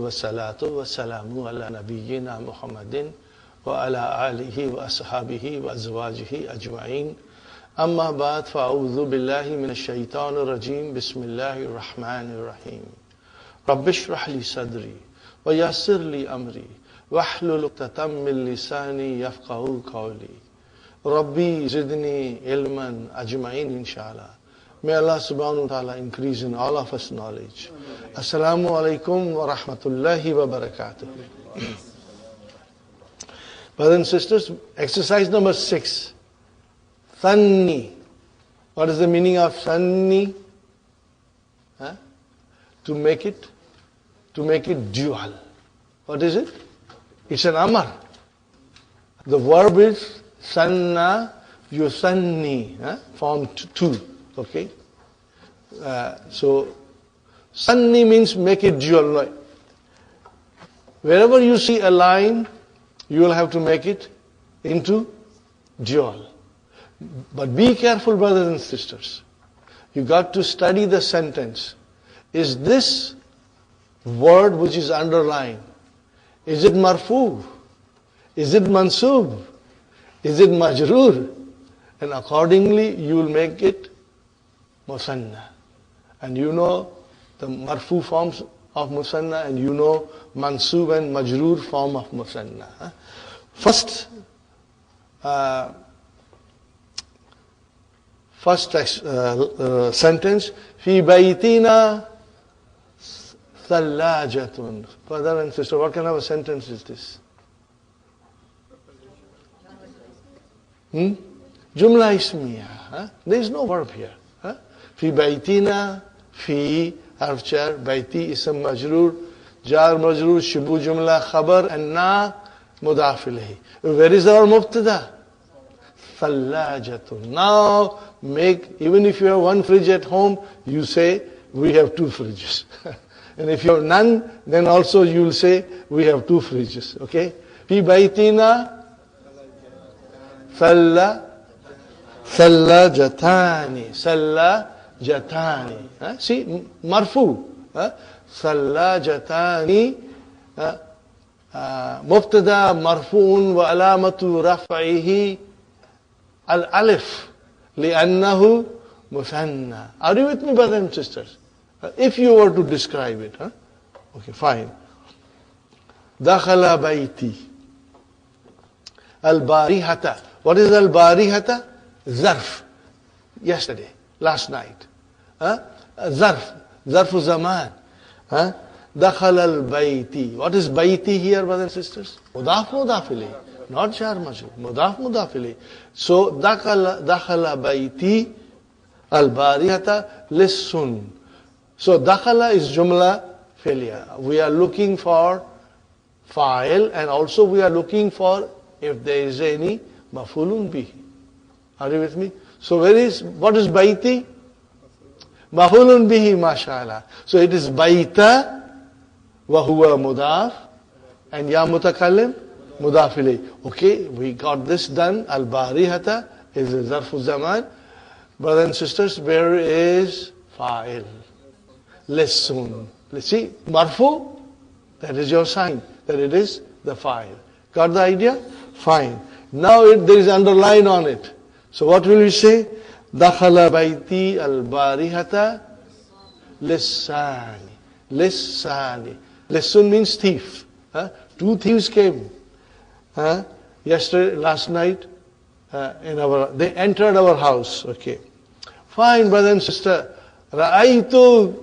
والصلاة والسلام على نبينا محمد وعلى آله وأصحابه وأزواجه أجمعين أما بعد فأعوذ بالله من الشيطان الرجيم بسم الله الرحمن الرحيم رب اشرح لي صدري ويسر لي أمري واحلل عقدة من لساني يفقهوا قولي ربي زدني علما أجمعين إن شاء الله. May Allah subhanahu wa ta'ala increase in all of us knowledge. Assalamu alaikum wa rahmatullahi wa barakatuh. Brothers and sisters, exercise number 6. Thanni. What is the meaning of thanni? To make it dual. What is it? It's an amar. The verb is sanna yusanni, form 2. Okay? So, sanni means make it dual. Wherever you see a line, you will have to make it into dual. But be careful, brothers and sisters. You got to study the sentence. Is this word which is underlined, is it marfu? Is it mansub? Is it majroor? And accordingly, you will make it musanna. And you know the marfu forms of musanna, and you know mansub and majroor form of musanna. First sentence, fi baytina thallajatun. Brother and sister, what kind of a sentence is this? Jumla ismiya. There is no verb here. Fi baytina, fi harf jar, bayti ism majroor, jar majroor, shibu jumla khabar, and na mudaf ilayhi. Where is our mubtada? Thallajatun. Now even if you have one fridge at home, you say we have 2 fridges. And if you have none, then also you will say we have 2 fridges. Okay? Fi baytina thallajatani. Thallajatani. See, marfu. Thallajatani. Mubtada marfu'un wa alamatu raf'ihi al-alif. لأنه مثنى. Are you with me, brothers and sisters? If you were to describe it, okay, fine. دخل بيتي البارحة. What is البارحة? Zarf. Yesterday, last night. Zarf zaman. دخل البيتي. What is bayti here, brothers and sisters? مضاف مضاف إليه. Not jar majroor. Mudaf mudaf ilayh. So, dakhala bayti al-barihata lissun. So, dakhala is jumla fi'liya. We are looking for fa'il, and also we are looking for if there is any maf'ulun bihi. Are you with me? So, what is bayti? Maf'ulun bihi, mashallah. So, it is bayta wa huwa mudaf, and ya mutakallim mudaf ilayh. Okay, we got this done. Al-barihata is a zarfu zaman. Brothers and sisters, where is fa'il? Lissun. Let's see, marfu, that is your sign that it is the fa'il. Got the idea? Fine. Now there is underline on it. So what will we say? Dakhala bayti al-barihata lissani. Lissani. Lissun means thief. 2 thieves came. Last night, they entered our house. Okay. Fine, brother and sister. Ra'aytu.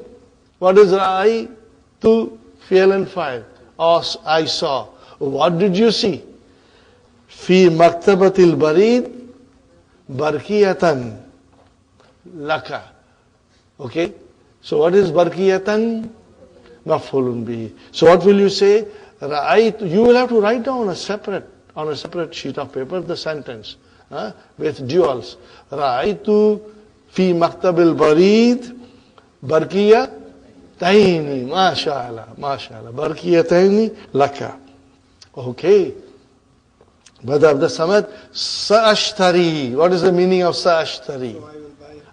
What is ra'aytu? Fi'l and fa'il. I saw. What did you see? Fi maktabatil barid barkiyatan laka. Okay. So what is barkiyatan? Maf'ulun bihi. So what will you say? You will have to write down on a separate sheet of paper the sentence with duals. Ra'aytu fi maktabil barid barkiyataini. Mashallah. Barkiyataini laka. Okay. Brother Abdul Samad, sa'ashtari. What is the meaning of sa'ashtari?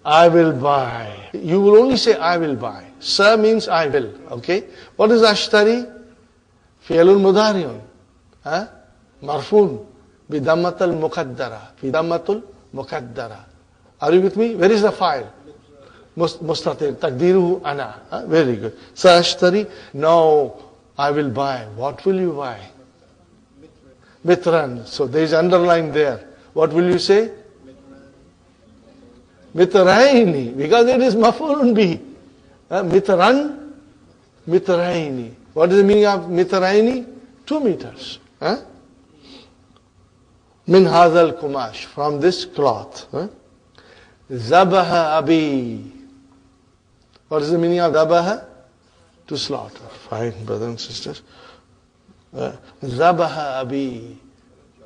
I will buy. You will only say I will buy. Sa means I will. Okay. What is ashtari? fi'lun mudari'un, marfun, bi dammatul muqaddara. Are you with me? Where is the file? Mustatir, taqdiruhu ana. Very good. Sa'ashtari, now I will buy. What will you buy? Mitran. So there is underline there. What will you say? Mitraini. Because it is maf'ulun bihi. Mitran, mitraini. What is the meaning of mitraini? 2 meters. Min hadhal kumash. From this cloth. Zabaha abi. What is the meaning of zabaha? To slaughter. Fine, brothers and sisters. Zabaha abi.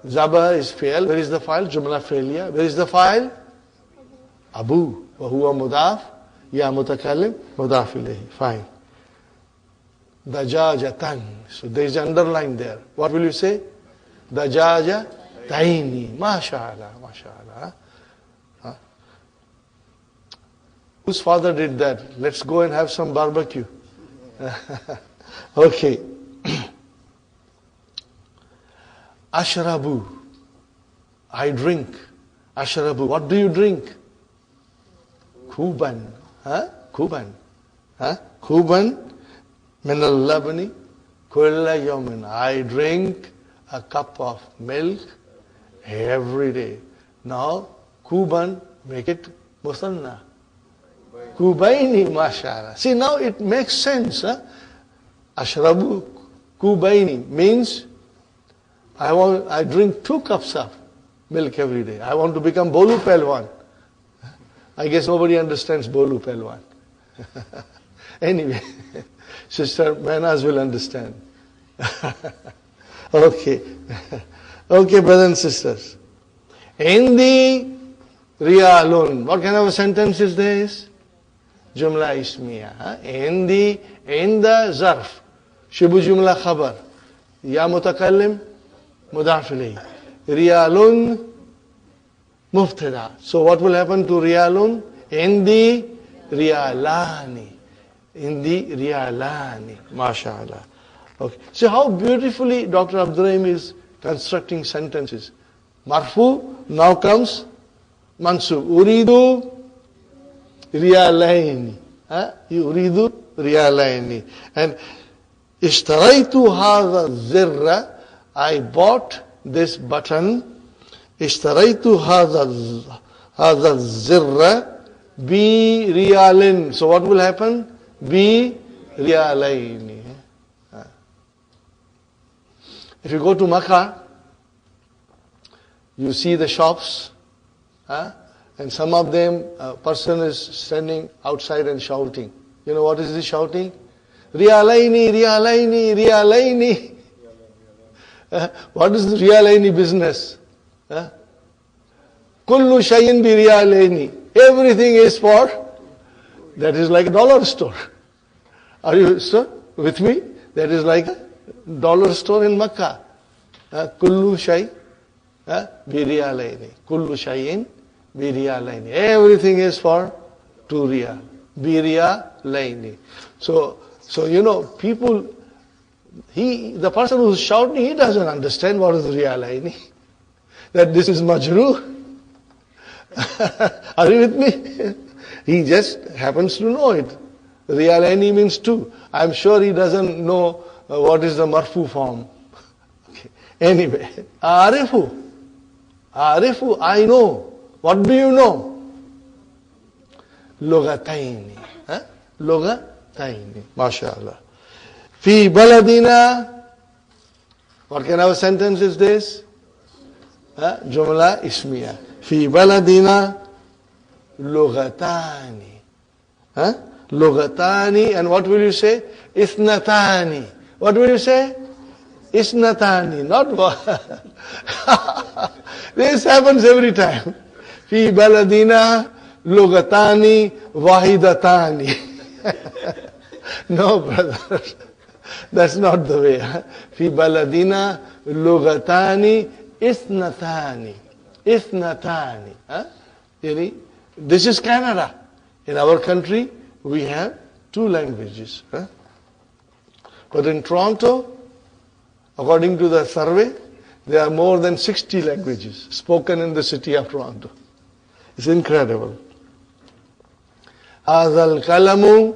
Zabaha is fi'l. Where is the file? Jumla fi'liya. Where is the file? Abu. Wa huwa mudaf. Ya mutakallim. Mudaf ilayhi. Fine. Dajajatan. So there is underline there. What will you say? Dajajataini. MashaAllah. MashaAllah. Whose father did that? Let's go and have some barbecue. Okay. Ashrabu. I drink. Ashrabu. What do you drink? Kuban. Kuban. Kuban min al-labani kulla yawmin. I drink a cup of milk every day. Now, Kuban, make it musanna. Kubaini, mashallah. See, now it makes sense. Ashrabu kubaini means I drink 2 cups of milk every day. I want to become Bolu Pelwan. I guess nobody understands Bolu Pelwan. Anyway, Sister Manas will understand. Okay. Okay, brothers and sisters. Indi riyalun. What kind of a sentence is this? Jumla ismiya. Indi, inda zarf. Shibu jumla khabar. Ya mutakallim, mudaf ilayhi. Riyalun, mubtada. So what will happen to riyalun? Indi riyalani. Indi riyalani. MashaAllah. Okay. See how beautifully Dr. Abdurrahim is constructing sentences. Marfu, now comes mansub. Uridu riyalaini. Uridu riyalaini. And ishtaraitu hadha zirra. I bought this button. Ishtaraitu hadha zirra bi riyalin. So what will happen? Bi riyalaini. If you go to Makkah, you see the shops, and some of them, a person is standing outside and shouting. You know what is he shouting? Riyalaini, riyalaini, riyalaini. What is the riyalaini business? Kullu shayin bi riyalaini. Everything is for, that is like a dollar store. Are you with me? That is like a dollar store in Makkah. Kullu shay bi riyalaini. Kullu shayin bi riyalaini. Everything is for 2 riyal. Bi riyalaini. So you know, people, the person who's shouting, he doesn't understand what is riyalaini. That this is majrur. Are you with me? He just happens to know it. Riyalaini means 2. I'm sure he doesn't know what is the marfu form. Okay. Anyway, arifu, I know. What do you know? Lugataini. Lugataini. MashaAllah. Fi baladina. What kind of a sentence is this? Jumla ismiya. Fi baladina lugatani. Lugatani. And what will you say? Ithnatani. What will you say? Isnatani. Not one. This happens every time. Fi baladina lugatani wahidatani. No, brother. That's not the way. Fi baladina lugatani isnatani. Isnatani. This is Canada. In our country, we have 2 languages. But in Toronto, According to the survey, there are more than 60 languages spoken in the city of Toronto. It's incredible. هذا القلم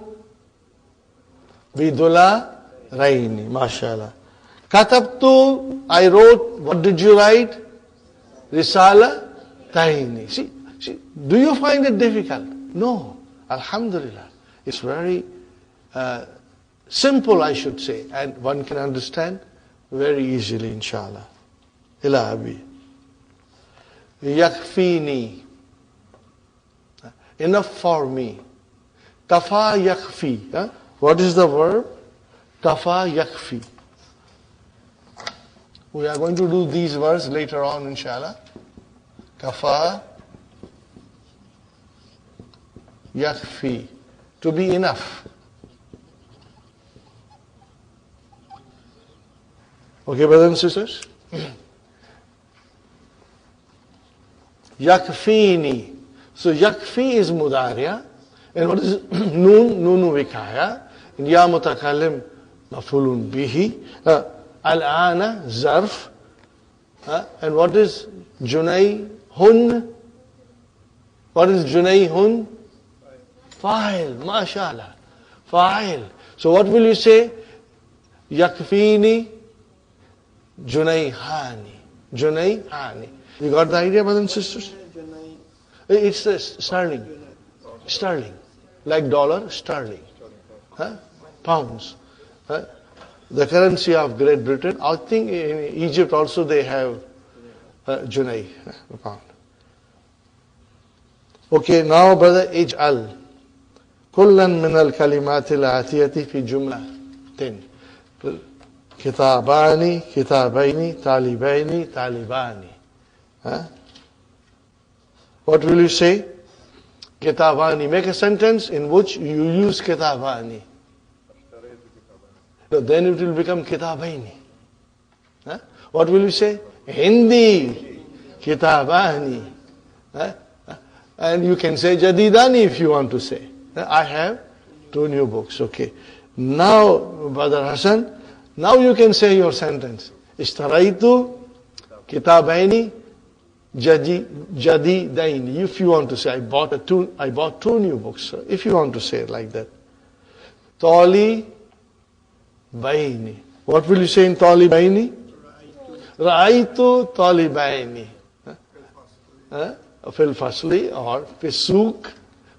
بدولارين. MashaAllah. كتبت, I wrote. What did you write? رسالتين. See, do you find it difficult? No. Alhamdulillah. It's very simple, I should say, and one can understand very easily, inshallah. Ila abi. Yakfini. Enough for me. Kafa yakfi. What is the verb? Kafa yakfi. We are going to do these words later on, inshallah. Kafa yakfi. To be enough. Okay, brothers and sisters? Yakfini. So yakfi is mudariya. And what is nunu vikaya? Ya mutakallim mafulun bihi. Al-ana zarf. And what is junayhun? What is junayhun? Fa'il. MashaAllah. Fa'il. So what will you say? Yakfini junayhani. Junayhani. You got the idea, brothers and sisters? It's sterling. Sterling. Like dollar, sterling. Pounds. The currency of Great Britain. I think in Egypt also they have junay, pound. Okay, now brother, ij'al kullan min al-kalimati al-atiyati fi jumlatin. Kitabani, kitabaini, talibaini, talibani. What will you say? Kitabani. Make a sentence in which you use kitabani. No, then it will become kitabaini. What will you say? Hindi, kitabani. And you can say jadidani if you want to say. I have 2 new books. Okay. Now, Brother Hassan, now you can say your sentence. Ishtaraitu kitabaini jadidaini. If you want to say, I bought 2 new books. If you want to say it like that. Tali baini. What will you say in tali baini? Ra'aitu tali baini. Fil fasli or fil souk,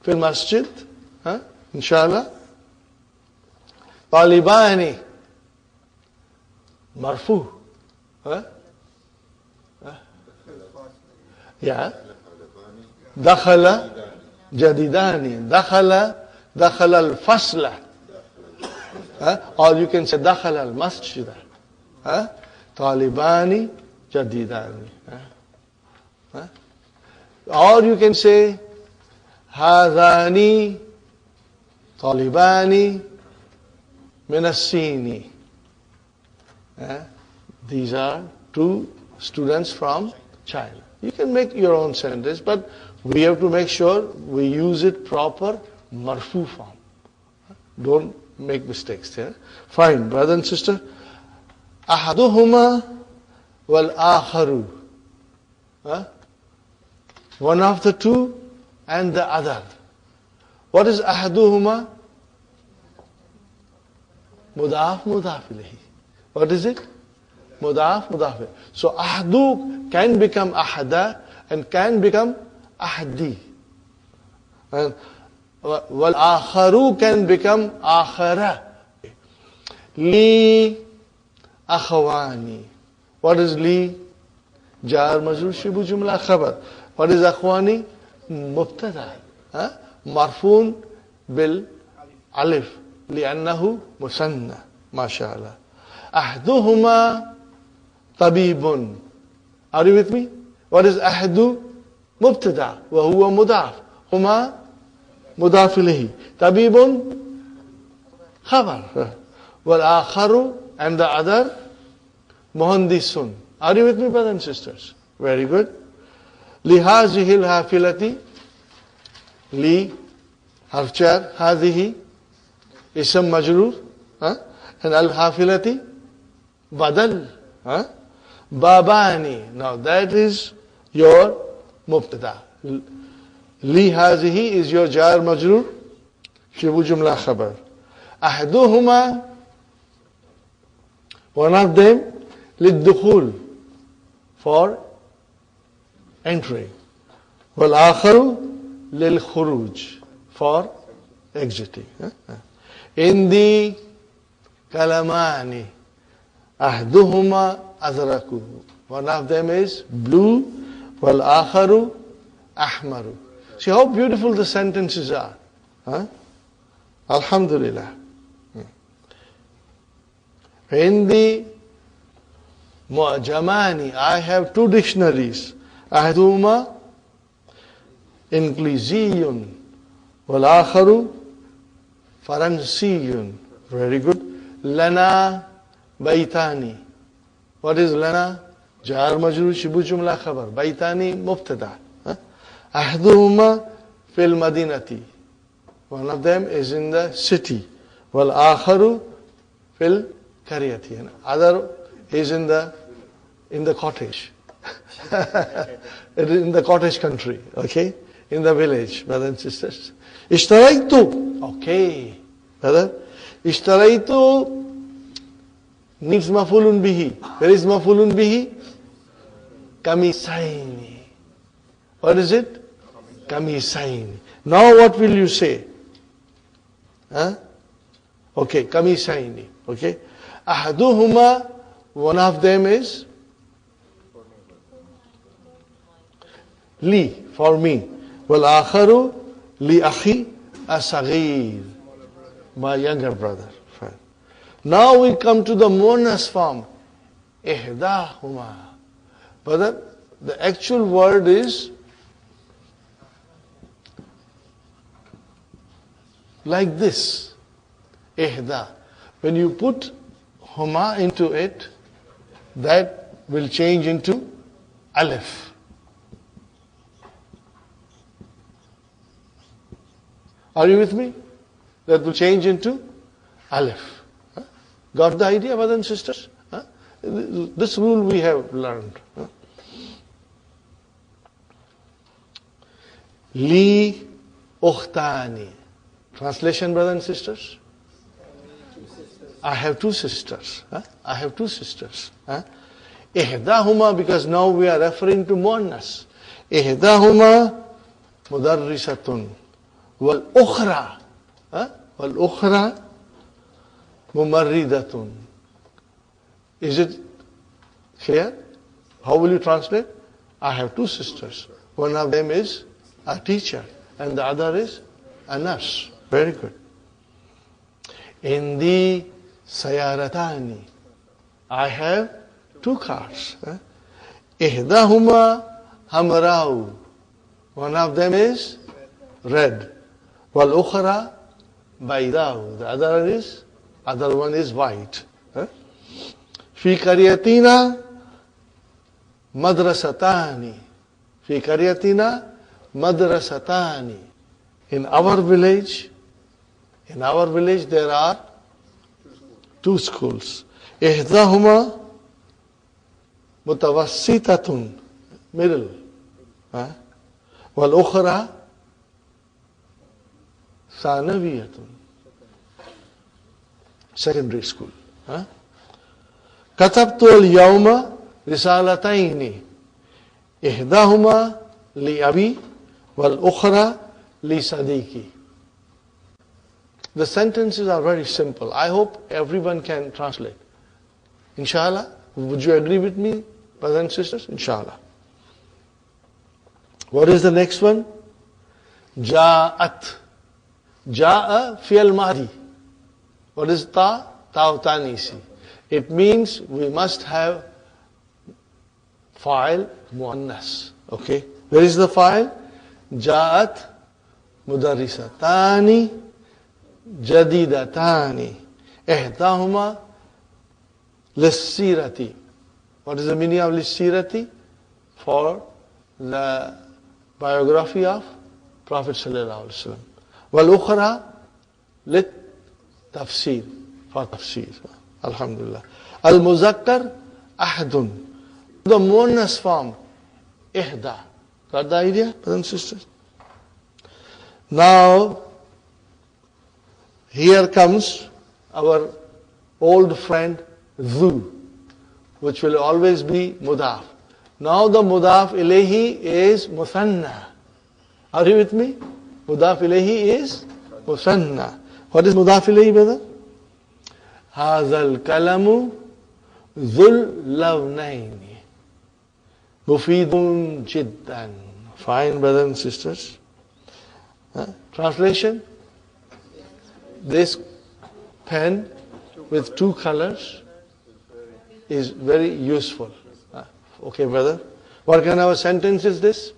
fil masjid. Inshallah. Talibani. Marfu. Yeah. Dakhala jadidani. Dakhala al-fasla. Or you can say dakhala al-masjid. Talibani jadidani. Or you can say hadani talibani min as-sini. These are 2 students from China. You can make your own sentence, but we have to make sure we use it proper marfu form. Don't make mistakes there. Fine, brother and sister. Ahaduhuma wal akharu. One of the 2 and the other. What is ahaduhuma? Mudaf ilayhi. What is it? Mudaf ilayhi. So ahadu can become ahada and can become ahdi. And wal akharu can become akhara. Li akhawani. What is li? Jar majrur shibu jumla khabar. What is akhwani? Mubtada. Marfun bil alif. لأنه مثنى. MashaAllah. أحدهما طبيب. Are you with me? What is أحد? مبتدأ وهو مضاف. هما مضاف إليه. طبيب خبر. والآخر and the other مهندس. Are you with me, brothers and sisters? Very good. لهذه الحافلة. لي حرف جر. هذه اسم مجرور. And al-hafilati badal. Babani. Now that is your mubtada. Li hazihi is your jar majrur. Shibu jumla khabar. Ahduhuma, one of them, liddukhul, for entering. Wal akharu lil khuruj, for exiting. Indi kalamani. Ahduhuma azraku. One of them is blue. Wal akharu ahmaru. See how beautiful the sentences are. Alhamdulillah. Indi mu'jamani. I have two dictionaries. Ahduhuma Ingliziyun. Wal akharu Faransiyun. Very good. Lana Baitani. What is lana? Jar majrur shibu jumla khabar. Baitani mubtada. Ahduhuma fil madinati. One of them is in the city. Wal akharu fil qaryati. And other is in the cottage. It is in the cottage country. Okay? In the village, brothers and sisters. Ishtaraitu. Okay. Brother. Ishtaraitu needs mafulun bihi. Where is mafulun bihi? Kamisaini. What is it? Kamisaini. Now what will you say? Okay, kamisaini. Okay. Ahaduhuma, one of them is li, for me. Wal akharu li akhi as-saghir, my younger brother. Fine. Now we come to the muannas form. Ihdahuma. Brother, the actual word is like this. Ihda. When you put huma into it, that will change into alif. Are you with me? That will change into alif. Got the idea, brothers and sisters? This rule we have learned. Li ukhtani. Translation, brothers and sisters? I have two sisters. I have two sisters. Ihdahuma, because now we are referring to muannas. Ihdahuma mudarrisatun. Wal ukhra. Wal ukhra mumarridatun. Is it clear? How will you translate? I have two sisters. One of them is a teacher and the other is a nurse. Very good. Indi sayaratani. I have two cars. Ihdahuma hamrau. One of them is red. Wal ukhra baydau. The other one is white. Fi qaryatina madrasatani. Fi qaryatina madrasatani. In our village there are two schools. Ihdahuma mutawassitatun, middle. Wal ukhra sanawiyatun, secondary school. Katabtu al-yawma risalataini. Ihdahuma li abi wal ukhra li sadiqi. The sentences are very simple. I hope everyone can translate. Inshallah. Would you agree with me, brothers and sisters? Inshallah. What is the next one? Ja'at. Ja'a fi'al madi. What is ta? Ta'utanisi. It means we must have fa'il muannas. Okay. Where is the fa'il? Ja'at mudarrisatani jadidatani. Ihdahuma lissirati. What is the meaning of lissirati? For the biography of Prophet sallallahu alaihi wasallam. Wal ukhra lit tafsir, for tafsir. Alhamdulillah. Al-muzakkar, ahdun. The muannas form, ihda. Got the idea, brothers and sisters? Now, here comes our old friend, zu, which will always be mudaf. Now the mudaf ilayhi is muthanna. Are you with me? Mudaf ilayhi is muthanna. What is mudaf ilayhi, brother? Hazal kalamu dhul lawnayni. Mufidun jiddan. Fine, brothers and sisters. Translation? This pen with two colors is very useful. Okay, brother. What kind of a sentence is this?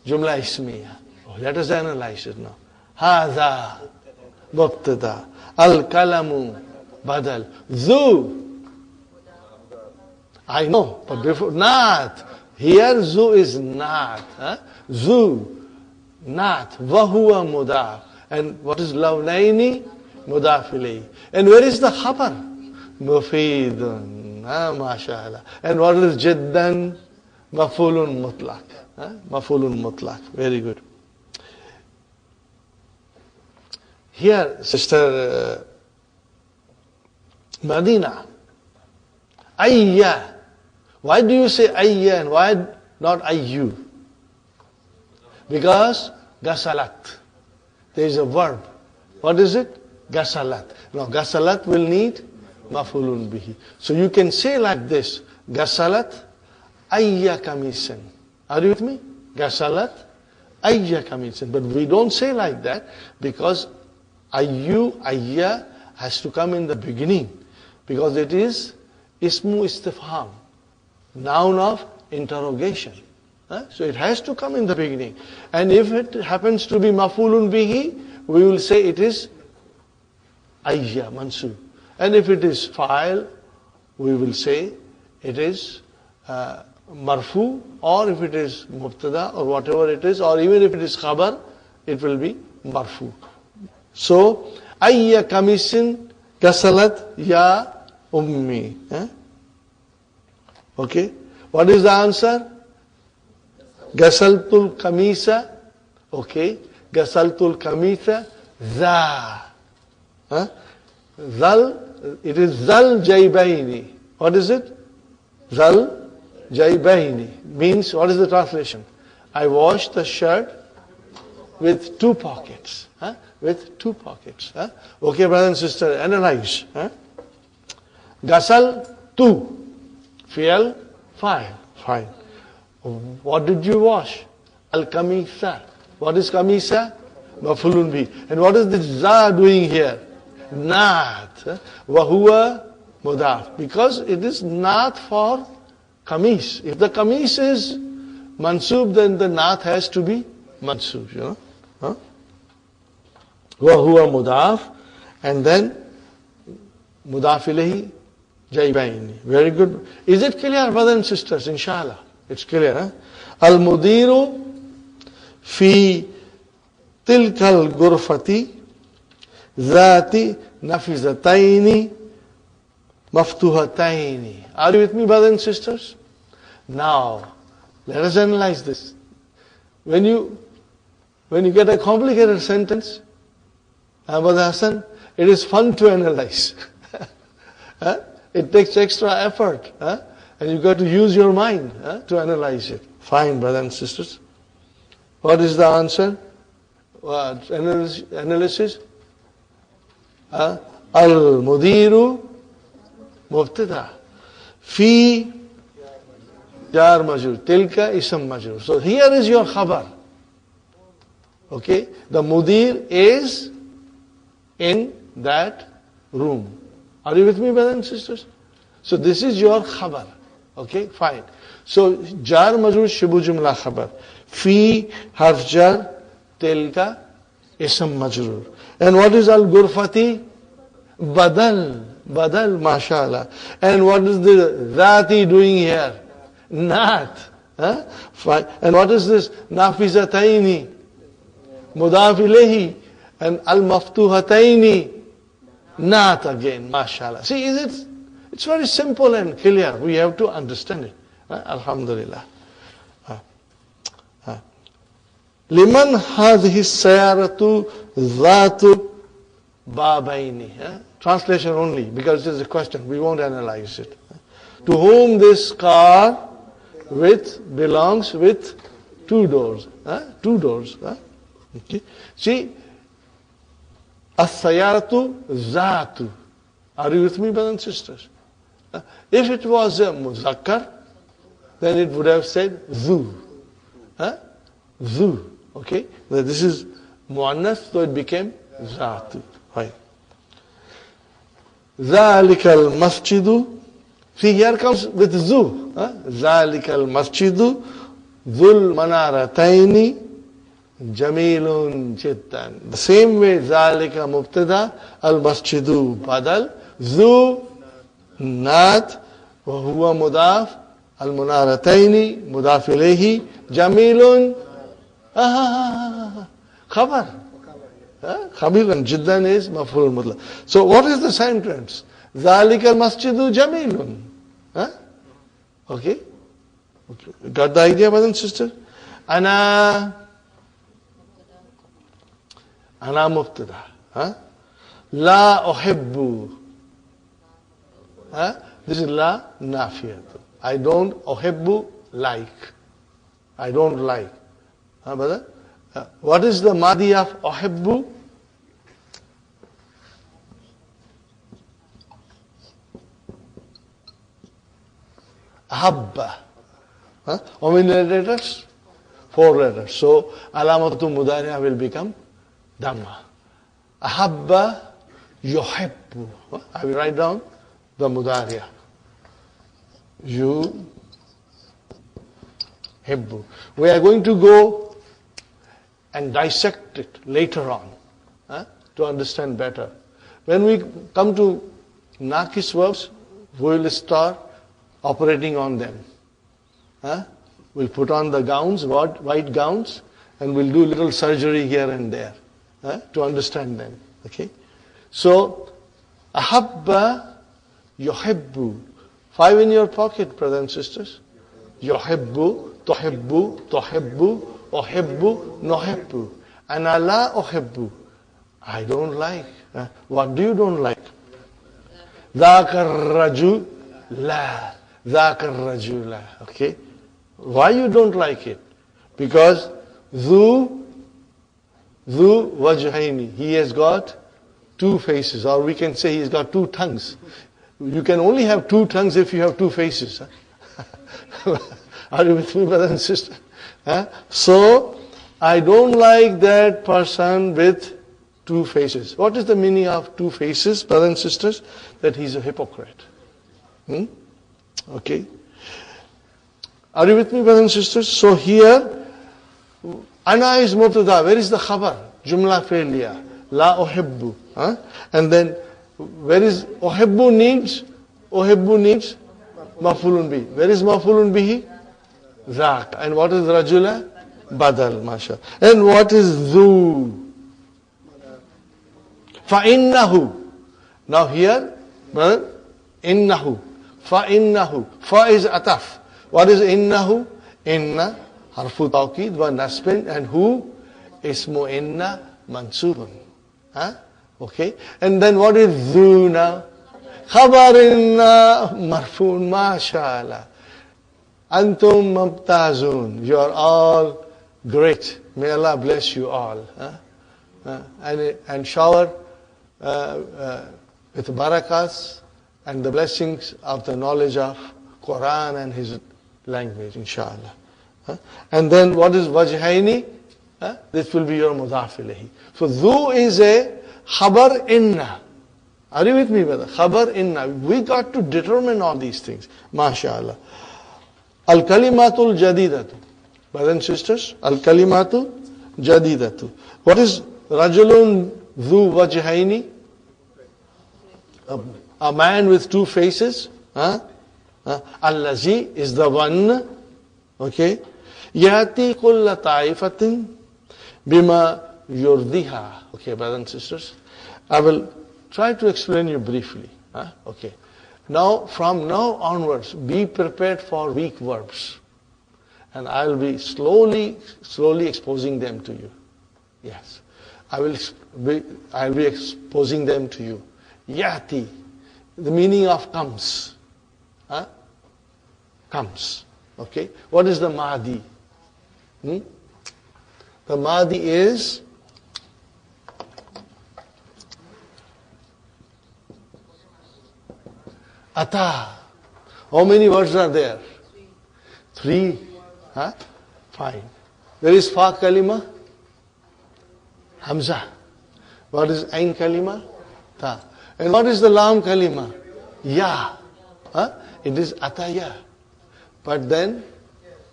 Jumla ismiya. Let us analyze it now. Hadha mubtada. Al-kalamu badal. Zu. I know, but before, not. Here zu is not. Zu. Not. Wahuwa mudaf. And what is lawnaini? Mudaf ilayhi. And where is the khabar? Mufidun. MashaAllah. And what is jiddan? Mafulun mutlaq. Mafulun mutlaq. Very good. Here, Sister Madinah. Ayya. Why do you say ayya and why not ayyu? Because gasalat. There is a verb. What is it? Gasalat. Now gasalat will need mafulun bihi. So you can say like this. Gasalat ayya kamisin. Are you with me? Gasalat ayya kamisin. But we don't say like that because ayyu, ayya has to come in the beginning. Because it is ismu istifham. Noun of interrogation. So it has to come in the beginning. And if it happens to be mafulun bihi, we will say it is ayya, mansub. And if it is fa'il, we will say it is marfu, or if it is mubtada, or whatever it is, or even if it is khabar, it will be marfu. So, ayya kamisin gasalat ya ummi. Okay? What is the answer? Gasaltul kamisa. Okay? Gasaltul kamisa za. Zal, it is zal jaybaini. What is it? Zal jaybaini. Means, what is the translation? I washed the shirt with two pockets. With two pockets. Okay, brother and sister, analyze. Gasal, two. Fi'al, fine. Fine. What did you wash? Al-kamisa. What is kamisa? Mafulun bi. And what is this za doing here? Not. Wahuwa mudaf. Because it is not for kamis. If the kamis is mansub, then the naat has to be mansub, you know. Wahuwa mudaf. And then mudaf ilayhi jaybaini. Very good. Is it clear, brothers and sisters? Inshallah. It's clear. Al-mudiru fi tilkal gurfati zati nafizataini maftuhataini. Are you with me, brothers and sisters? Now, let us analyze this. When you get a complicated sentence, Brother Hassan, it is fun to analyze. It takes extra effort. And you got to use your mind to analyze it. Fine, brothers and sisters. What is the answer? Analysis? Al-mudiru mubtada. Fi jar majrur. Tilka ism majrur. So here is your khabar. Okay? The mudir is in that room. Are you with me, brothers and sisters? So this is your khabar. Okay, fine. So jar majrur shibu jumla khabar. Fi harf jar, tilka ism majrur. And what is al-gurfati? Badal. Badal, mashallah. And what is the zati doing here? Not. Fine. And what is this? Nafizataini. Mudaf ilayhi. And al-maftuhataini. Not again, mashallah. See, It's very simple and clear. We have to understand it. Alhamdulillah. Liman hadhihi sayaratu dhatu bābaini. Translation only, because it is a question. We won't analyze it. To whom this car belongs with two doors. Two doors. Okay. See, as-sayaratu dhatu. Are you with me, brothers and sisters? If it was a muzakkar, then it would have said zu. Zu. Okay? This is muannath, so it became zatu. Right. Zalikal masjidu. See, here comes with zu. Zalikal masjidu dhul manarataini jamilun jiddan. The same way, zalika mubtada, al masjidu badal, zu naat, wa huwa mudaf, al munarataini mudaf ilayhi, jamilun khabar. Khabiran jiddan is maf'ul mutlaq. So what is the sentence? Zalika al masjidu jamilun. Okay? Got the idea, brothers and sisters? Ana mubtada. La uhibbu. This is la nafiyatu. I don't uhibbu like. I don't like. Brother? What is the madi of uhibbu? Ahabba. How many letters? 4 letters. So, alamatu mudari'a will become dhamma. Ahabba yuhibbu. I will write down the mudari'a. You hibbu. We are going to go and dissect it later on to understand better. When we come to naqis verbs, we will start operating on them. We'll put on the gowns, white gowns, and we'll do little surgery here and there to understand them. Okay? So, ahabba yuhibbu. 5 in your pocket, brothers and sisters. Yuhibbu, tuhibbu, tuhibbu, uhibbu, nuhibbu. Ana la uhibbu. I don't like. What do you don't like? Dhaka rajula. Dhaka rajula. Okay? Why you don't like it? Because dhu wajhaini. He has got 2 faces, or we can say he's got 2 tongues. You can only have 2 tongues if you have 2 faces. Are you with me, brother and sister? So, I don't like that person with 2 faces. What is the meaning of 2 faces, brothers and sisters? That he's a hypocrite. Okay? Are you with me, brothers and sisters? So here, ana is mubtada. Where is the khabar? Jumla fi'liya. La uhibbu. And then, where is uhibbu needs? Uhibbu needs maf'ulun bihi. Where is maf'ulun bihi? Zak. And what is rajula? Badal, masha. And what is dhu? Fa'innahu. Now here, brother, innahu. Fa'innahu. Fa is ataf. What is innahu? Inna, harfu tawqid wa nasbin, and hu? Ismu inna mansubun. Okay? And then what is dhu now? Khabar inna marfun, mashallah. Antum mumtazun. You are all great. May Allah bless you all. And shower with barakas and the blessings of the knowledge of Qur'an and his language, inshallah. And then what is wajhaini? This will be your mudaf ilayhi. So dhu is a khabar inna. Are you with me, brother? Khabar inna. We got to determine all these things. MashaAllah. Al-kalimatul jadidatu. Brothers and sisters, al-kalimatu jadidatu. What is rajulun dhu wajhaini? A man with 2 faces. Allazi is the one. Okay. Yati kulla ta'ifatin bima yurdiha. Okay, brothers and sisters. I will try to explain you briefly. Okay. Now, from now onwards, be prepared for weak verbs. And I'll be slowly exposing them to you. Yes. I'll be exposing them to you. Yati, the meaning of comes. Huh? Comes. Okay. What is the Mahdi? The Mahdi is Ata. How many words are there? Three. Huh? Fine. There is Fa kalima, Hamza. What is Ain kalima? Ta. And what is the Lam kalima? Ya. Huh? It is Ataya. But then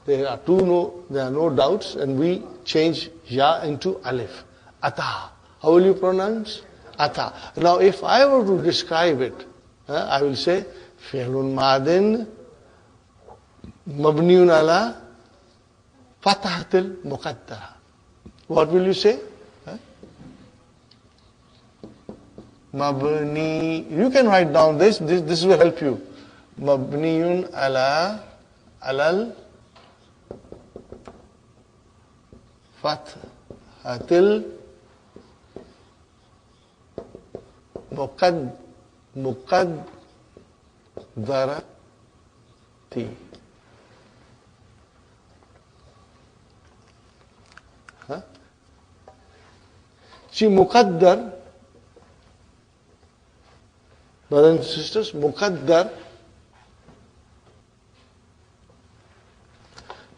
there are no doubts, and we change Ya into Alif. Ata. How will you pronounce? Ata. Now if I were to describe it, I will say Fi'lun Madin Mabniun ala Fatahatil Muqaddara. What will you say? Mabni. You can write down this will help you. Mabniun ala alal Fathatil Muqaddarati. See, Muqaddar, brothers and sisters, Muqaddar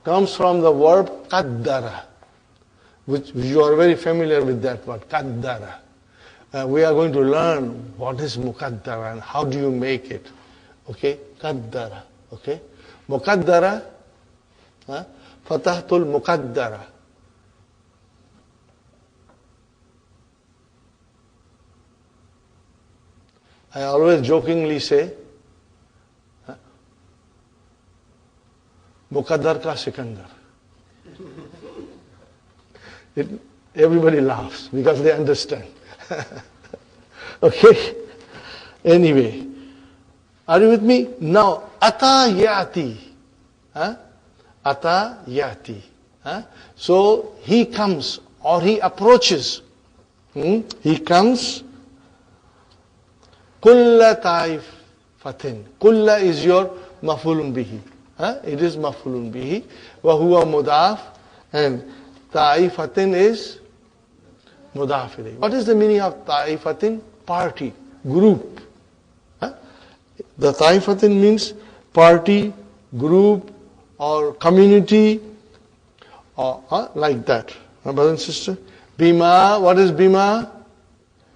comes from the verb qaddara, which you are very familiar with that word, qaddara. We are going to learn what is Muqaddara and how do you make it. Okay, qaddara. Okay, Muqaddara, Fatahtul Muqaddara. I always jokingly say, Muqaddar ka Sikandar. Everybody laughs because they understand. Okay? Anyway, are you with me? Now, Ata Yati. Ata Yati. So, he comes or he approaches. He comes. Kulla taifatin. Kulla is your mafulun bihi. It is mafulun bihi. Wa huwa mudaf. And taifatin is mudaf ilayhi. What is the meaning of taifatin? Party, group. The taifatin means party, group, or community, or like that. Brothers and sisters. Bima, what is bima?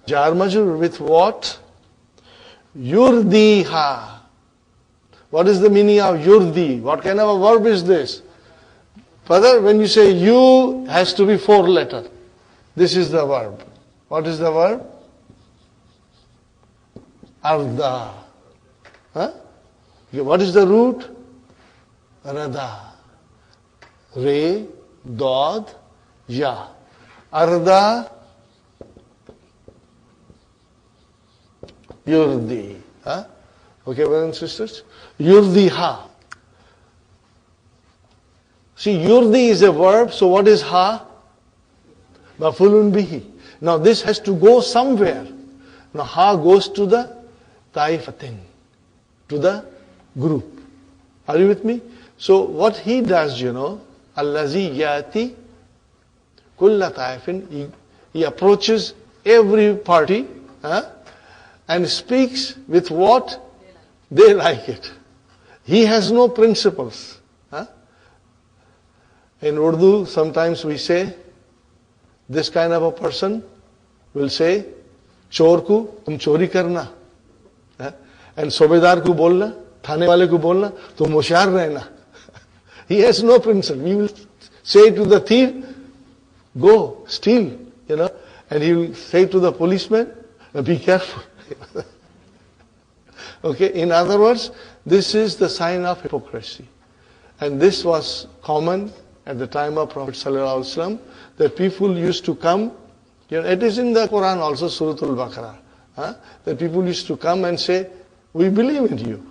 Jar majrur, with what? Yurdiha. What is the meaning of yurdi? What kind of a verb is this? Father, when you say you, has to be 4 letter. This is the verb. What is the verb? Arda. What is the root? Rada. Re, Dod, Ya. Arda, Yurdi. Okay, brothers and sisters? Yurdiha. See, Yurdi is a verb, so what is ha? Mafulun bihi. Now this has to go somewhere. Now ha goes to the taifatin, to the group. Are you with me? So what he does, allazi yati kulla taifin, he approaches every party, and speaks with what they like it. He has no principles. In Urdu, sometimes we say, this kind of a person will say, chor ko tum chori karna. And sobedar ko bolna, thane wale ko bolna, tum hoshiyar rehna. He has no principle. He will say to the thief, go, steal, and he will say to the policeman, be careful. Okay, in other words, this is the sign of hypocrisy. And this was common at the time of Prophet ﷺ, that people used to come, it is in the Quran also, Surah Al-Baqarah, that people used to come and say, we believe in you.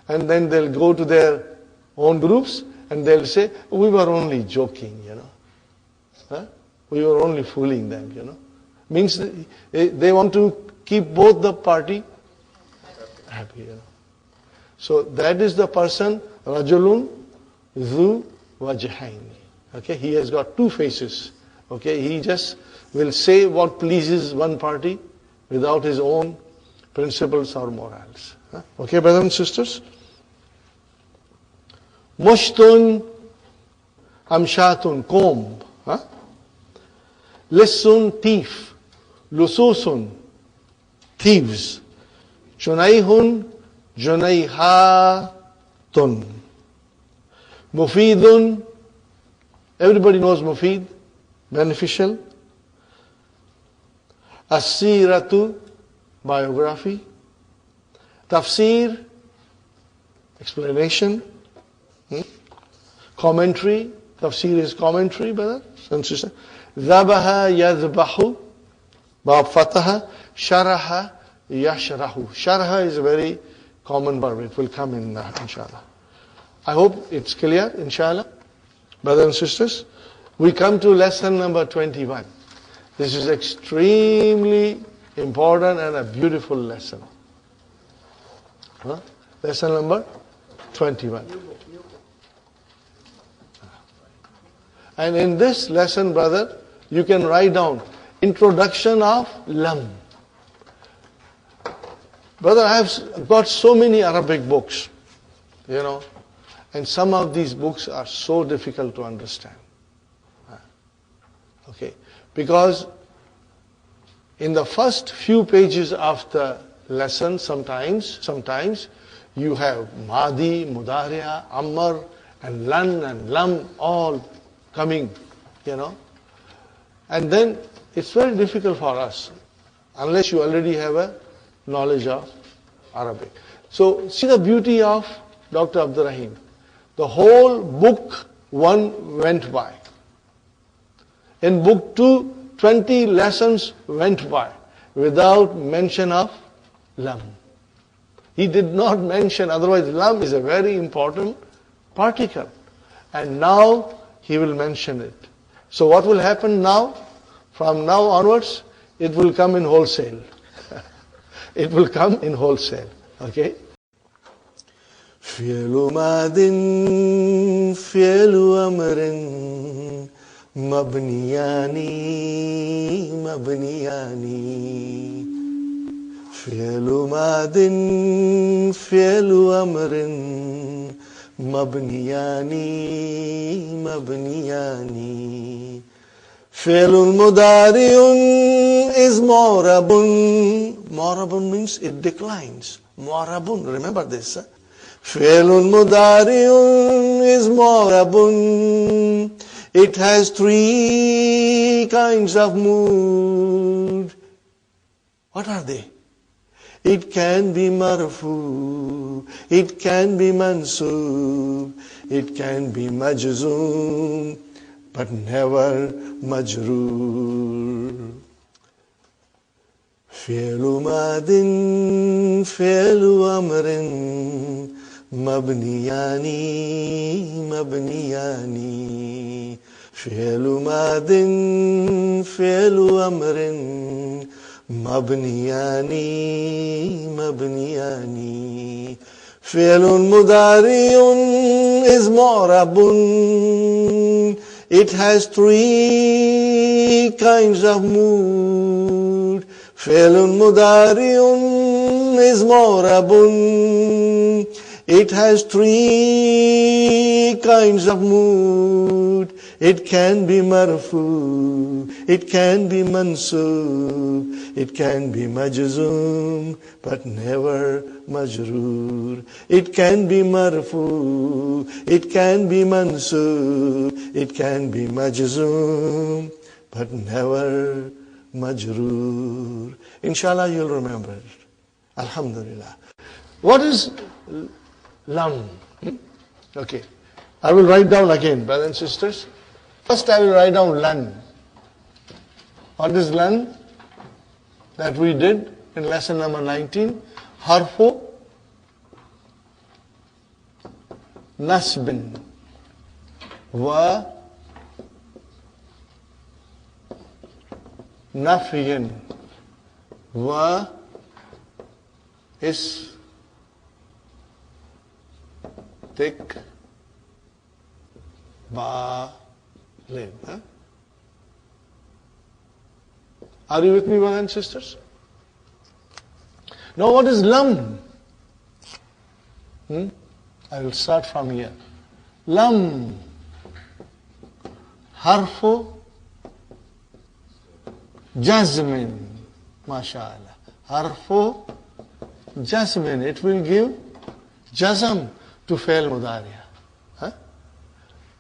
And then they'll go to their own groups and they'll say, we were only joking, Huh? We were only fooling them, Means they want to keep both the party happy, So that is the person, Rajulun Zu Wajhain. Okay, he has got two faces. Okay, he just will say what pleases one party without his own principles or morals. Okay, brothers and sisters? Mushtun Amshatun, comb. Lissun, thief. Lususun, thieves. Junaihun, Junaihatun. Mufidun, everybody knows Mufid, beneficial. Asiratu, biography. Tafsir, explanation. Commentary, tafsir is commentary, brother and sister. Zabaha yazbahu, bab fataha. Sharaha yashrahu. Sharaha is a very common verb. It will come in inshallah. I hope it's clear, inshallah. Brothers and sisters, we come to lesson number 21. This is extremely important and a beautiful lesson. Lesson number 21. And in this lesson, brother, you can write down introduction of lam. Brother, I have got so many Arabic books, and some of these books are so difficult to understand. Okay, because in the first few pages of the lesson, sometimes you have Madi, Mudari'a, Amr, and Lan and Lam all coming, And then it's very difficult for us, unless you already have a knowledge of Arabic. So see the beauty of Dr. Abdul Rahim. The whole book 1 went by. In book 2, 20 lessons went by without mention of lam. He did not mention, otherwise lam is a very important particle. And now he will mention it. So what will happen now? From now onwards, it will come in wholesale. It will come in wholesale. Okay? فعل ماض فعل أمر مبنيان فعل ماض فعل أمر مبنيان فعل مضارع is معرب means it declines. معرب, remember this. فعل مضارع is معرب. It has 3 kinds of mood. What are they? It can be marfu, it can be mansub, it can be majzoom, but never majroor. فعل ماض فعل أمر مبنيان فعل ماض فعل أمر مبنيان فعل مضارع is معرب. It has 3 kinds of mood. فعل مضارع is معرب. It has 3 kinds of mood. It can be marfu, it can be mansub, it can be majzoom, but never majroor. It can be marfu, it can be mansub, it can be majzoom, but never majroor. Inshallah, you'll remember it. Alhamdulillah. What is lam? Okay. I will write down again, brothers and sisters. First I will write down lan. What is lan? That we did in lesson number 19. Harfu nasbin wa nafyin wa istiqbalin. Are you with me, brothers and sisters? Now what is lam? I will start from here. Lam harfu jazmin. MashaAllah. Harfu jazmin. It will give jazm to fail mudariya.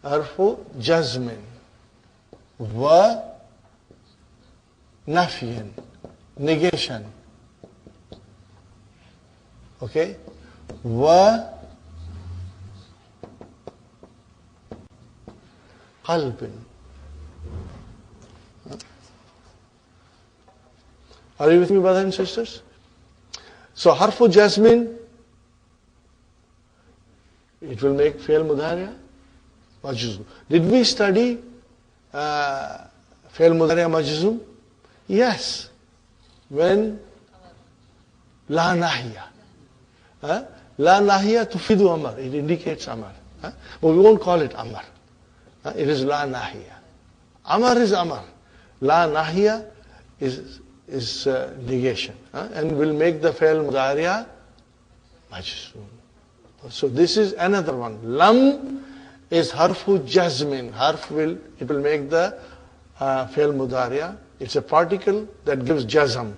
Harfu jazmin. Wa nafyin. Negation. Okay? Wa qalbin. Are you with me, brothers and sisters? So harfu jasmin, it will make fail mudariya majzum. Did we study fail mudariya majzum? Yes. When la nahiya. La nahiya tufidu amar. It indicates amar. But we won't call it amar. It is la nahiya. Amar is amar. La nahiya is negation. And will make the fail mudariya majzum. So this is another one. Lam is harfu jazmin. It will make the fail mudariya. It's a particle that gives jazm.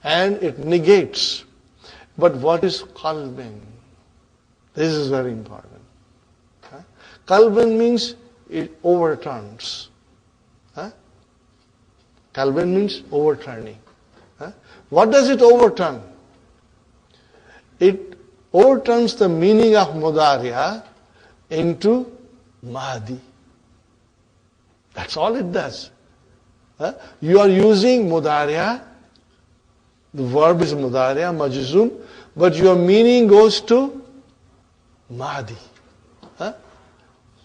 And it negates. But what is qalbin? This is very important. Qalbin means it overturns. Qalbin means overturning. What does it overturn? It overturns the meaning of mudariya into mahdi. That's all it does. You are using mudariya, the verb is mudariya, majzum, but your meaning goes to mahdi.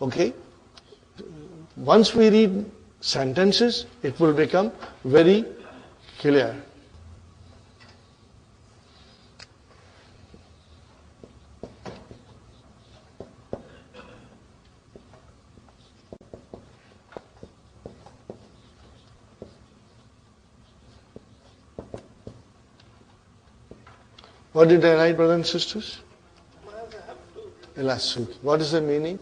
Okay? Once we read sentences, it will become very clear. What did I write, brothers and sisters? Ilasuki. What is the meaning?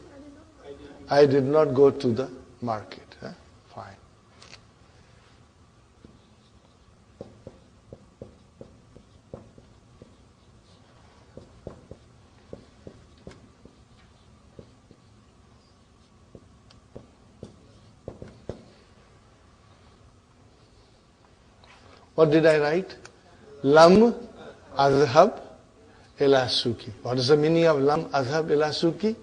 I did not go to the market. Fine. What did I write? Lam azhab ila suki. What is the meaning of lam azhab ila suki?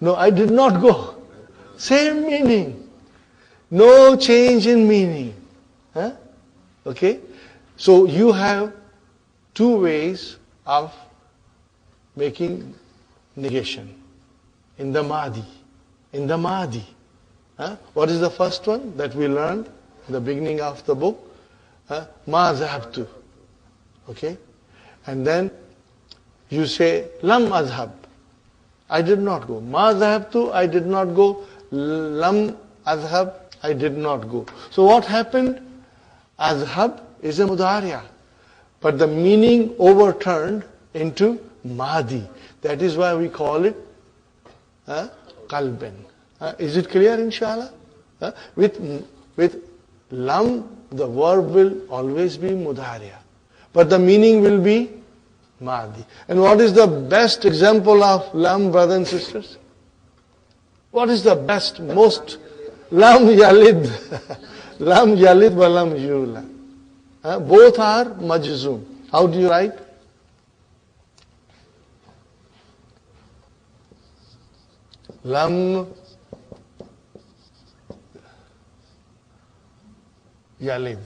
No, I did not go. Same meaning. No change in meaning. Okay? So you have two ways of making negation. In the Mahdi. What is the first one that we learned in the beginning of the book? Ma zahabtu. Okay? And then you say, lam azhab. I did not go. Ma zahabtu, I did not go. Lam azhab, I did not go. So what happened? Azhab is a mudariya. But the meaning overturned into mahdi. That is why we call it qalban. Is it clear, inshallah? With lam, the verb will always be mudariya. But the meaning will be mahdi. And what is the best example of lam, brothers and sisters? What is the best, most? Lam yalid. Lam yalid wa lam yulad. Both are majzum. How do you write? Lam yalid.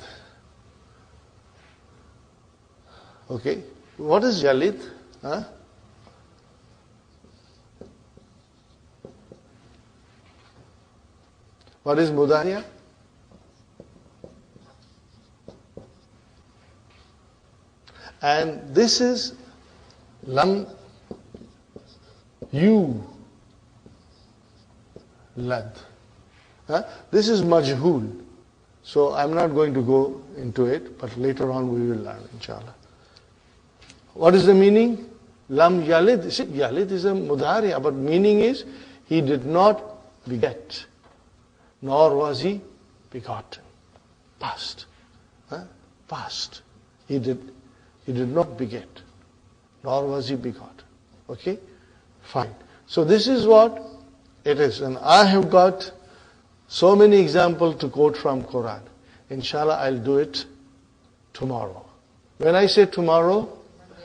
Okay. What is yalid? What is mudariya? And this is lam yulad. This is majhul. So I'm not going to go into it, but later on we will learn, inshallah. What is the meaning? Lam yalid. See, yalid is a mudariya, but meaning is he did not beget, nor was he begotten. Past. Past. He did not beget, nor was he begotten. Okay? Fine. So this is what it is. And I have got so many examples to quote from Quran. Inshallah, I'll do it tomorrow. When I say tomorrow,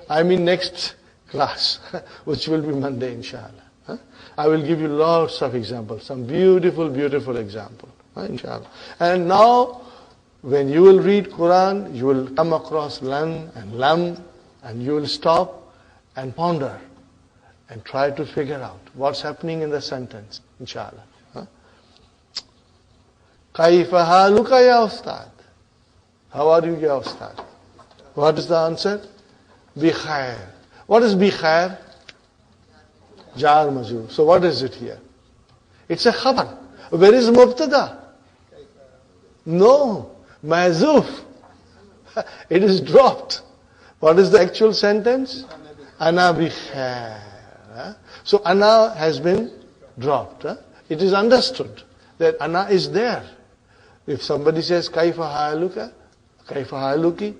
I mean next class, which will be Monday, inshallah. I will give you lots of examples, some beautiful, beautiful examples, inshallah. And now, when you will read Quran, you will come across lan and lam, and you will stop and ponder and try to figure out what's happening in the sentence, inshallah. Kaifa haluka ya ustad? How are you, ya ustad? What is the answer? Bi khair. What is bi khair? Jar majrur. So what is it here? It's a khabar. Where is mubtada? No. Mahzuf. It is dropped. What is the actual sentence? Ana bi khair. So ana has been dropped. It is understood that ana is there. If somebody says kaifa haluka, kaifa haluki,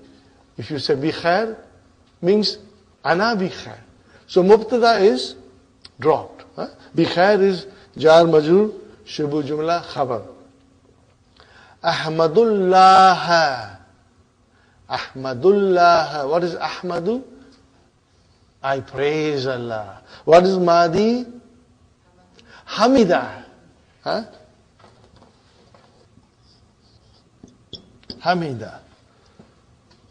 if you say bi khair, means ana bi khair. So mubtada is dropped. Bi khair is jar majrur, shibu jumla, khabar. Ahmadullah. Ahmadullah. What is Ahmadu? I praise Allah. What is Madi? Hamida. Hamida.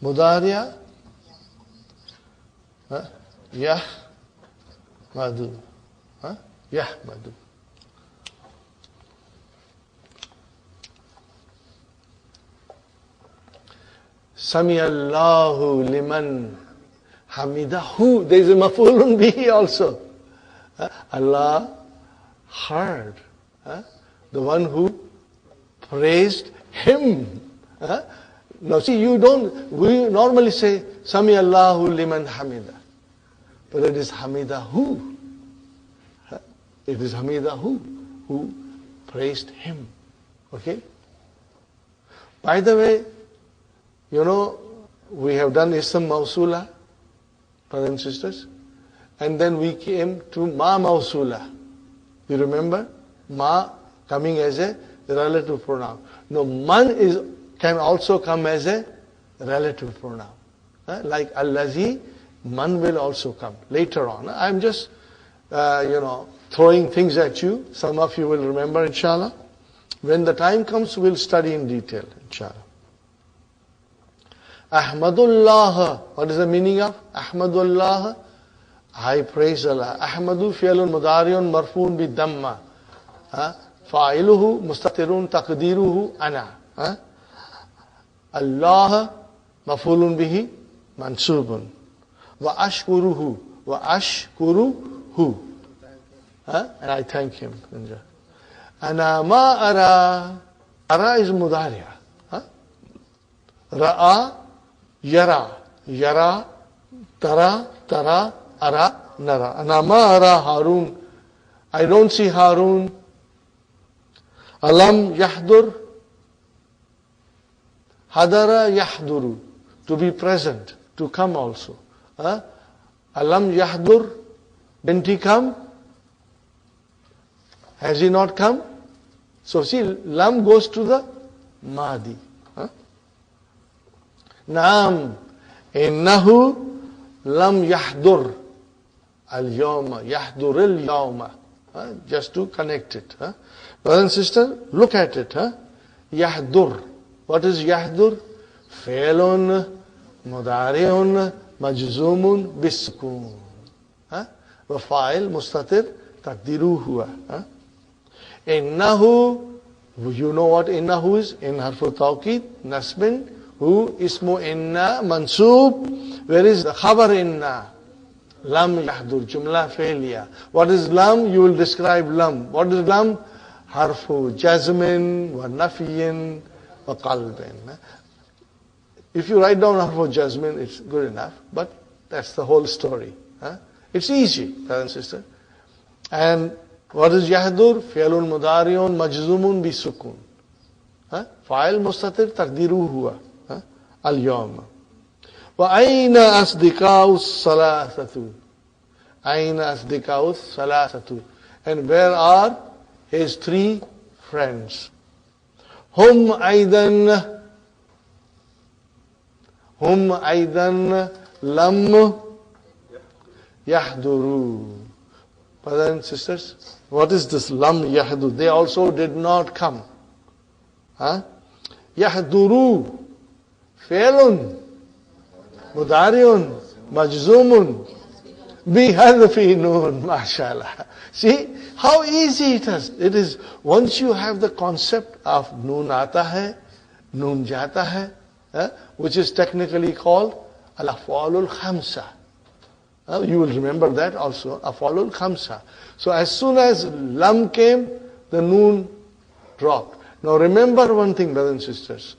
Mudariya? Yahmadu. Yahmadu. Sami Allahu liman hamidahu. There is a maf'ulun bihi also. Allah heard. The one who praised him. Now see, we normally say Sami Allahu liman hamida. But it is hamidahu. It is hamidahu who praised him. Okay? By the way, we have done ism mausula, brothers and sisters, and then we came to ma mausula. You remember? Ma coming as a relative pronoun. No, man can also come as a relative pronoun. Like allazi, man will also come later on. I'm just, throwing things at you. Some of you will remember, inshallah. When the time comes, we'll study in detail, inshallah. Ahmadullah. What is the meaning of Ahmadullah? I praise Allah. Ahmadu fi'lun mudari'un marfu'un bi damma. Fa'iluhu mustatirun taqdiruhu ana. Allah maf'ulun bihi mansubun. Wa ashkuruhu. Wa ashkuruhu. And I thank him. Ana ma ara. Ara is mudari'a. Ra'a. Yara, yara, tara, ara, nara. Anama ara Harun. I don't see Harun. Alam yahdur. Hadara yahduru. To be present, to come also. Alam yahdur. Didn't he come? Has he not come? So see, lam goes to the Madi. Naam, innahu lam yahdur al-yawma, yahdur al-yawma. Just to connect it. Brothers and sisters, look at it. Yahdur. What is yahdur? Fi'lun mudari'un majzumun bisukun. Wa fa'il mustatir taqdiruhu huwa. Innahu You know what inna who is? In harfu tawqid, nasbin, who, ismu inna, mansoob. Where is the khabar inna? Lam yahdur, jumla failure. What is lam? You will describe lam. What is lam? Harfu jazmin, wa nafiyin, wa qalbin. If you write down harfu jazmin, it's good enough, but that's the whole story. It's easy, brother and sister. And what is yahdur? Fi'lun mudari'un majzumun bi sukun. Fa'il mustatir taqdiruhu huwa. Al-yawma. Wa ayna asdiqa'us salasatu. Ayna asdiqa'us salasatu. And where are his three friends? Hum aydan lam yahduru. Brothers and sisters, what is this lam yahdur? They also did not come. Yahduru, fi'lun, mudari'un, majzumun, bihadfi noon, mashallah. See how easy it is. It is once you have the concept of noon aata hai, noon jata hai, which is technically called al-af'alul khamsa. You will remember that also, af'alul khamsa. So as soon as lam came, the noon dropped. Now remember one thing, brothers and sisters.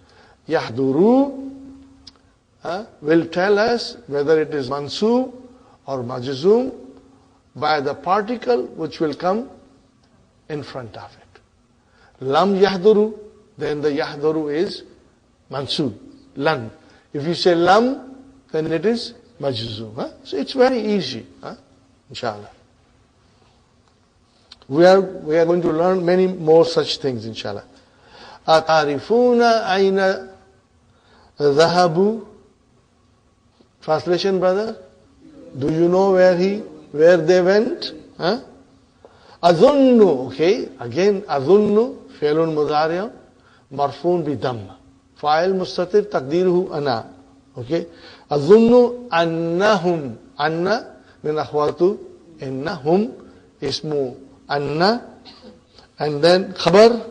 Yahduru will tell us whether it is mansoob or majzoom by the particle which will come in front of it. Lam yahduru, then the yahduru is mansoob, lan. If you say lam, then it is majzoom. So it's very easy, inshallah. We are going to learn many more such things, inshallah. Atarifuna aina dhahabu. Translation, brother? Do you know where they went? Adhunnu, okay. Again, adhunnu, fi'lun mudari' marfun bi damma. Fa'il mustatir taqdiruhu ana. Okay. Adhunnu annahum. Anna min akhwatu innahum ismu anna. And then khabar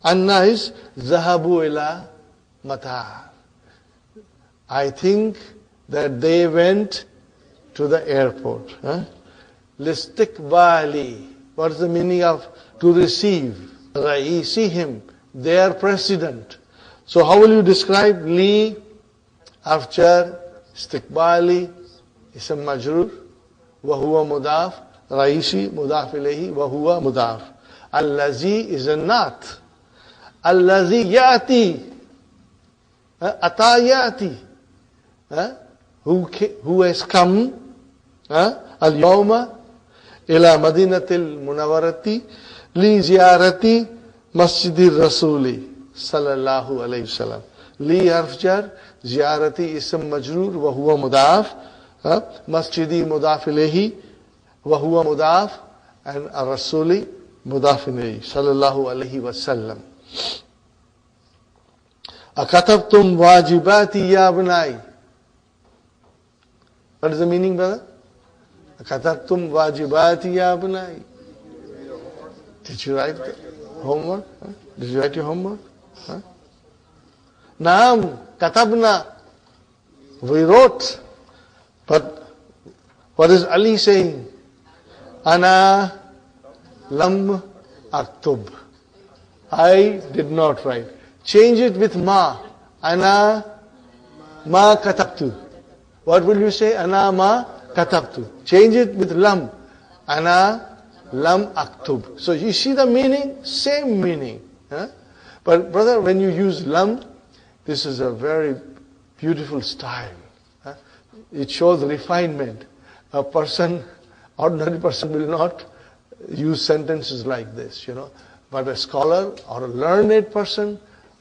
anna is zahabu ila matar. I think that they went to the airport. Listiqbali. What is the meaning of to receive? Raisihim, their president. So how will you describe li after istiqbali ism majrur wa huwa mudaf, raisi mudaf ilayhi wa huwa mudaf. Allazi is a not. Allazi yati, ata yati. Who has come al-yawma ila madinatil munawwarati li ziyarati masjidir rasuli sallallahu alayhi wasallam. Li harf jar, ziyarati ism majrur wa huwa mudaf, masjidi mudaf ilayhi wa huwa mudaf, and ar-rasuli mudaf ilayhi sallallahu alayhi wasallam. Akatabtum wajibati ya abnai. What is the meaning, brother? Akatabtum wajibati ya abnai. Did you write the homework? Did you write your homework? Naam, katabna. We wrote. But what is Ali saying? Ana lam aktub. I did not write. Change it with ma. Ana ma katabtu. What will you say? Ana ma katabtu. Change it with lam. Ana lam aktub. So you see the meaning? Same meaning. But brother, when you use lam, this is a very beautiful style. It shows refinement. A person, ordinary person will not use sentences like this, But a scholar or a learned person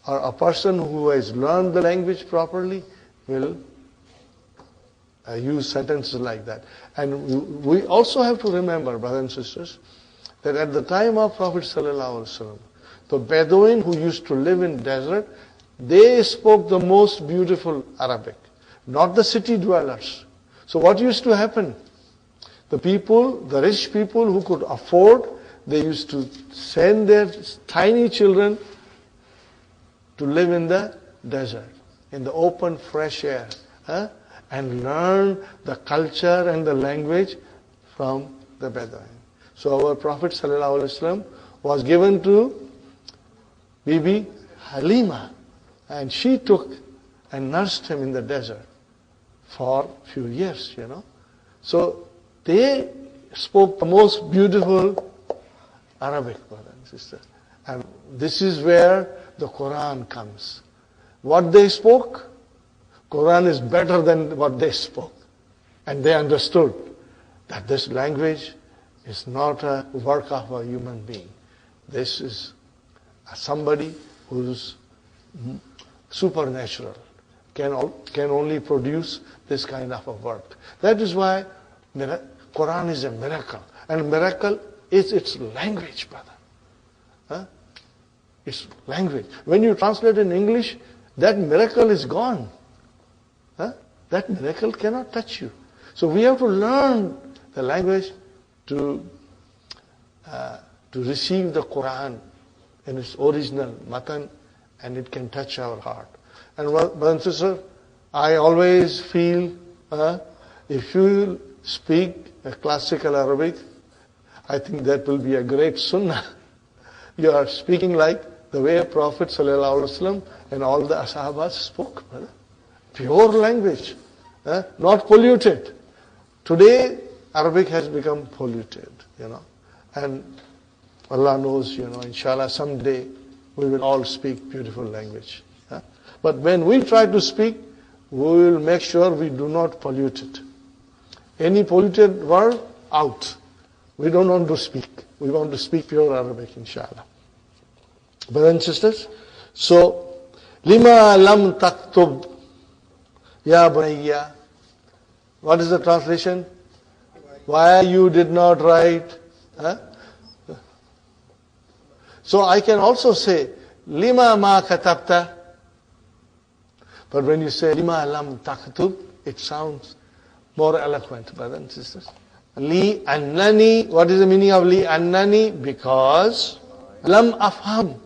or a person who has learned the language properly will use sentences like that. And we also have to remember, brothers and sisters, that at the time of Prophet ﷺ, the Bedouin who used to live in desert, they spoke the most beautiful Arabic, not the city dwellers. So what used to happen? The people, the rich people who could afford, they used to send their tiny children to live in the desert, in the open, fresh air, and learn the culture and the language from the Bedouin. So our Prophet ﷺ was given to Bibi Halima, and she took and nursed him in the desert for a few years, So they spoke the most beautiful Arabic, brothers and sisters. And this is where the Qur'an comes. What they spoke, Qur'an is better than what they spoke. And they understood that this language is not a work of a human being. This is somebody who's supernatural, can only produce this kind of a work. That is why Qur'an is a miracle. And miracle is its language, brother. It's language. When you translate in English, that miracle is gone. That miracle cannot touch you. So we have to learn the language to receive the Qur'an in its original matan, and it can touch our heart. And brothers and sisters, I always feel if you speak a classical Arabic, I think that will be a great sunnah. You are speaking like the way Prophet ﷺ and all the Ashabas spoke. Pure language, not polluted. Today, Arabic has become polluted, and Allah knows, inshallah, someday we will all speak beautiful language. But when we try to speak, we will make sure we do not pollute it. Any polluted word, out. We don't want to speak. We want to speak pure Arabic, inshallah. Brothers and sisters, so, lima lam taktub ya bunayya. What is the translation? Why you did not write? So I can also say, lima ma katabta. But when you say lima lam taktub, it sounds more eloquent, brothers and sisters. Li annani, what is the meaning of li annani? Because lam afham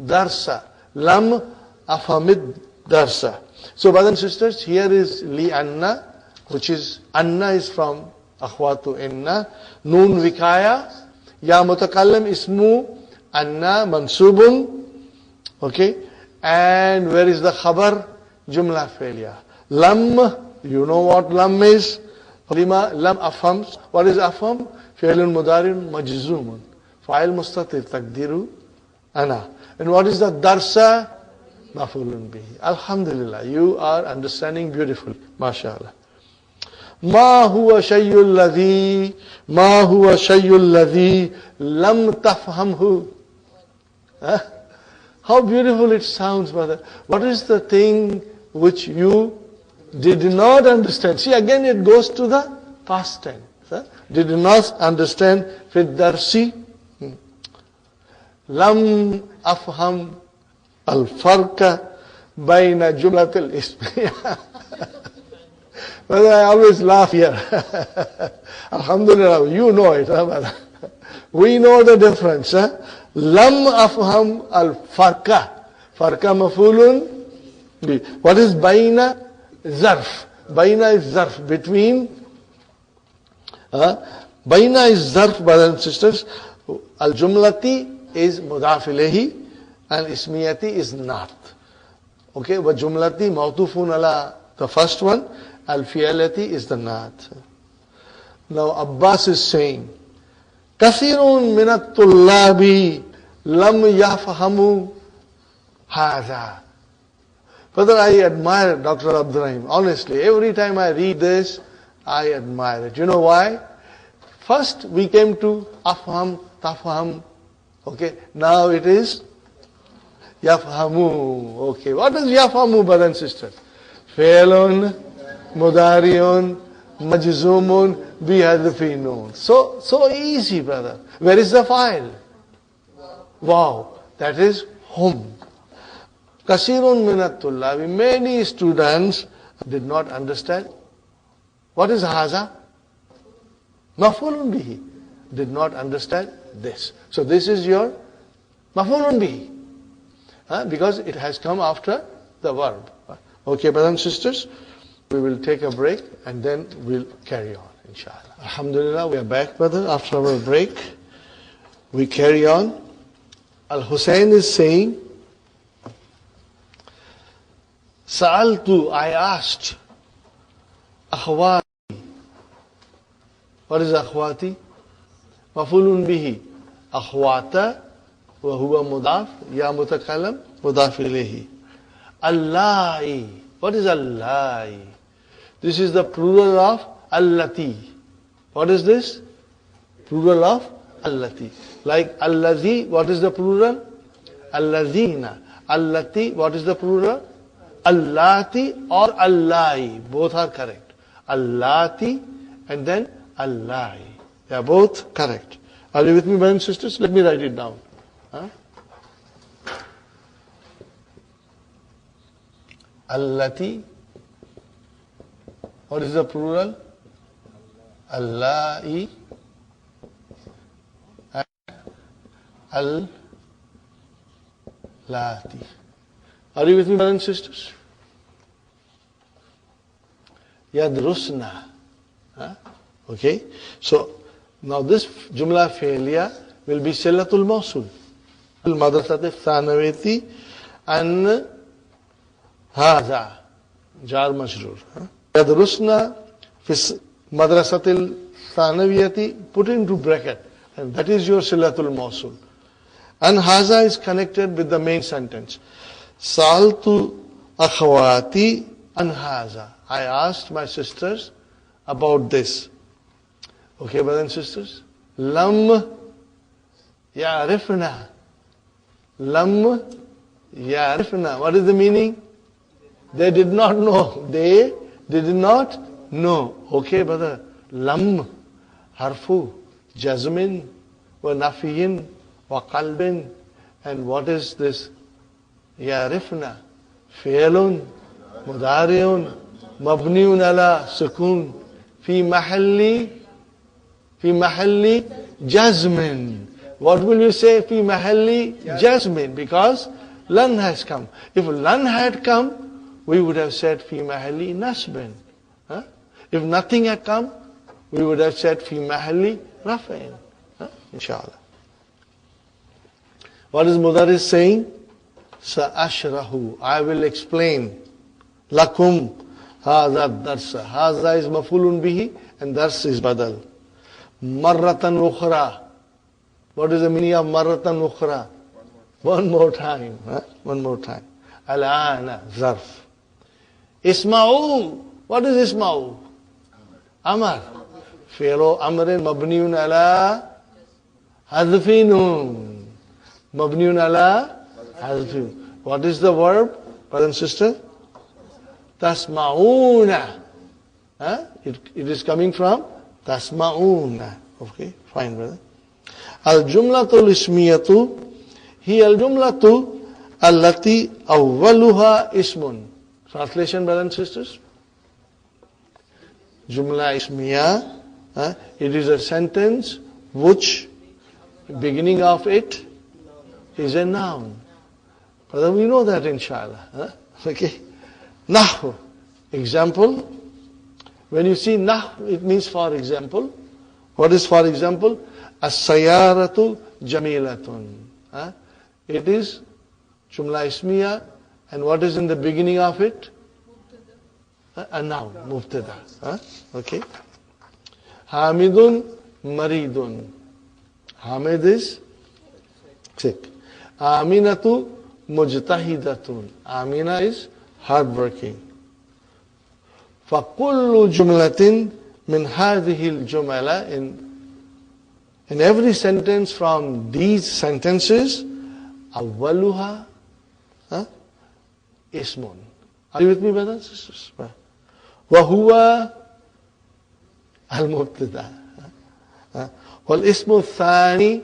darsa. Lam afhamid darsa. So brothers and sisters, here is li anna, which is, anna is from akhwatu inna, noon vikaya, ya mutakallim ismu anna mansubun, okay, and where is the khabar? Jumla failure. Lam, you know what lam is? Lima, lam afham. What is afham? Fi'lun mudarin majzumun. Fa'il mustatir takdiru ana. And what is the darsa? Maf'ulun bihi. Alhamdulillah, you are understanding beautifully. MashaAllah. Ma huwa shayyul ladhi, ma huwa shayyul ladhi lam tafhamhu. How beautiful it sounds, brother. What is the thing which you did not understand? See, again it goes to the past tense. Did not understand fit darsi. Lam afham al-farqa bayna jumlatil ismiyah. Brother, I always laugh here. Alhamdulillah, you know it. Brother. We know the difference. Lam afham al-farqa. Farqa mafulun. What is bayna? Zarf. Bayna is zarf. Between. Bayna is zarf, brothers and sisters. Al-jumlati is mudaf ilayhi. And ismiyati is not. Okay, but jumlati mawtufun ala the first one. Al-fi'alati is the not. Now Abbas is saying, Kathirun minat tullabi lam yafhamu hadha. Brother, I admire Dr. Abdurrahim. Honestly, every time I read this, I admire it. You know why? First we came to afham, tafham. Okay, now it is yafhamu. Okay, what is yafhamu, brothers and sisters? Fi'lun mudariun majzumun bihadfi noon. So easy, brother. Where is the file? Wow, that is hum. Kasirun minat tullabi. Many students did not understand. What is haza? Maf'ulun bihi. did not understand this. So this is your maf'ulun bihi. Because it has come after the verb. Okay, brothers and sisters, we will take a break and then we'll carry on, inshallah. Alhamdulillah, we are back, brother, after our break. We carry on. Al-Hussein is saying, Sa'altu, I asked, akhwati. What is akhwati? Maf'ulun bihi. Akhwata, wa huwa mudaf, ya mutakallam, mudaf ilayhi. Allahi. What is Allahi? This is the plural of allati. What is this? Plural of allati. Like allazi, what is the plural? Allazina. Allati, what is the plural? Allati or Allahi. Both are correct. Allati and then Allahi. They are both correct. Are you with me, brothers and sisters? Let me write it down. Allati. What is the plural? Allahi. Al-Lati. Are you with me, brothers and sisters? Yadrusna. Okay. So, now this Jumla Fi'liya will be Silatul Mawsul. Al-Madrasat al-Thanawiyati an Haza. Jar Majrur. Yadrusna fi Madrasat al-Thanawiyati, put into bracket. And that is your Silatul Mawsul. And Haza is connected with the main sentence. Sa'altu akhawati an Haza. I asked my sisters about this. Okay, brothers and sisters? Lam ya'rifna. Lam ya'rifna. What is the meaning? They did not know. They did not know. Okay, brother? Lam harfu jazmin wa nafiyin wa qalbin. And what is this? Ya'rifna. Fi'lun mudari'un mabniun ala sukun fi mahalli jazmin. What will you say? Fi mahalli jazmin. Because lan has come. If lan had come, we would have said fi mahalli nasbin. If nothing had come, we would have said fi mahalli rafa'in. Inshallah. What is Mudarris saying? Sa'ashrahu. I will explain. Lakum hadha darsa. Hadha is maf'ulun bihi and dars is badal. Marratan ukhra. What is the meaning of marratan ukhra? One more time. One more time. Al-ana zarf. Isma'u. What is Isma'u? Amar. Fi'lu amrin mabniun ala hadfinun. Mabniun ala hadfinun. What is the verb, brother and sister? Tasma'una. It is coming from tasma'una. Okay, fine, brother. Al-jumlatul ismiyatu hiya al-jumlatu allati awwaluha ismun. Translation, brothers and sisters. Jumla ismiya. It is a sentence which beginning of it is a noun. Brother, we know that, inshallah. Okay. Nahu. Example. When you see nahu, it means for example. What is for example? As-sayaratu jamilatun. It is jumla ismiya. And what is in the beginning of it? A noun. Mubtada. Okay. Hamidun maridun. Hamid is sick. Aminatu mujtahidatun. Amina is hardworking. فَكُلُّ جُمْلَةٍ مِنْ هَذِهِ الْجُمَلَةِ. In every sentence from these sentences, أَوَّلُهَا ismun. Are you with me, brothers and sisters? وَهُوَ al-mubtada. وَالْإِسْمُ الثَّانِي.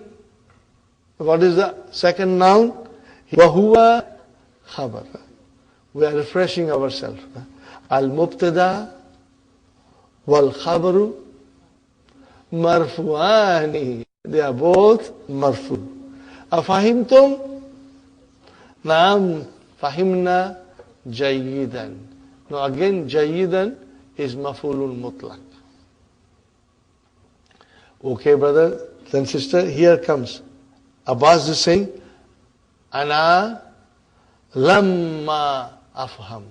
What is the second noun? وَهُوَ khabar. We are refreshing ourselves. Al-mubtada wal-khabaru marfu'ani. They are both marfu. Afahimtum? Naam, fahimna jayyidan. Now again, jayyidan is maf'ulun mutlaq. Okay, brother and sister, here comes. Abbas is saying, Ana lamma afham.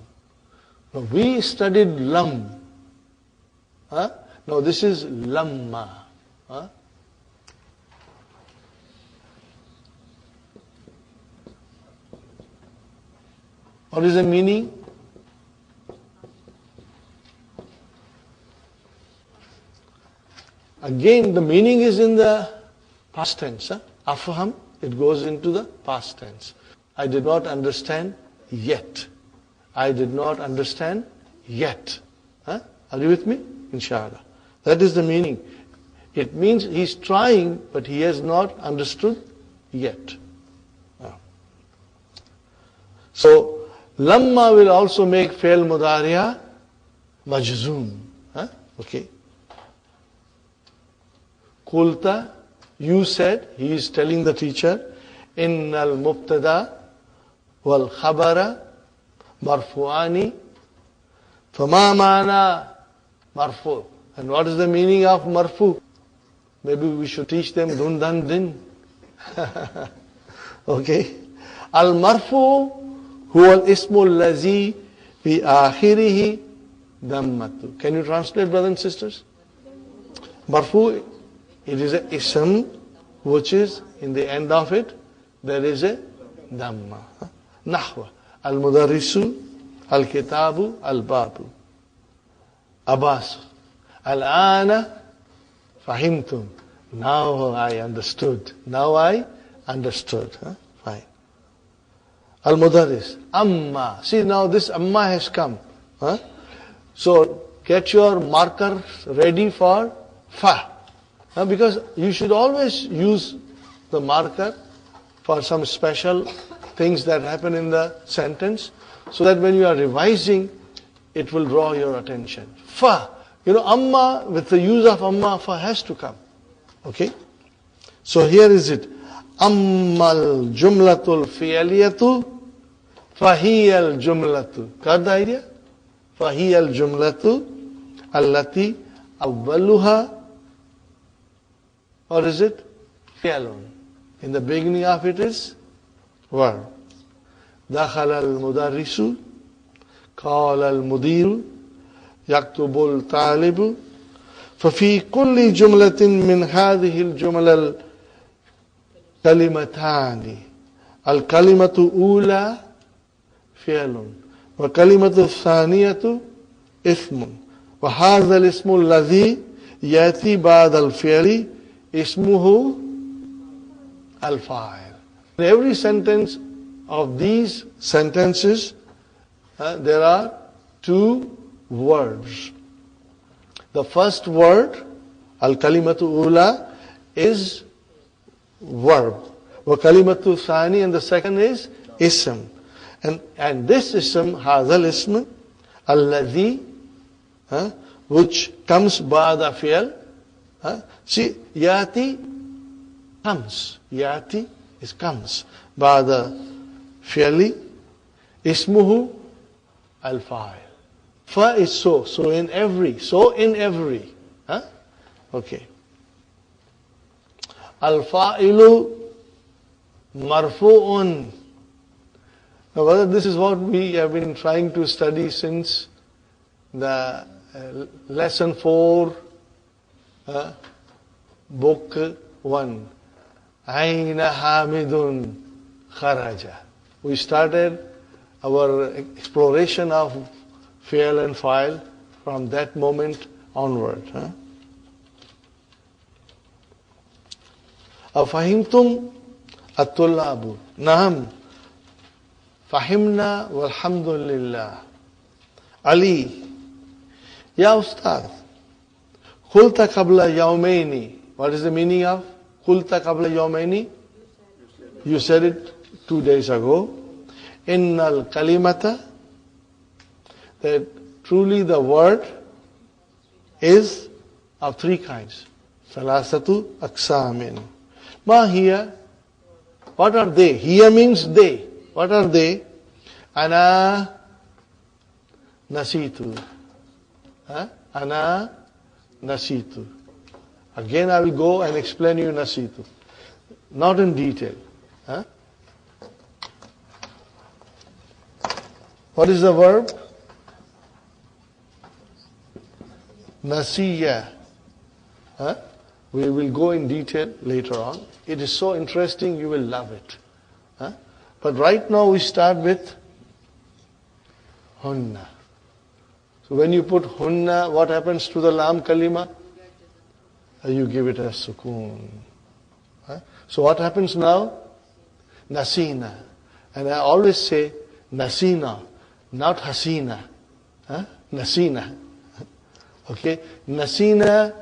Now we studied lam. Huh? Now this is lamma. Huh? What is the meaning? Again, the meaning is in the past tense. Huh? Afham, it goes into the past tense. I did not understand yet. I did not understand yet. Huh? Are you with me? Inshallah. That is the meaning. It means he's trying, but he has not understood yet. So, lamma will also make fi'l mudari'a majzoom. Huh? Okay. Kulta, you said, he is telling the teacher, innal mubtada wal khabara marfu'ani. Fama mana marfu. And what is the meaning of marfu? Maybe we should teach them dun dan din. Okay. Al marfu huwa al ismu allazi bi akhirihi dammatu. Can you translate, brothers and sisters? Marfu, it is a ism which is in the end of it there is a dhamma. Nahwa al mudarrisu al kitabu al babu. Abbas al ana fahimtum. Now I understood. Now I understood. Fine. Al mudarris amma. See, now this amma has come. So get your markers ready for fa. Because you should always use the marker for some special things that happen in the sentence, so that when you are revising, it will draw your attention. Fa. You know, amma, with the use of amma, fa has to come. Okay? So here is it. Ammal jumlatul fi'aliyatu fahiyal jumlatu. Got the idea? Fahiyal jumlatu allati awwaluha. Or is it? Fi'alun. In the beginning of it is verb. Dakhala al-mudarrisu, qāla al-mudiru, yaktubu al-talibu. ففي كل جملة من هذه الجمل كلمتان. الكلمة الأولى فعل والكلمة الثانية اسم. وهذا الاسم الذي يأتي بعد الفعل اسمه al-fa'il. In every sentence of these sentences, there are two words. The first word, al-kalimatu ula, is verb. Wa kalimatu thani, and the second is ism. And this ism, hadha al-ism, alladhi, which comes ba'da fi'al. See, yati comes. Yati is comes. Ba'da fi'ali. Ismuhu al-fa'il. Fa is so. So in every. So in every. Okay. Al-fa'ilu marfu'un. Now, whether this is what we have been trying to study since the lesson 4, book 1. Aina hamidun kharaja. We started our exploration of fi'al and fa'il from that moment onward. Afahimtum at-tullabu. Naam. Fahimna walhamdulillah. Ali. Ya Ustad. Qulta qabla yawmaini. What is the meaning of Qulta qabla yawmaini? You said it 2 days ago. Innal kalimata. That truly the word is of 3 kinds. Salasatu aksamin. Ma hiya. What are they? Hiya means they. What are they? Ana nasitu. Ana nasitu. Again I will go and explain you nasitu. Not in detail. What is the verb? Nasiya. We will go in detail later on. It is so interesting, you will love it. But right now we start with hunna. So when you put hunna, what happens to the lam kalima? You give it a sukoon. So what happens now? Nasina. And I always say nasina, not hasina. Nasina. Okay? Nasina,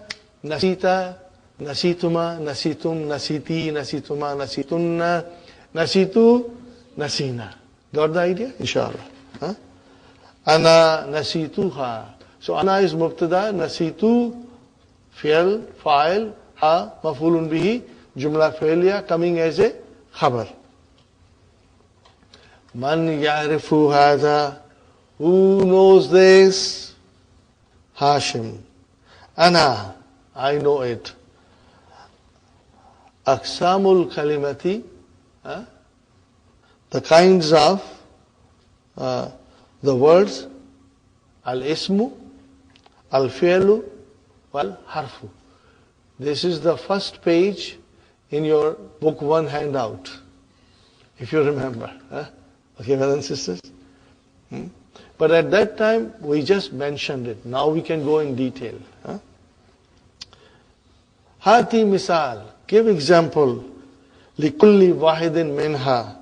nasita, nasituma, nasitum, nasiti, nasituma, nasitunna, nasitu, nasina. Got the idea? Inshallah. Ana nasituha. So ana is mubtada, nasitu, fi'l, fa'il, ha, maf'ulun bihi, jumla fi'liya coming as a khabar. Man ya'rifu hadha. Who knows this? Hashim. Ana. I know it. Aqsamul kalimati. The kinds of the words. Al-ismu, al-fi'lu, wal-harfu. This is the first page in your book 1 handout. If you remember. Okay, brothers and sisters? But at that time, we just mentioned it. Now we can go in detail. Hati misal. Give example. Likulli wahidin minha.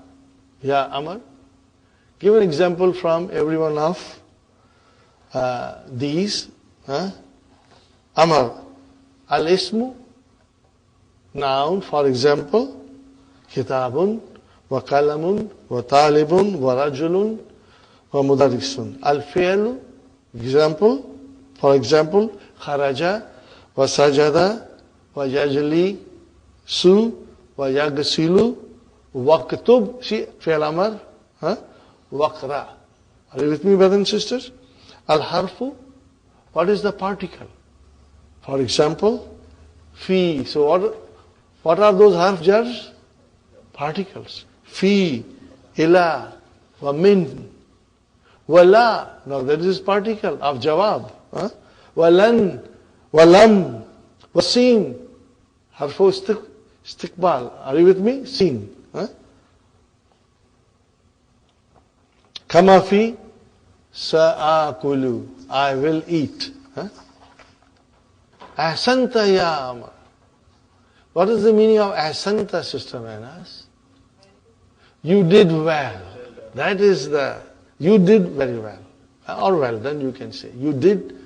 Ya Amar. Give an example from every one of these. Amar. Al-ismu. Noun, for example. Kitabun. Wa qalamun. Wa talibun. Wa rajulun. Wa mudarrisun. Al-fi'lu. Example. For example. Kharaja. Wa sajada. Wa yajli. Su. Wa yagsilu. Waqtub. See, fi'l amar. Waqra. Are you with me, brothers and sisters? Al-harfu. What is the particle? For example, fi. So what are those harf jars? Particles. Fi, ila, wa min, wa la. Now that is particle of jawab. Wa lan, wa lam, wa sin. Harfu istiqbal. Are you with me? Sin. Kama fi, sa'akulu. I will eat. Ahsanta ya Amar. What is the meaning of ahsanta, Sister Manas? You did well. That is you did very well. Or well done, you can say. You did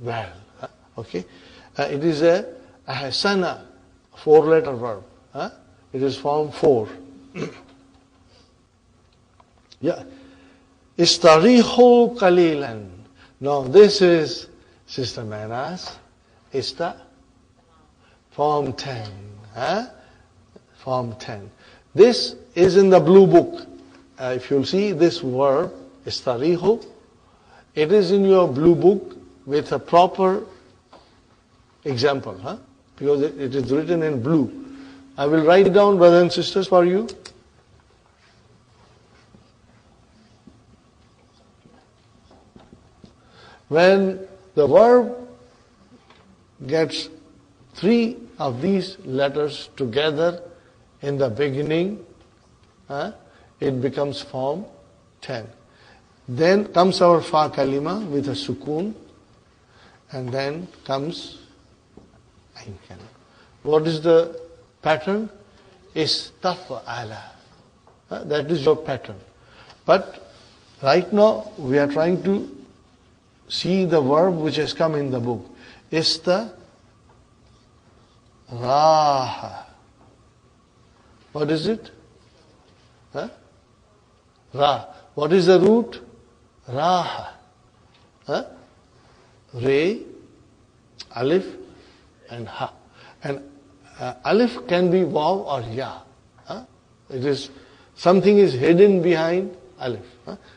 well. Okay? It is a ahsana, 4-letter verb. It is form 4. Yeah. Istarihu qalilan. Now this is, Sister Manas, form 10. Form 10. This is in the blue book. If you'll see this verb, istarihu, it is in your blue book with a proper example. Because it is written in blue. I will write it down, brothers and sisters, for you. When the verb gets 3 of these letters together in the beginning, it becomes form 10. Then comes our fa kalima with a sukoon, and then comes ain kalima. What is the pattern? Istaf'ala. That is your pattern. But right now we are trying to see the verb which has come in the book. Istirāḥa. What is it? Ra. What is the root? Raha. Re, alif, and ha. And alif can be waw or ya. It is, something is hidden behind alif.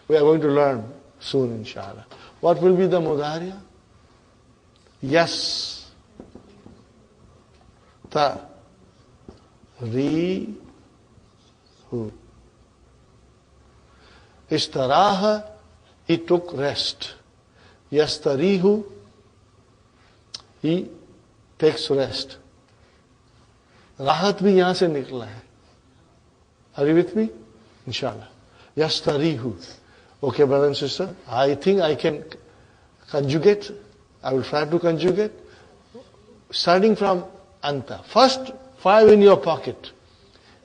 We are going to learn soon, inshallah. What will be the mudariya? Yes. Ta. Ri. Hu. Istirāḥa, he took rest. Yastarihu, he takes rest. Rahat bhi yahan se nikla hai. Are you with me? Inshallah. Yastarihu. Okay, brother and sister, I think I can conjugate. I will try to conjugate. Starting from anta. First 5 in your pocket.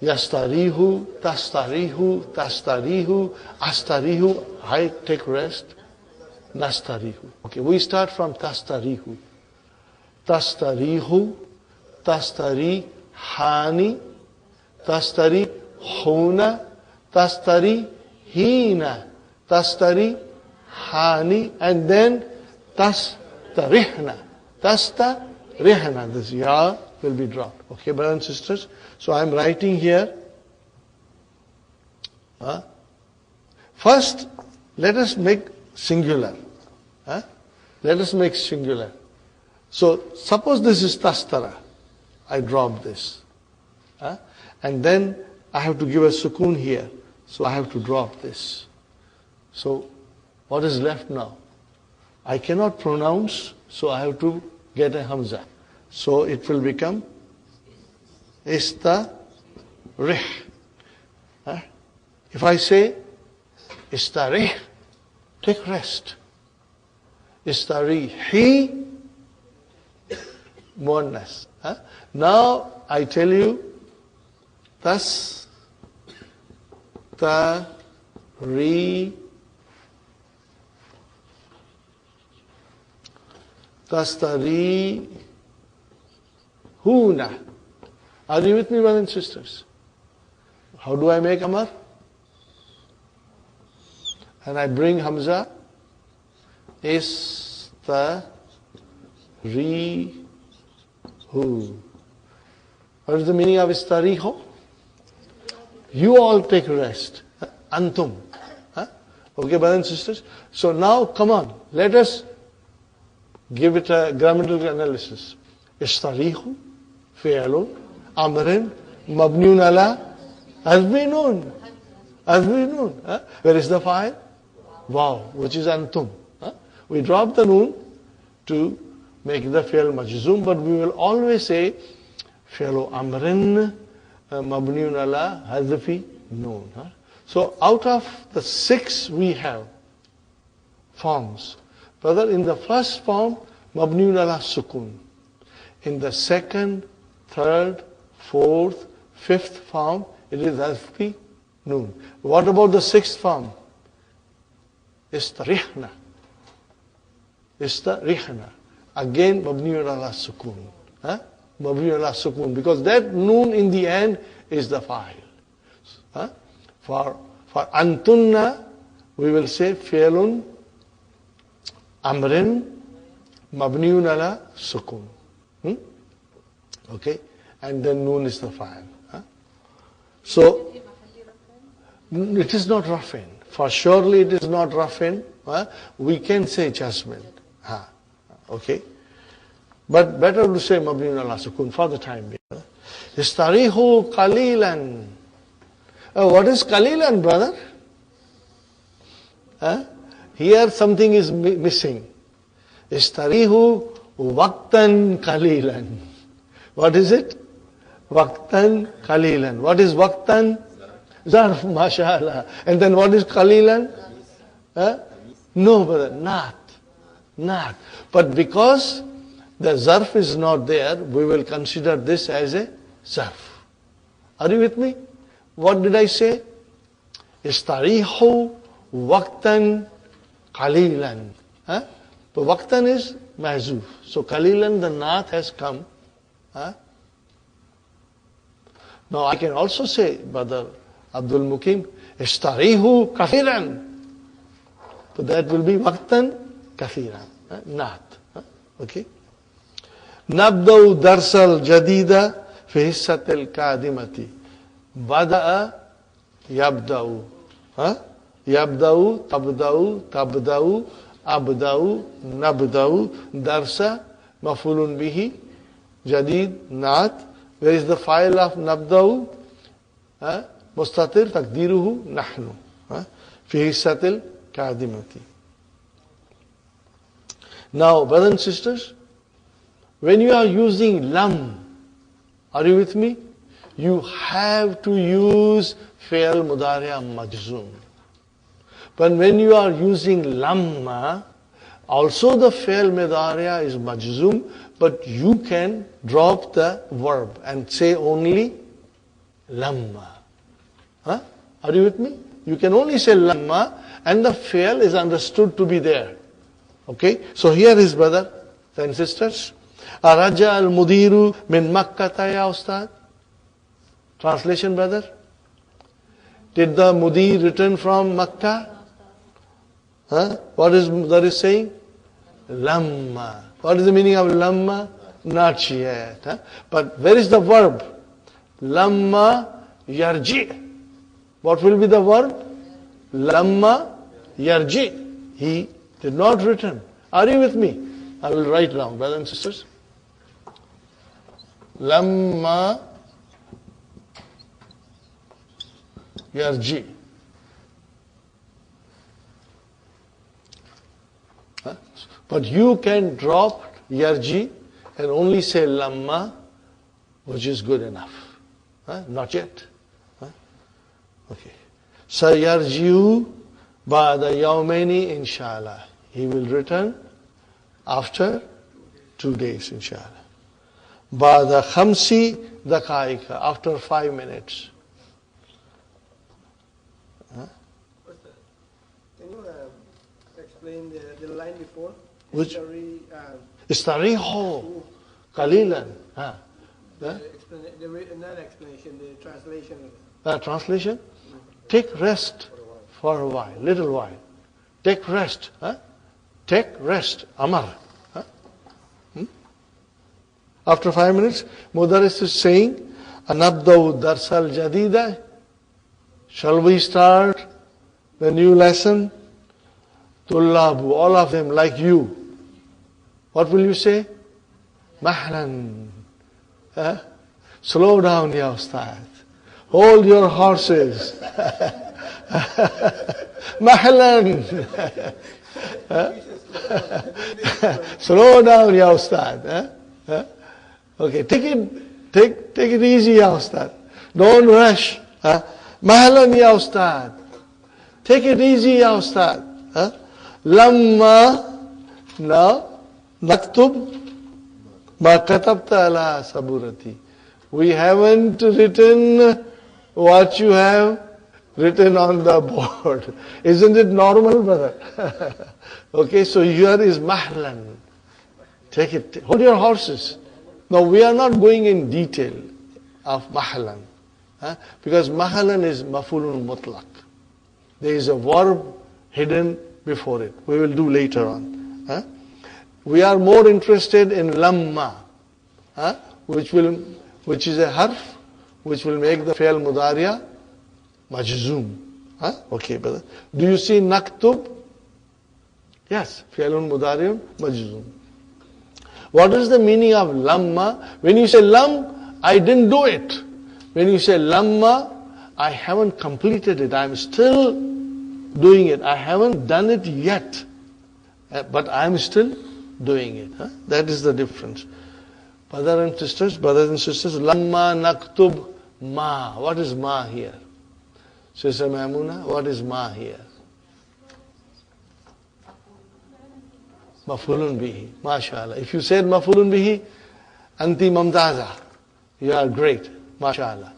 Yastarihu, tastarihu, tastarihu, astarihu. I take rest. Nastarihu. Okay, we start from tastarihu. Tastarihu, tastarihani, tastarihuna, tastarihina, tastarihani, and then tastarihna. Tastarihna. This ya will be dropped. Okay, brothers and sisters. So I am writing here. First, let us make singular. Let us make singular. So suppose this is tastara. I drop this. And then I have to give a sukoon here. So I have to drop this. So what is left now? I cannot pronounce, so I have to get a hamza. So it will become istarih. If I say istarih, take rest. Istarihi, muannas. Now I tell you, tastarihu. Tastarihuna. Are you with me, brothers and sisters? How do I make amar? And I bring hamza. Istarihu. What is the meaning of istarihu? You all take rest. Antum. Okay, brothers and sisters? So now, come on, let us give it a grammatical analysis. Istarihu, fi'lun, amrin, mabniun ala, azbinun. Azbinun. Where is the fa'il? Wow, which is antum. We drop the noon to make the fi'l majzoom, but we will always say fi'lu amrin, mabniun ala, hazfi, noon. So out of the 6 we have forms. Brother, in the first form, mabniun ala sukun. In the second, third, fourth, fifth form, it is hazfi, noon. What about the 6th form? Istarihna. Istarihna. Again, mabniun ala sukun. Mabniun ala sukun. Because that noon in the end is the fa'il. For antunna, we will say fi'lun amrin mabniun ala sukun. Okay? And then noon is the fa'il. So, it is not rafin. For surely it is not rafin. We can say jasmine. Okay? But better to say mabniun ala sukun for the time being. Istarihu qalilan. What is qalilan, brother? Here something is missing. Istarihu waqtan qalilan. What is it? Waqtan qalilan. What is waqtan? Zarf, mashallah. And then what is qalilan? No, brother, not. But because the zarf is not there, we will consider this as a zarf. Are you with me? What did I say? Istarihu waqtan qalilan. So waqtan is mahzuf. So qalilan, the naat has come. Now I can also say, Brother Abdul Mukim, istarihu kathiran. So that will be waqtan kathiran. Naat. Okay? نبدأ درس الجديد في حصة القادمة. بدأ يبدأ. يبدأ تبدأ تبدأ أبدأ نبدأ درس مفعول به جديد نعت. Where is the file of نبدأ? مستتر تقديره نحن في حصة القادمة. Now, brothers and sisters, when you are using lam, are you with me? You have to use fi'l mudari' majzoom. But when you are using lamma, also the fi'l mudari' is majzoom, but you can drop the verb and say only lamma. Are you with me? You can only say lamma and the fi'l is understood to be there. Okay? So here is, brother and sisters. Araja al-mudiru min Makkata ya ustad. Translation, brother. Did the mudir return from Makkah? What is Mudar saying? Lamma. What is the meaning of lamma? Not yet. But where is the verb? Lamma yarji. What will be the verb? Lamma yarji. He did not return. Are you with me? I will write down, brothers and sisters. Lamma yarji. But you can drop yarji and only say lamma, which is good enough. Not yet. Okay. Sayarjiu ba'da yawmaini inshallah. He will return after 2 days, inshallah. Ba'da khamsi daqaika, after 5 minutes. Can you explain the line before? Which? Istirāḥa. Qalilan. Another explanation, the translation. Translation? Take rest for a while, little while. Take rest. Take rest. Amar. After 5 minutes, Mudaris is saying, Anabdaw darsal jadida. Shall we start the new lesson? Tullabu, all of them like you. What will you say? Mahlan. Slow down, ya ustad. Hold your horses. Mahlan. Slow down, ya ustad. Okay, take it easy, ya ustad. Don't rush. Mahlan, ya ustad. Take it easy, ya ustad. Lamma, now, naktub ma katabta ala saburati. We haven't written what you have written on the board. Isn't it normal, brother? Okay, so here is mahlan. Take it. Hold your horses. Now, we are not going in detail of mahlan. Because mahlan is mafulun mutlaq. There is a verb hidden before it. We will do later on. We are more interested in lamma, which is a harf, which will make the fi'l mudariya majzoom. Okay, brother. Do you see naktub? Yes, fi'lun mudariya majzoom. What is the meaning of lamma? When you say lam, I didn't do it. When you say lamma, I haven't completed it. I'm still doing it. I haven't done it yet. But I'm still doing it. That is the difference. Brothers and sisters, lamma naktub ma. What is ma here? Sister Maimuna, what is ma here? Mafulun bihi. MashaAllah. If you said mafulun bihi, anti mamtaza. You are great. MashaAllah.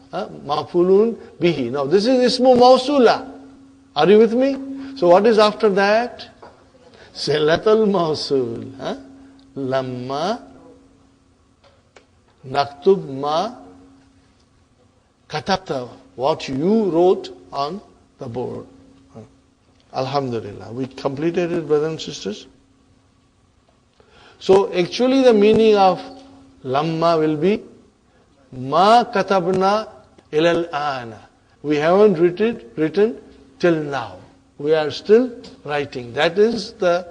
Mafulun bihi. Now this is ismu mawsula. Are you with me? So what is after that? Silatul mawsul. Lamma naktub ma katabta. What you wrote on the board. Alhamdulillah. We completed it, brothers and sisters. So actually the meaning of Lamma will be ma katabna ilal ana. We haven't written till now. We are still writing. That is the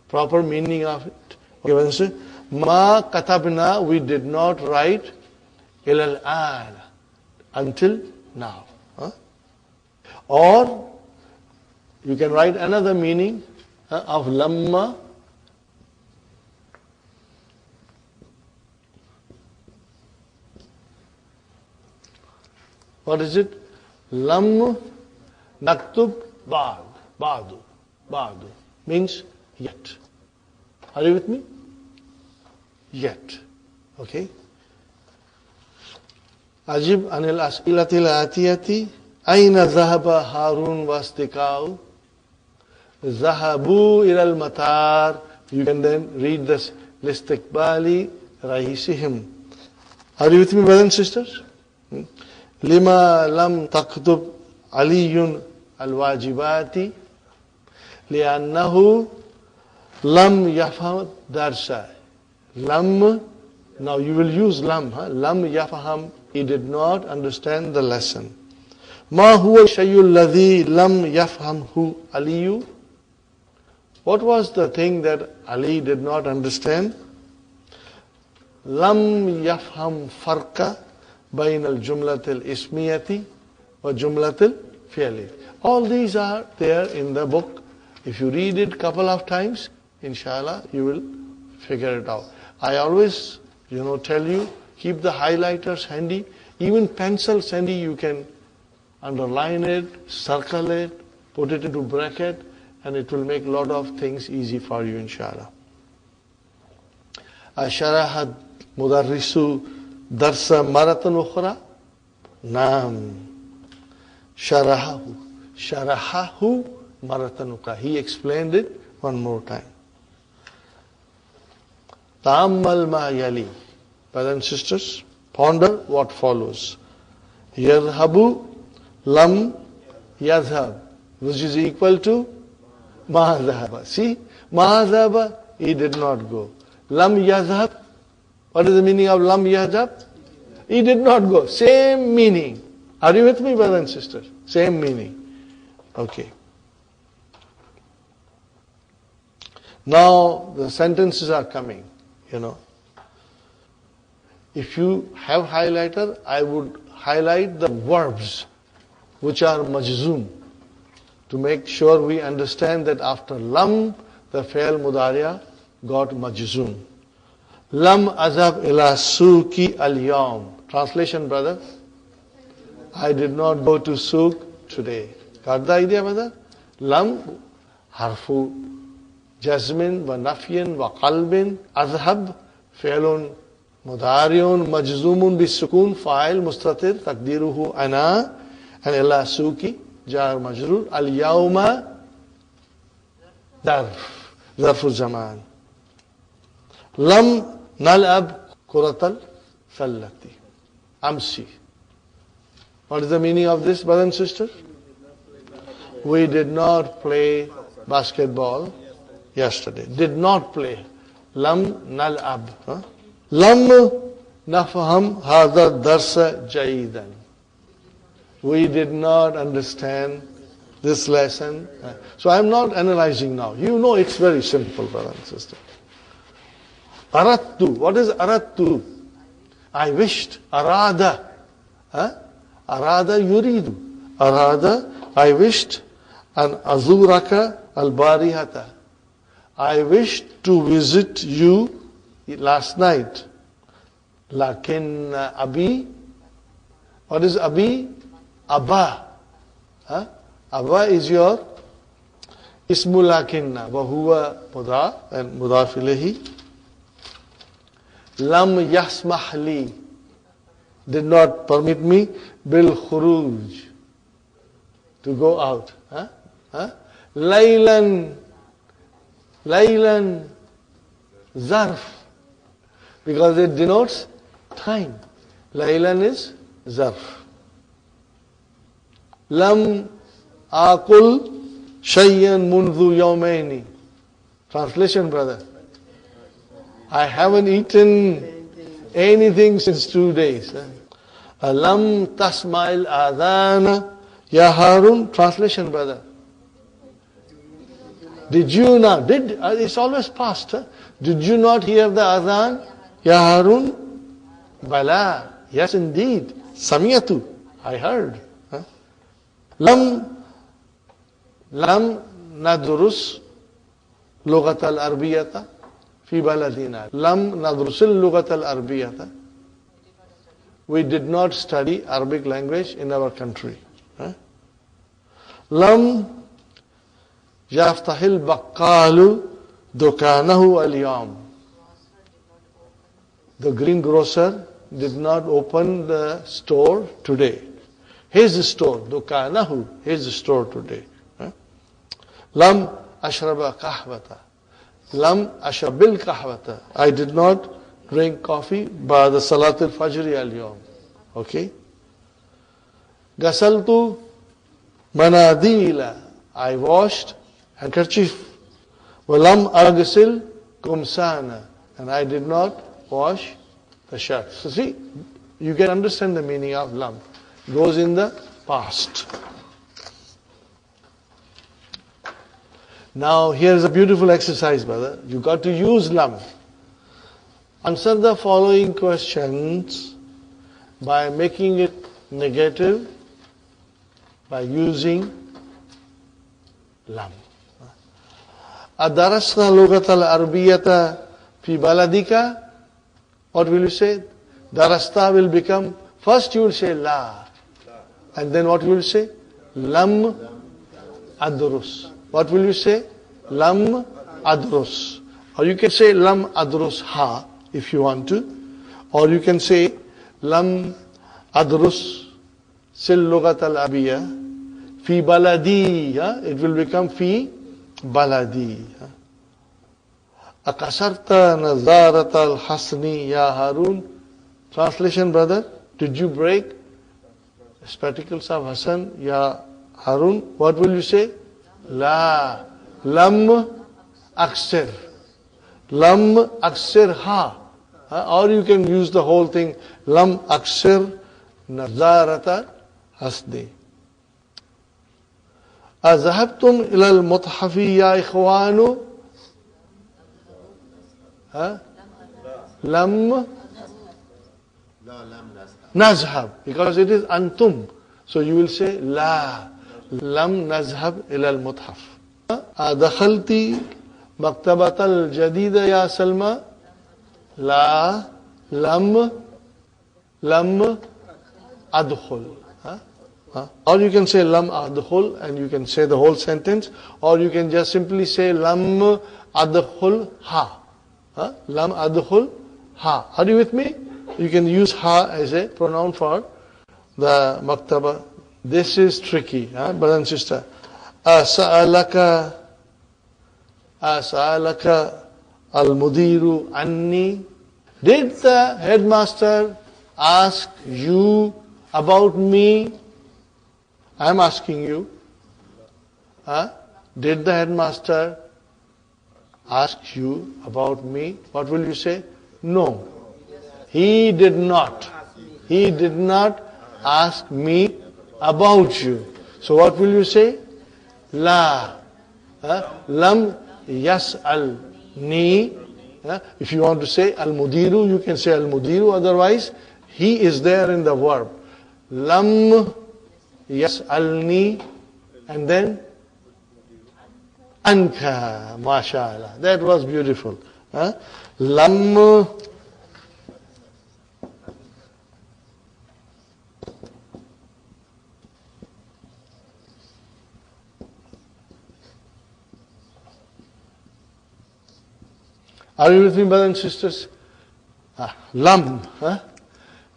proper meaning of it. Okay, so, ma katabna, we did not write ilal ana, until now. Huh? Or you can write another meaning of lamma. What is it? Lam naktub bādu means yet. Are you with me? Yet. Okay. Ajib anil as'ilatil atiyati. Aina zahaba Harun wastikau. Zahabu ilal matar. You can then read this. Listikbali rahisihim. Are you with me, brothers and sisters? Lima lam taktub aliyun al-wajibati li'annahu lam yafham darsa. Lam, now you will use lam. Lam yafham, he did not understand the lesson. Ma huwa shayul ladhi lam yafhamhu aliyu. What was the thing that Ali did not understand? Lam yafham farqa bain al-jumlatil ismiyati wa jumlatil fi'li. All these are there in the book. If you read it couple of times, inshallah, you will figure it out. I always, tell you, keep the highlighters handy. Even pencils handy, you can underline it, circle it, put it into bracket, and it will make a lot of things easy for you, inshallah. Asharaha mudarrisu darsa maratan ukhra? Naam. Sharahahu maratan ukhra. He explained it one more time. Ta'ammal ma yali. Brothers and sisters, ponder what follows. Yadhabu lam yadhab, which is equal to ma dhahaba. See, ma dhahaba, he did not go. Lam yadhab, what is the meaning of lam yadhab? He did not go. Same meaning. Are you with me, brothers and sisters? Same meaning. Okay. Now the sentences are coming, If you have highlighter, I would highlight the verbs which are majzoom to make sure we understand that after lam, the fi'l mudariya got majzoom. Lam azab ila suki al-yawm. Translation, brother? I did not go to souk today. Got the idea, brother? Lam harfu jazmin wa nafyin wa qalbin. Azhab fi'lun mudariun majzumun bisukun fa'il mustatir takdiruhu ana. And ila suki jar majrur. Al-yawma zarfu zaman. Lam nal'ab kuratal sallati. Amsi. What is the meaning of this, brothers and sisters? We did not play basketball yesterday. Did not play. Lam nal'ab. Lam nafham hadha darsa jayidan. We did not understand this lesson. So I am not analyzing now. You know it's very simple, brother and sister. Aradtu. What is aradtu? I wished. Arada. Arada yuridu. Arada, I wished. An azuraka al-barihata. I wished to visit you last night. Lakin abi. What is abi? Abba. Abba is your ismu lakinna. Wahuwa mudaf and mudaf ilayhi. Lam yasmah li. Did not permit me bil khuruj, to go out. Laylan zarf, because it denotes time. Laylan is zarf. Lam aqul shayyan mundhu yawmaini. Translation, brother. I haven't eaten anything since 2 days. Lam tasma'il adhana ya Harun. Translation, brother. Did you not? It's always past. Huh? Did you not hear the adhan? Ya Harun? Bala. Yes, indeed. Samiyatu. I heard. Huh? Lam nadrus lughat al-arbiyata fi baladina. Lam nadrusil lughat al-arbiyata. We did not study Arabic language in our country. Huh? Lam yaftahil baqqalu dukanahu al-yawm. The greengrocer did not open the store today. His store, dukanahu, his store today. Lam ashraba kahwata. Lam ashrabil kahwata. I did not drink coffee by the Salatul Fajr al-Yawm. Okay? Gasaltu manadila. I washed handkerchief. Walam agsil kumsana. And I did not wash the shirt. So see, you can understand the meaning of lam. It goes in the past. Now here's a beautiful exercise, brother. You got to use lam. Answer the following questions by making it negative by using lam. Adarasna lughat al-arbiyata fi baladika. What will you say? Darasta will become, first you will say la. And then what will you say? Lam adrus. What will you say? Lam adrus. Or you can say lam adrus ha if you want to. Or you can say lam adrus sil lughat al-arabiyya fi baladi. It will become fi baladi. Akasarta nazarat al-hasni ya Harun. Translation, brother. Did you break the spectacles of Hassan ya Harun? What will you say? La. Lam aksir. Lam aksir ha. Or you can use the whole thing. Lam aksir nazarata hasni. Azahabtum ila al-muthafi ya ikhwanu. Lam nazhab. Because it is antum. So you will say la. Lam nazhab ila al-muthaf. Adakhalti maktabat al-jadida ya Salma. La. Lam adkhul. Or you can say lam adkhul and you can say the whole sentence. Or you can just simply say lam adkhul ha. Lam adkhul ha. Are you with me? You can use ha as a pronoun for the maktaba. This is tricky, brother and sister. As'alaka al-mudiru anni. Did the headmaster ask you about me? I am asking you. Did the headmaster ask you about me? What will you say? No. He did not. He did not ask me about you. So what will you say? La. Lam yas'alni. If you want to say al-mudiru, you can say al-mudiru. Otherwise, he is there in the verb. Lam yas'alni. And then anka. MashaAllah. That was beautiful. Lam. Are you with me, brothers and sisters? Lam.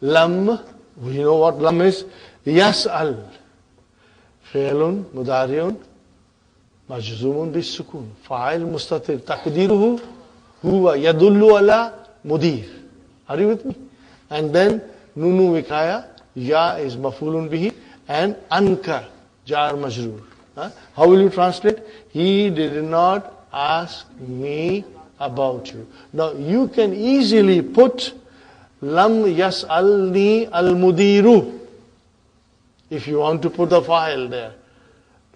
Lam. You know what lam is? Yas'al. Fi'lun mudari'un majzumun bis sukun. Fa'il mustatir. Taqdiruhu huwa yadullu ala mudir. Are you with me? And then nunu vikaya. Ya is mafulun bihi. And anka. Jar majrur. How will you translate? He did not ask me about you. Now you can easily put Lam yas'alni al-mudiru. If you want to put a file there.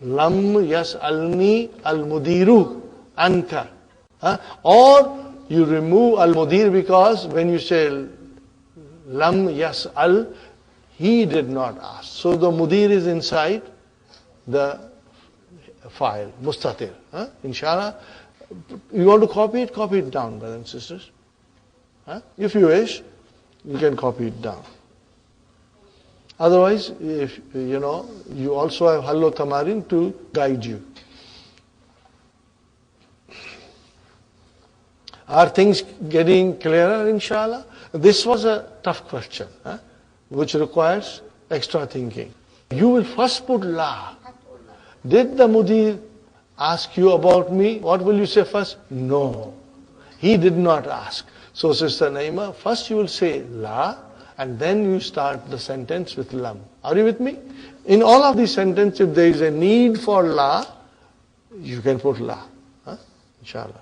Lam yas'alni al-mudiru anka. Or you remove al-mudir because when you say lam yas'al, he did not ask. So the mudir is inside the file, mustatir. Inshallah. You want to copy it down, brothers and sisters. If you wish, you can copy it down. Otherwise, if you also have Hallo Tamarin to guide you. Are things getting clearer, inshallah? This was a tough question, which requires extra thinking. You will first put la. Did the mudir ask you about me? What will you say first? No. He did not ask. So, Sister Naima, first you will say la, and then you start the sentence with lam. Are you with me? In all of these sentences, if there is a need for la, you can put la. Inshallah.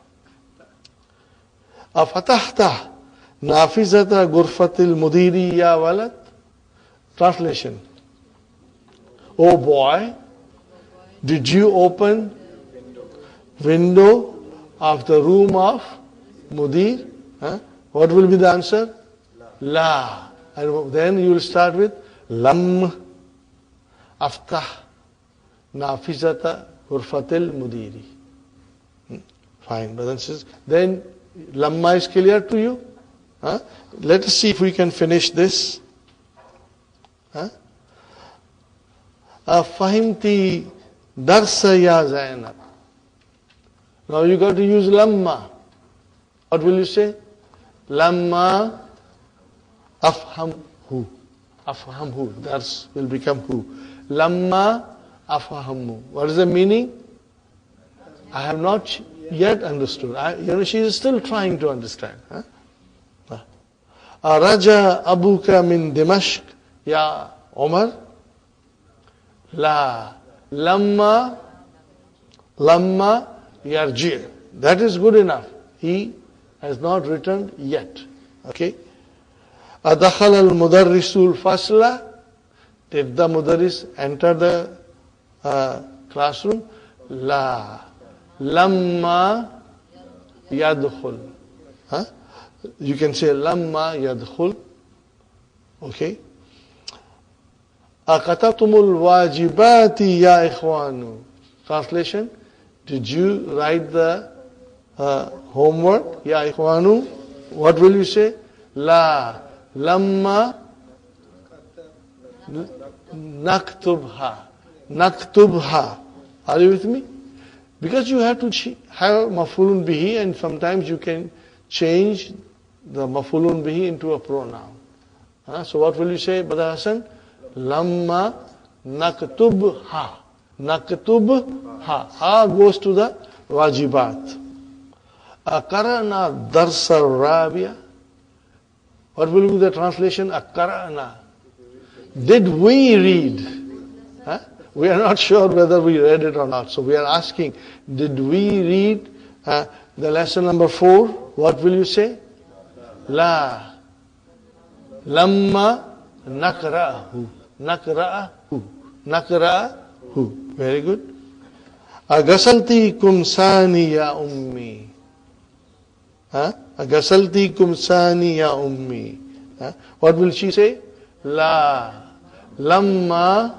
Afatahta nafizata gurfatil mudiri ya walad. Translation. Oh boy, did you open window of the room of mudir? What will be the answer? La. And then you will start with lam aftah nafizata gurfatil mudiri. Fine, brothers and sisters. Then lamma is clear to you? Let us see if we can finish this. Fahimti darsa ya Zainab. Now you got to use lamma. What will you say? Lamma afhamhu. Afhamhu. Dars will become hu. Lamma afhamhu. What is the meaning? I have not yet understood. She is still trying to understand. Araja abuka min Dimashq ya Umar. La. Lamma yarji'. That is good enough. He has not returned yet. Okay. Adakhala al-mudarrisul fasla. Did the mudarris enter the classroom? La. Lamma yadkhul. You can say lamma yadkhul. Okay. Akatabtumul wajibati ya ikhwanu. Translation. Did you write the homework? Ya ikhwanu. What will you say? La. Lamma naktubha. Naktubha. Are you with me? Because you have to have maf'ulun bihi, and sometimes you can change the maf'ulun bihi into a pronoun. So what will you say, Brother Hassan? Lamma naktubha. Naktubha. Ha goes to the wajibat. Akarana darsa rabia. What will be the translation? Akarana. Did we read? We are not sure whether we read it or not. So we are asking, did we read the lesson number 4? What will you say? La. Lamma nakra'ahu. Nakra'ahu. Nakra'ahu. Very good. Agasalti kumsani ya ummi. Agasalti kumsani ya ummi. What will she say? La. Lamma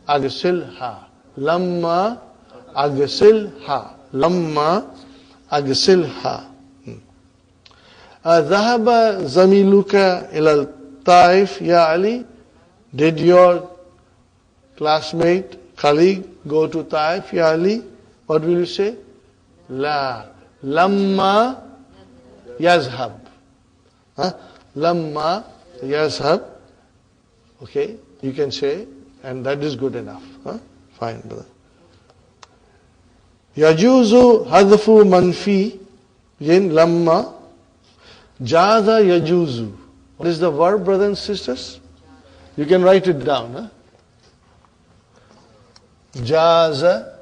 agsilha. Lamma agsilha. Lamma agsilha. Dhahaba zamiluka ilal taif ya Ali. Did your classmate, colleague go to Taif ya Ali? What will you say? La. Lamma yazhab. Lamma yazhab. Okay, you can say, and that is good enough. Fine, brother. Yajuzu hadfu manfi yin lamma jaza yajuzu. What is the verb, brothers and sisters? You can write it down. Jaza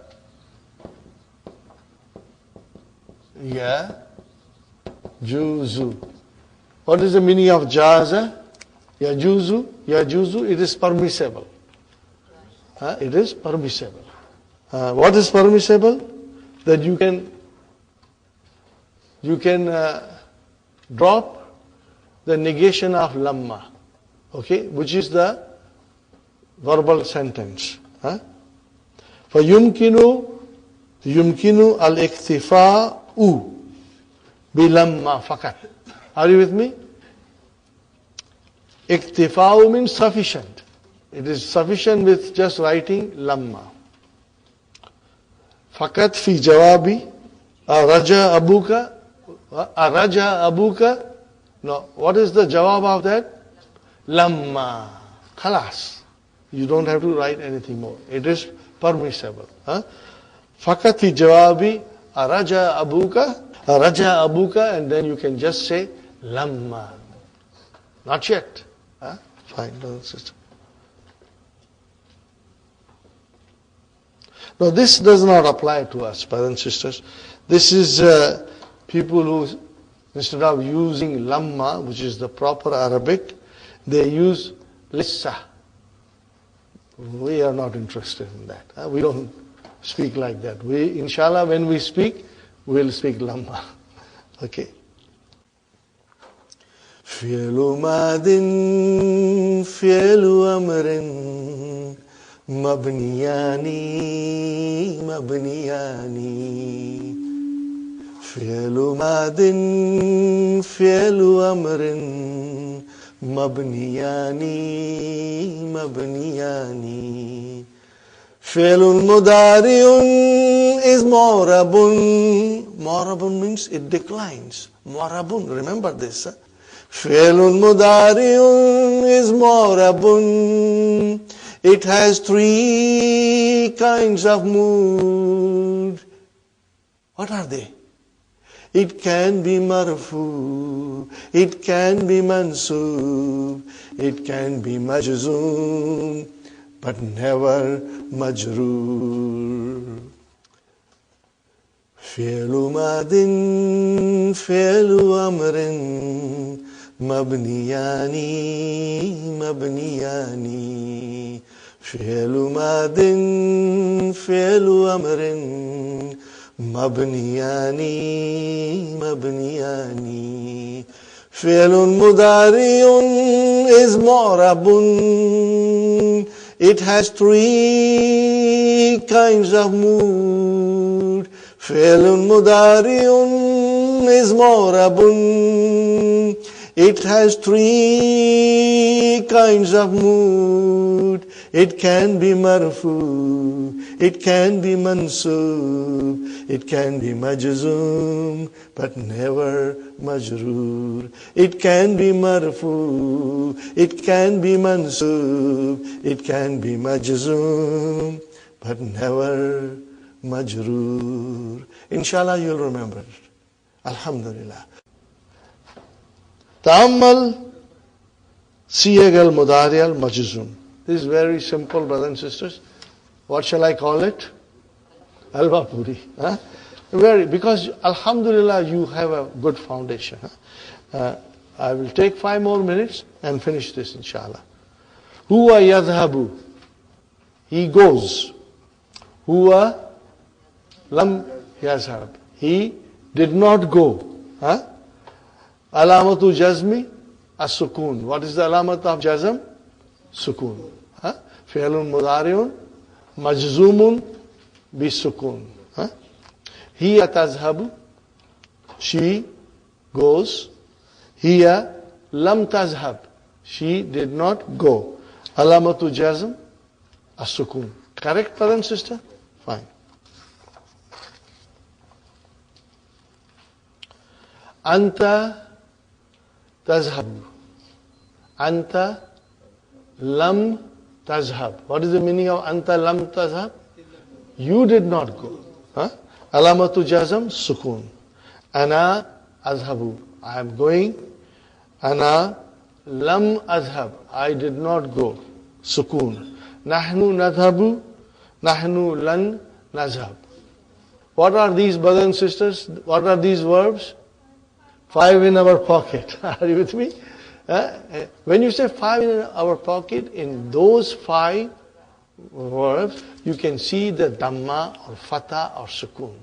yajuzu. What is the meaning of jaza? Yajuzu, yajuzu, it is permissible. It is permissible. What is permissible? That you can drop the negation of lamma, okay, which is the verbal sentence. فَيُمْكِنُ al-iktifā'u bilamma fakat. Are you with me? Iktifā'u means sufficient. It is sufficient with just writing lamma. Fakat fi jawabi araja abuka. No, what is the jawab of that? Lamma. Khalas. You don't have to write anything more. It is permissible. Fakat fi jawabi araja abuka, and then you can just say lamma. Not yet. Fine, brother, sister. Now this does not apply to us, brothers and sisters. This is people who, instead of using lamma, which is the proper Arabic, they use lissa. We are not interested in that. We don't speak like that. We, inshallah, when we speak, we'll speak lamma. Okay. فعل ماض فعل أمر مبنيان فعل ماض فعل أمر مبنيان فعل مضارع is معرب. معرب means it declines. معرب, remember this. فعل مضارع is معرب. It has 3 kinds of mood. What are they? It can be marfu, it can be mansub, it can be majzoom, but never majroor. فعل ماض فعل أمر مبنيان فعل ماض فعل أمر مبنيان فعل مضارع is معرب. It has 3 kinds of mood. فعل مضارع is معرب. It has 3 kinds of mood. It can be marfu, it can be mansub, it can be majzoom, but never majroor. It can be marfu, it can be mansub, it can be majzoom, but never majroor. Inshallah you'll remember it. Alhamdulillah. Ta'ammal siyag al-mudari al-majzoom. This is very simple, brothers and sisters. What shall I call it? Alva puri. Because alhamdulillah you have a good foundation. I will take 5 more minutes and finish this inshallah. Huwa yadhabu. He goes. Huwa lam yazhab. He did not go. Alamatu jazmi as-sukun. What is the alamat of jazm? Sukun. Fi'lun mudari'un majzumun bisukun. Hiya tazhabu. She goes. Hiya lam tazhab. She did not go. Alamatu jazm as-sukun. Correct, brother and sister? Fine. Anta tazhabu. Anta lam tazhab. What is the meaning of anta lam tazhab? You did not go. Alamatu jazm sukun. Ana azhabu. I am going. Ana lam azhab. I did not go. Sukun. Nahnu nadhabu. Nahnu lan nazhab. What are these, brothers and sisters? What are these verbs? 5 in our pocket. Are you with me? When you say 5 in our pocket, in those 5 verbs, you can see the dhamma or fatha or sukoon.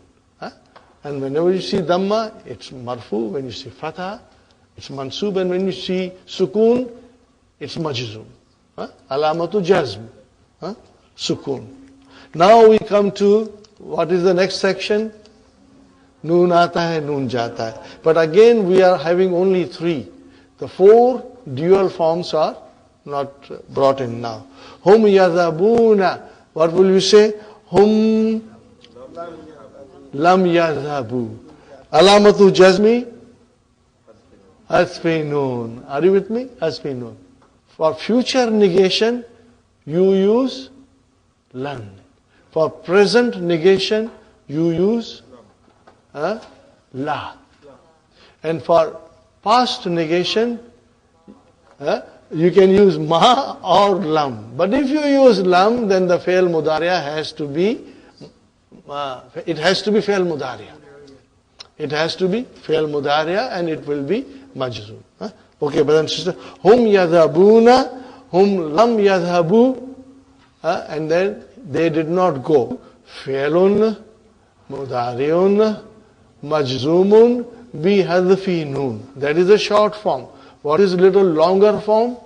And whenever you see dhamma, it's marfu. When you see fatha, it's mansub. And when you see sukoon, it's majzoom. Alamatu jazm. Sukoon. Now we come to, what is the next section? Noon aata hai, noon jata hai. But again, we are having only 3. The 4 dual forms are not brought in now. Hum yadhabuna. What will you say? Hum lam yadhabu. Alamatu jazmi? Hasfi noon. Are you with me? Hasfi noon. For future negation, you use lan. For present negation, you use la. And for past negation, you can use ma or lam. But if you use lam, then the fi'l mudariya has to be, it has to be fi'l mudariya. It has to be fi'l mudariya and it will be majzoom. Okay, brother and sister. Hum yadhabuna, hum lam yadhabu, and then they did not go. Fi'lun mudariun majzoomun bi hadfi noon. That is a short form. What is little longer form?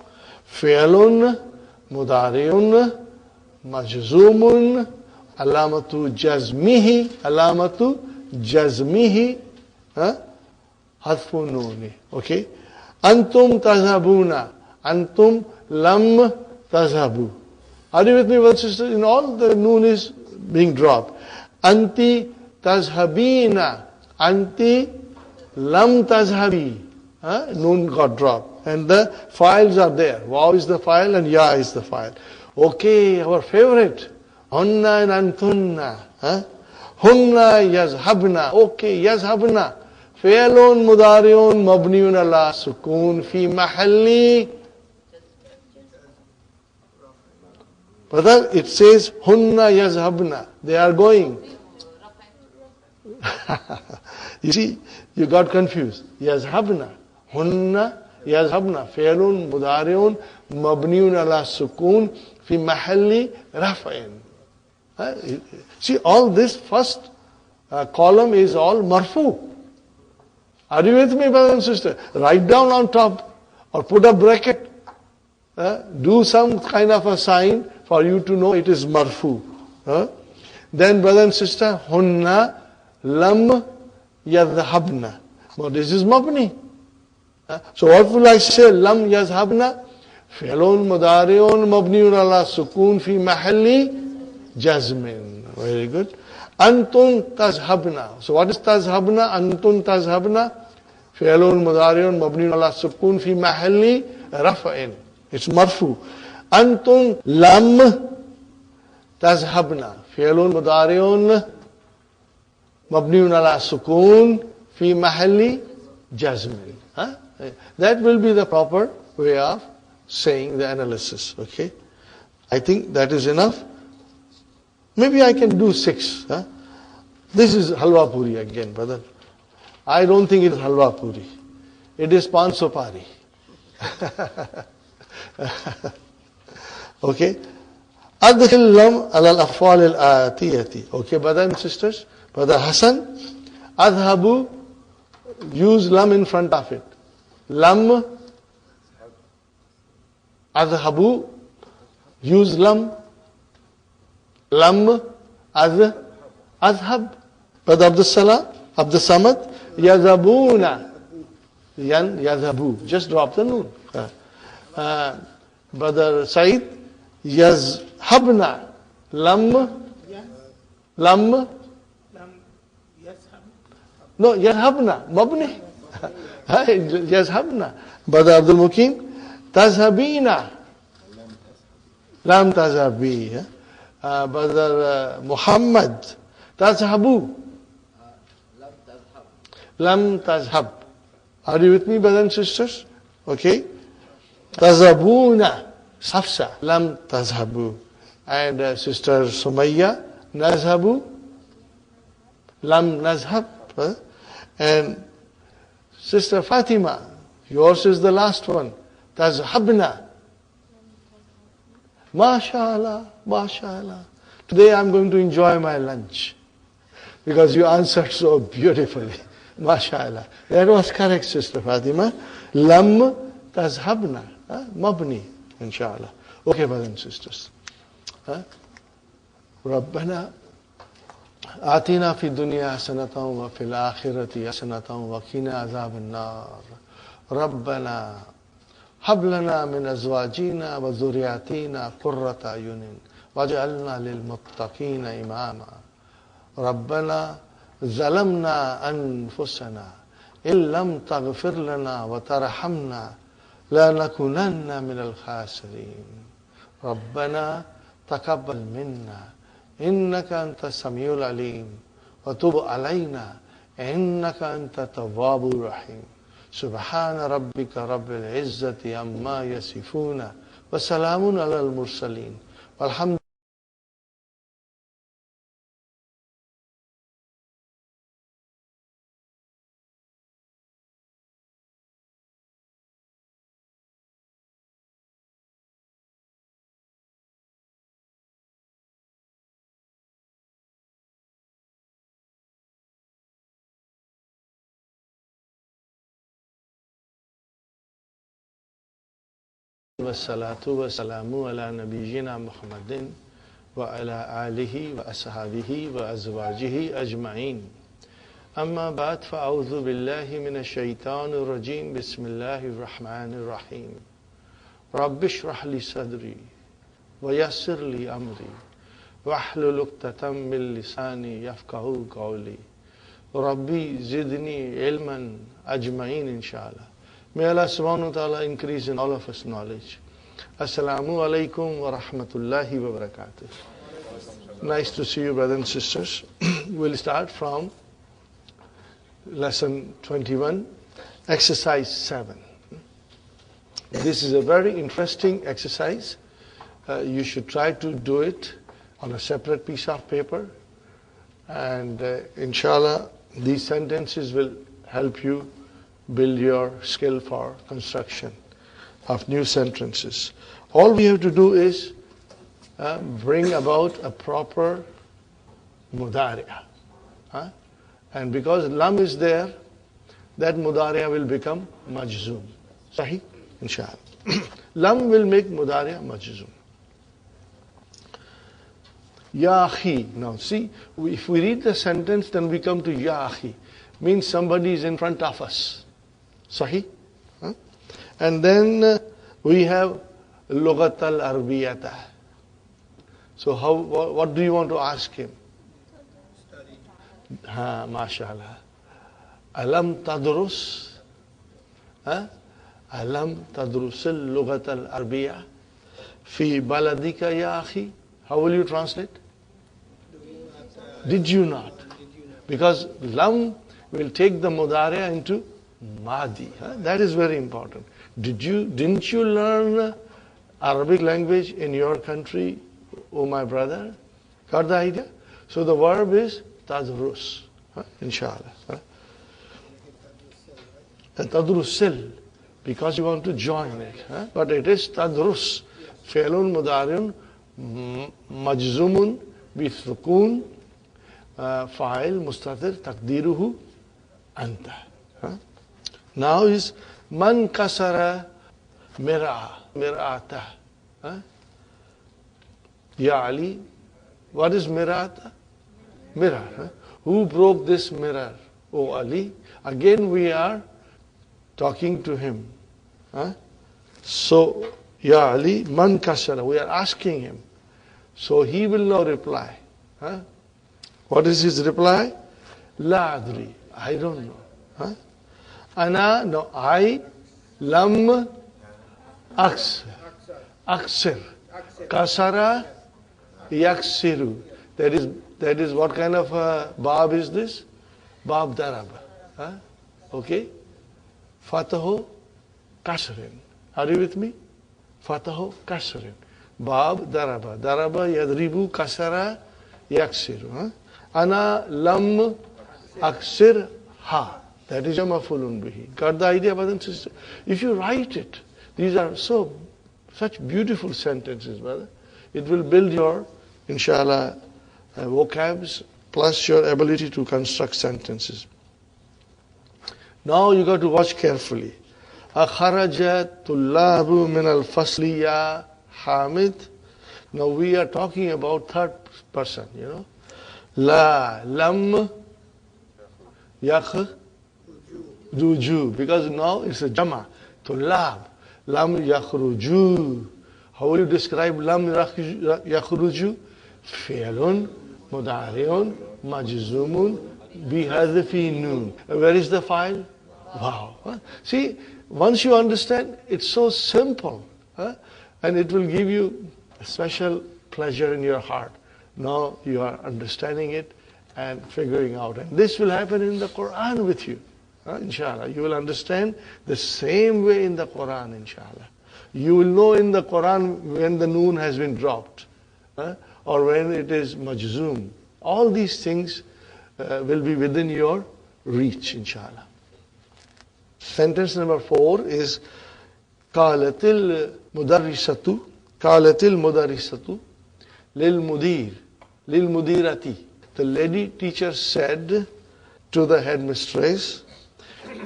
Fi'lun mudariun majzoomun alamatu jazmihi hadfu nooni. Okay. Antum tazhabuna. Antum lam tazhabu. Are you with me, brothers and sisters? In all, the noon is being dropped. Anti tazhabina. Anti lam tazhabi. Noon got dropped. And the files are there. Waw is the file and ya is the file. Okay, our favorite. Hunna and antunna. Hunna yazhabna. Okay, yazhabna. Fi'lun mudariun mabniun ala sukoon fi mahalli. Brother, it says hunna yazhabna. They are going. You see, you got confused. Yazhabna. Hunna yazhabna. Fi'lun mudariun mabniun ala sukoon fi mahalli raf'in. See, all this first column is all marfu. Are you with me, brother and sister? Write down on top or put a bracket. Do some kind of a sign for you to know it is marfu. Then, brother and sister, hunna lam yadhabna. Now, this is mabni. So, what will I say? Lam yadhabna. Fi'lun mudari'un mabniun ala sukoon fi mahalli jazmin. Very good. Antun tazhabna. So what is tazhabna? Antun tazhabna. Fi'lun mudari'un mabniun ala sukoon fi mahalli raf'in. It's marfu. Antun lam tazhabna. Fi'lun mudari'un mabniun ala sukoon fi mahalli jazmin. That will be the proper way of saying the analysis. Okay. I think that is enough. Maybe I can do 6. This is halwa puri again, brother. I don't think it is halwa puri. It is pan supari. Okay. Adkhil lam ala al-af'al al-atiyati. Okay, brother and sisters. Brother Hassan, adhabu, use lam in front of it. Lam, adhabu, use lam. Lam, azhab. Brother Abdul Salam, Abdul Samad, yazabuna. Yan, yazabu. Just drop the noon. Brother Said, yazhabna. Lam, no, yazhabna. Mabni. Yazhabna. Brother Abdul Mukim, tazhabina. Lam tazhabi. Brother Muhammad, tazhabu. Lam tazhab. Are you with me, brothers and sisters? Okay. Tazhabuna. Hafsa. Lam tazhabu. And Sister Sumayya, nazhabu. Lam nazhab. And Sister Fatima, yours is the last one. Tazhabna. MashaAllah, MashaAllah. Today I'm going to enjoy my lunch because you answered so beautifully. MashaAllah. That was correct, Sister Fatima. Lam tazhabna. Mabni, inshallah. Okay, brothers and sisters. Rabbana آتنا في الدنيا حسنة وفي الآخرة حسنة وقنا عذاب النار ربنا هب لنا من أزواجنا وذرياتنا قرة أعين واجعلنا للمتقين إماما ربنا ظلمنا أنفسنا إن لم تغفر لنا وترحمنا لنكونن من الخاسرين ربنا تقبل منا إنك أنت السميع العليم وتب علينا إنك أنت التواب الرحيم سبحان ربك رب العزة عما يصفون وسلام على المرسلين والحمد والصلاة والسلام على نبينا محمد وعلى آله وأصحابه وأزواجه أجمعين أما بعد فأعوذ بالله من الشيطان الرجيم بسم الله الرحمن الرحيم رب اشرح لي صدري ويسر لي أمري واحلل عقدة من لساني يفقهوا قولي ربي زدني علما أجمعين إن شاء الله. May Allah subhanahu wa ta'ala increase in all of us knowledge. Assalamu alaikum wa rahmatullahi wa barakatuh. Nice to see you, brothers and sisters. We'll start from lesson 21, exercise 7. This is a very interesting exercise. You should try to do it on a separate piece of paper. And inshallah, these sentences will help you build your skill for construction of new sentences. All we have to do is bring about a proper mudari'a. And because lam is there, that mudari'a will become majzoom. Sahih? Inshallah. Lam will make mudari'a majzoom. Ya akhi. Now see, if we read the sentence, then we come to ya akhi. Means somebody is in front of us. Sahih? And then we have Lughat al-Arbiyata. So what do you want to ask him? Study. MashaAllah. Alam tadrus? Alam tadrusil Lughat al-Arbiya fi baladika ya akhi? How will you translate? Did you not? Because lam will take the mudari'a into Madi. That is very important. Didn't you learn Arabic language in your country, oh my brother? Got the idea? So the verb is tadrus, inshallah. Tadrusil, because you want to join it. But it is tadrus. Fi'lun mudari'un majzumun bisukun fa'il mustatir taqdiruhu anta. Now is man kasara mir'ata. Ya Ali, what is mir'ata? Mirror. Who broke this mirror? Oh Ali. Again we are talking to him. So, Ya Ali, man kasara. We are asking him. So he will now reply. What is his reply? La adri. I don't know. Ana, no, I, lam, aksir. Kasara, yaksiru. That is what kind of bāb is this? Bāb daraba. Okay? Fatahu kasrin. Are you with me? Fatahu kasrin. Bāb daraba. Daraba yadribu kasara yaksiru. Ana lam aksir ha. That is your maf'ulun bihi. Got the idea, brothers and sisters? If you write it, these are such beautiful sentences, brother. It will build your, inshallah, vocabs plus your ability to construct sentences. Now you got to watch carefully. أخرج طلاب من الفصل يا حامد. Now we are talking about third person, you know. La lam yakhruju, because now it's a jama. Tullab lam yakhruju. How will you describe lam yakhruju? Fi'lun mudari'un majzumun bihadfi nun. Where is the file? Wow. See, once you understand, it's so simple, and it will give you a special pleasure in your heart. Now you are understanding it and figuring out. And this will happen in the Qur'an with you, inshallah. You will understand the same way in the Qur'an, inshallah. You will know in the Qur'an when the noon has been dropped, or when it is majzoom. All these things will be within your reach, inshallah. Sentence number 4 is قالت المدرسة للمديرة. The lady teacher said to the headmistress,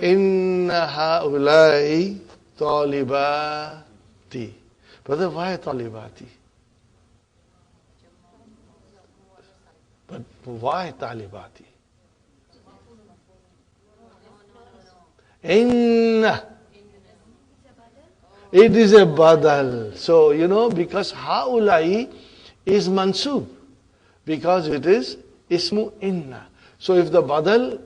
إن هؤلاء طالباتي. Brother, why طالباتي? But why طالباتي? Inna. It is a badal. So, you know, because haulai is mansub. Because it is ismu inna. So if the badal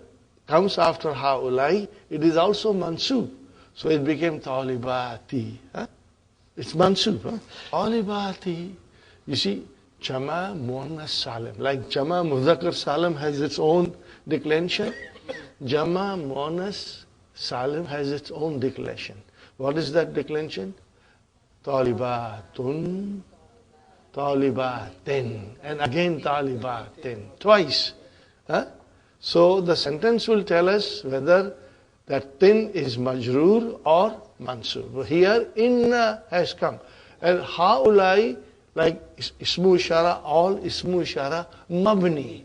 comes after haulai, it is also mansub. So it became talibati. It's mansub. Talibati. You see, jama muannas salim. Like jama mudhakkar salim has its own declension. Jama muannas salim has its own declension. What is that declension? Talibatun, talibatin, and again talibatin, twice. So the sentence will tell us whether that tin is majroor or mansub. Here inna has come. And haulai, like ismu ishara, all ismu ishara, mabni.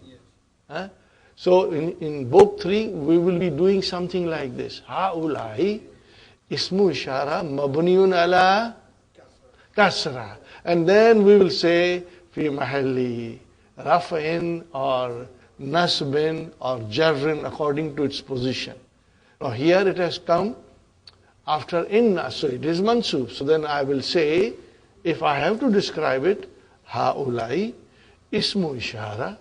So in book 3, we will be doing something like this. Haulai, ismu ishara, mabniun ala kasra. And then we will say, fi mahalli, raf'in or nasbin or jarrin according to its position. Now here it has come after inna, so it is mansub. So then I will say, if I have to describe it, haulai, ismu ishara,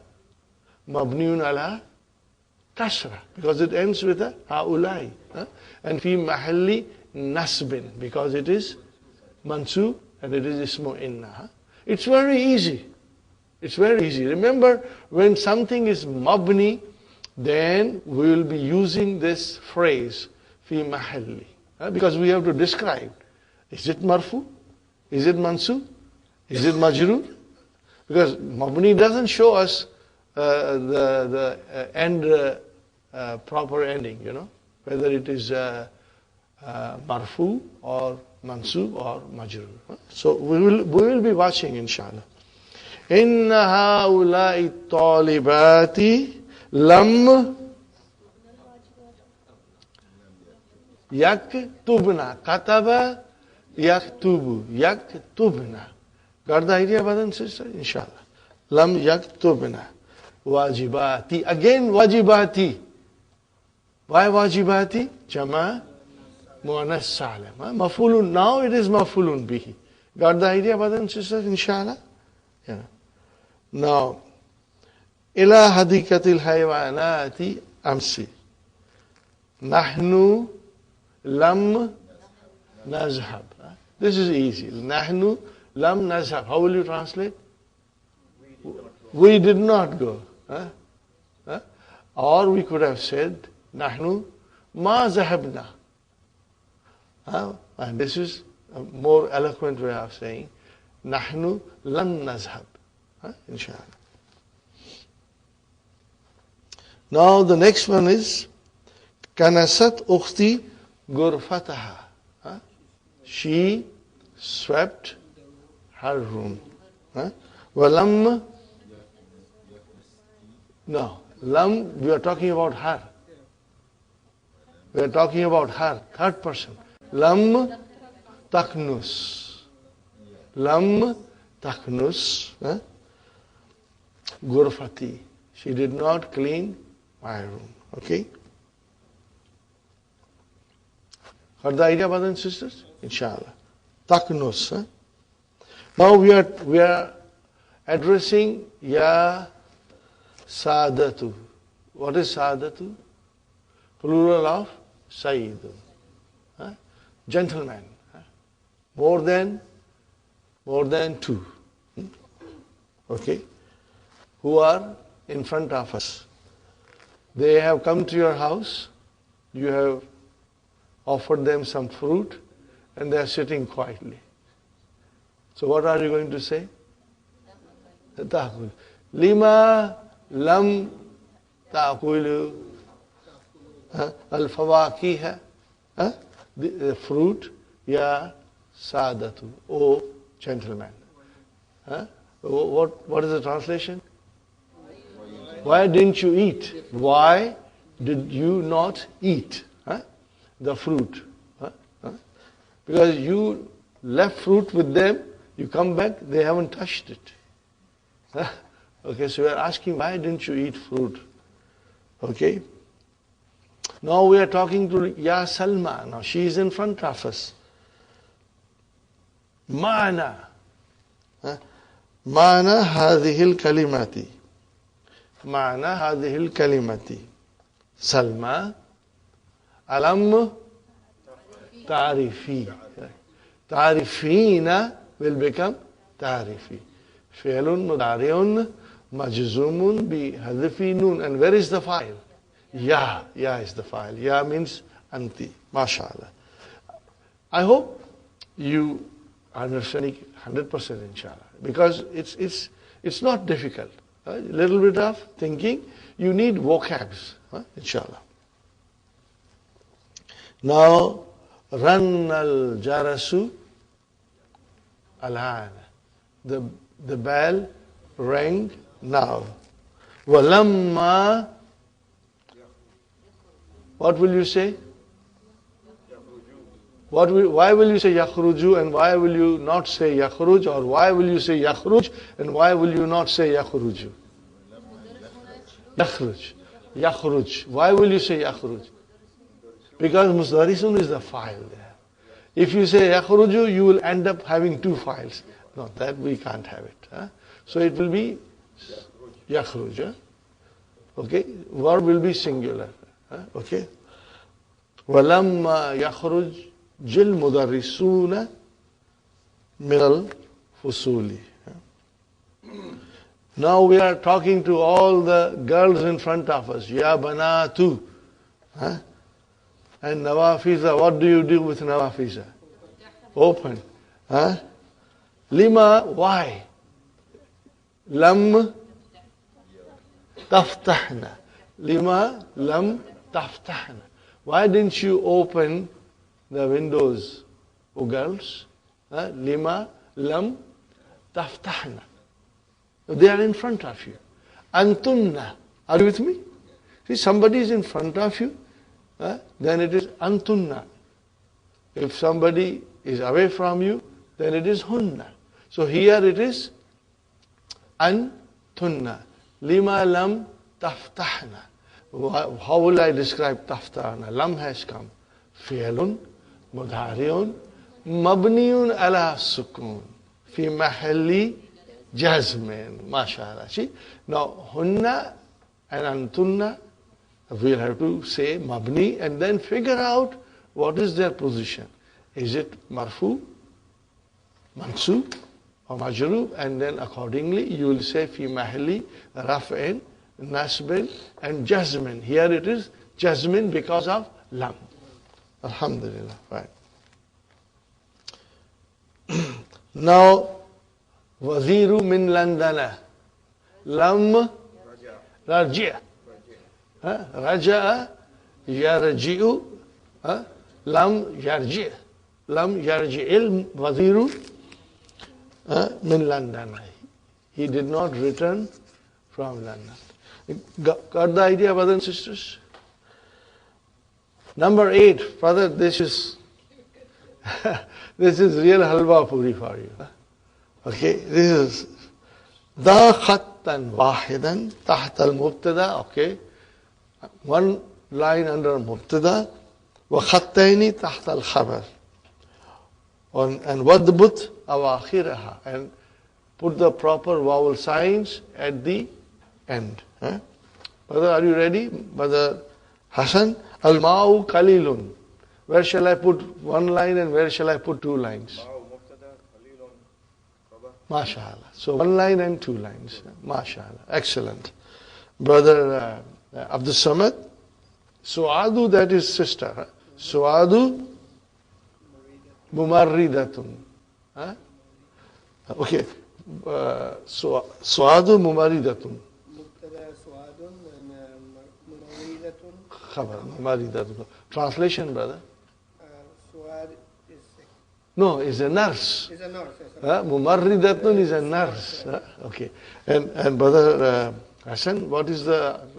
mabniun ala kasra, because it ends with a haulai. And fi mahalli nasbin, because it is mansub and it is ismu inna. It's very easy. It's very easy. Remember, when something is mabni, then we will be using this phrase, fi mahalli, because we have to describe. Is it marfu? Is it mansub? Is it majroor? Because mabni doesn't show us the end, proper ending, you know, whether it is marfu or mansub or majroor. So we will be watching, inshallah. Inna haulai talibati lam yaktubna. Kataba yaktubu. Yaktubna. Got the idea, brothers and sisters? Inshallah. Lam yaktubna. Wajibati. Again wajibati. Why wajibati? Jama muannas salim. Mafulun. Now it is mafulun bihi. Got the idea, brothers and sisters? Inshallah. Yeah. Now, ila hadikatil haywanati amsi. Nahnu lam nazhab. This is easy. Nahnu lam nazhab. How will you translate? We did not go. Or we could have said, Nahnu ma zahabna. And this is a more eloquent way of saying, Nahnu lan nazhab. Inshallah. Now the next one is Kanasat ukhti gurfataha. She swept her room. Walam. No. Lam, we are talking about her. We are talking about her, third person. Lam taknus. Lam taknus. Gurfati. She did not clean my room. Okay? Got the idea, brothers and sisters? Inshallah. Taknus. Now we are addressing Ya Sadatu. What is Sadatu? Plural of Sayyidun. Gentleman. More than two. Okay? Who are in front of us. They have come to your house. You have offered them some fruit and they are sitting quietly. So what are you going to say? Lima lam ta'kulu al-fawakiha, the fruit, ya sadatu, O gentleman. What is the translation? Why didn't you eat? Why did you not eat the fruit? Because you left fruit with them, you come back, they haven't touched it. Okay, so we are asking, why didn't you eat fruit? Okay. Now we are talking to Ya Salma. Now she is in front of us. Ma'ana. Ma'ana hadhihi al-kalimati. Ma'ana hadhihi al-kalimati. Salma. Alam ta'rifi. Ta'rifina will become ta'rifi. Fi'lun mudari'un majzumun bi hadfi nun. And where is the file? Ya. Ya is the file. Ya means anti. MashaAllah. I hope you are understanding 100% inshallah. Because it's not difficult. A little bit of thinking. You need vocabs. Inshallah. Now, ran al-jarasu al-ana. The bell rang now. Walamma. What will you say? Why will you say yakhruju and why will you not say yakhruj, or why will you say yakhruj and why will you not say yakhruju? Yakhruj. Yakhruj. Why will you say yakhruj? Because musdarisun is the file there. If you say yakhruju, you will end up having two files. No, that we can't have it. So it will be yakhruj. Okay? Verb will be singular. Okay? وَلَمَّا يَخْرُجْ جِلْ مُدَرِّسُونَ مِنَ الْفُصُولِ. Now we are talking to all the girls in front of us. Ya banatu. And nawafiza, what do you do with nawafiza? Open. Lima, why? Lam taftahna. Lima lam taftahna. Why didn't you open the windows, O girls? Lima lam taftahna. They are in front of you. Antunna. Are you with me? See, somebody is in front of you, then it is antunna. If somebody is away from you, then it is hunna. So here it is antunna. Lima lam taftahna. How will I describe taftahna? Lam has come. Fi'lun, mudhari'un, mabniun ala sukun. Fi mahalli jazmin. MashaAllah. See? Now, hunna and antunna, we'll have to say mabni and then figure out what is their position. Is it marfu, mansub, or majrub? And then accordingly you will say fi mahalli raf'in, nasbin, and jazmin. Here it is jazmin because of lam. Alhamdulillah. Right. Now, waziru min landana. Lam raja'. Raja'a yarji'u, lam yarji'. Lam yarji'il waziru min London. He did not return from London. Got the idea, brothers and sisters? Number 8, brother, this is this is real halwa puri for you. Okay, this is ذا خطا واحدا تحت المبتدا. Okay, one line under مبتدا وخطين تحت الخبر. And وَضْبُطْ أَوَاخِرَهَا, and put the proper vowel signs at the end. Brother, are you ready? Brother Hassan, al-ma'u qalilun. Where shall I put one line and where shall I put two lines? MashaAllah. So one line and two lines. MashaAllah. Excellent. Brother Abdul Samad, Su'adu, that is sister. Su'adu mumarridatun. Okay. Su'adu mumarridatun. Khabar, mumarridatun. Translation, brother? Suad is sick. No, is a nurse. Is a nurse. Yes, Mumarridatun is a nurse. Okay. And brother Hassan, what is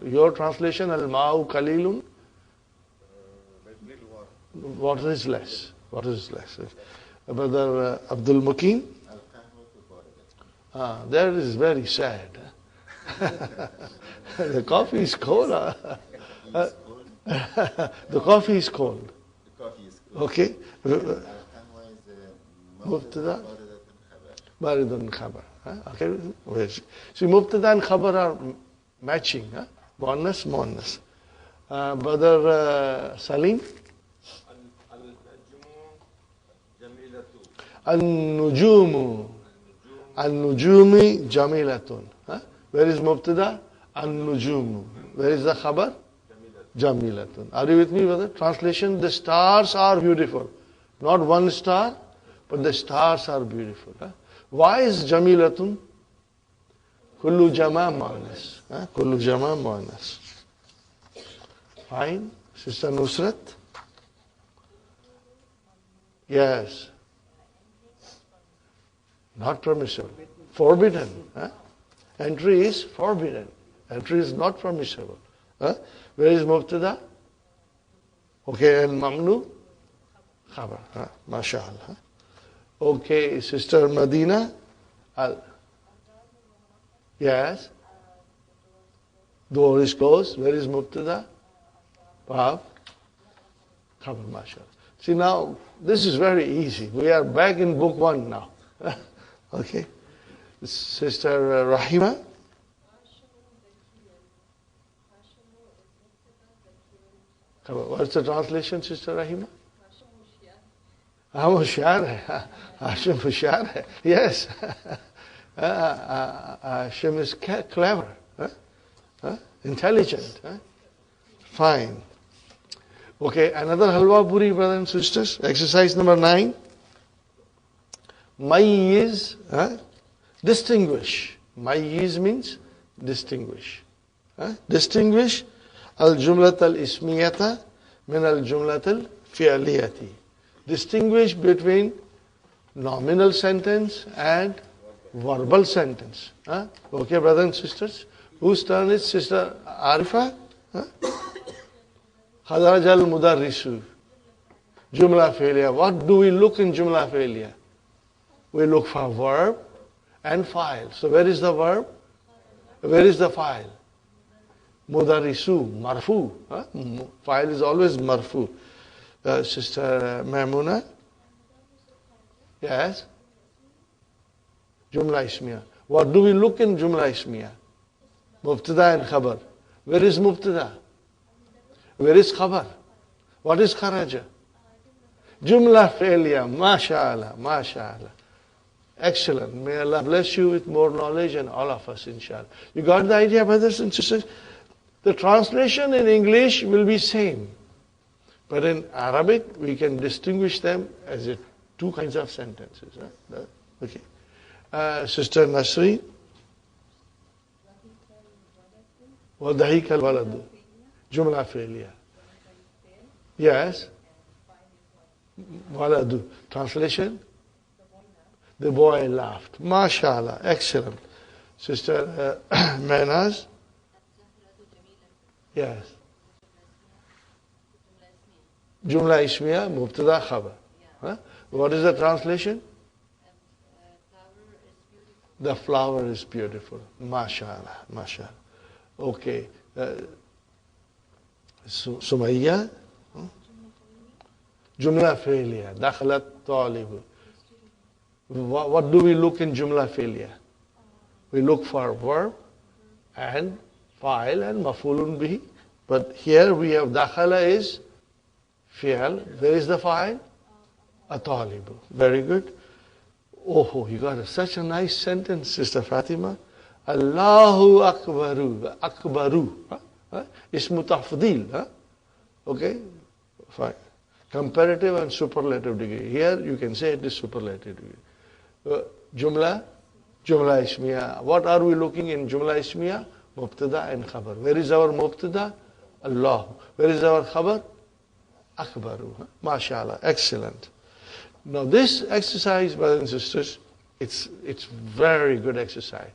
your translation? Al-ma'u qalilun? Water is less. Water is less. Brother Abdul Mukim? That is very sad. The coffee is cold. The coffee is cold. Okay. Mubtada? Baridun khabar. Okay. See, Mubtada and khabar are matching. Muannas. Brother Salim? An-nujumu. An-nujumi jamilatun. Where is Mubtada? An-nujumu. Where is the khabar? Jamilatun. Are you with me, brother? Translation, the stars are beautiful. Not one star, but the stars are beautiful. Why is Jamilatun? Kullu jama muannas. Kullu jama muannas. Fine. Sister Nusrat? Yes. Not permissible. Forbidden. Entry is forbidden. Entry is not permissible. Where is Mubtada? Okay, and Mamnu? Khabar. MashaAllah. Okay, Sister Madinah? Yes. Door is closed. Where is Mubtada? Bāʿa. Khabar, MashaAllah. See, now, this is very easy. We are back in book 1 now. Okay. Sister Rahima? What's the translation, Sister Rahima? Hashim Hushar. Yes. Hashim is clever, intelligent. Fine. Okay, another halwa puri, brothers and sisters. Exercise number 9. Mayyiz, distinguish. Mayyiz means distinguish. Distinguish al-jumlat al-ismiyata min al-jumlat al-fi'liyati. Distinguish between nominal sentence and verbal sentence. Okay, brothers and sisters. Whose turn is Sister Arifa? Kharaj al-mudarrisu. Jumla failure. What do we look in jumla failure? We look for verb and file. So where is the verb? Where is the file? Mudarrisu, marfu. File is always marfu. Sister Maimuna? Yes? Jumla ismiya. What do we look in jumla ismiya? Mubtada and khabar. Where is mubtada? Where is khabar? What is kharaja? Jumla failure. MashaAllah. MashaAllah. Excellent. May Allah bless you with more knowledge and all of us, inshallah. You got the idea, brothers and sisters? The translation in English will be same. But in Arabic, we can distinguish them as two kinds of sentences. Okay. Sister Nasri? وَضَحِكَ الْوَلَدُ. Jumla failure. Yes. Waladu. Translation? The boy laughed. MashaAllah. Excellent. Sister Mehnaz? Yes. Jumla Ismiya, Mubtada Khabar. Huh? What is the translation? The flower is beautiful. MashaAllah. MashaAllah. Okay. Sumayya? Jumla failure. Dakhalat talibu. What do we look in Jumla failure? We look for verb and fa'il and maf'ulun bihi. But here we have dakhala is fi'al. Where is the fa'il? Atalibu. Very good. Oh, you got such a nice sentence, Sister Fatima. Allahu Akbaru. Akbaru. Ismu tafdil. Okay? Fine. Comparative and superlative degree. Here you can say it is superlative degree. Jumla Ismiya. What are we looking in Jumla Ismiya? Mubtada and Khabar. Where is our Mubtada? Allah. Where is our Khabar? Akbaru. MashaAllah. Excellent. Now this exercise, brothers and sisters, it's very good exercise.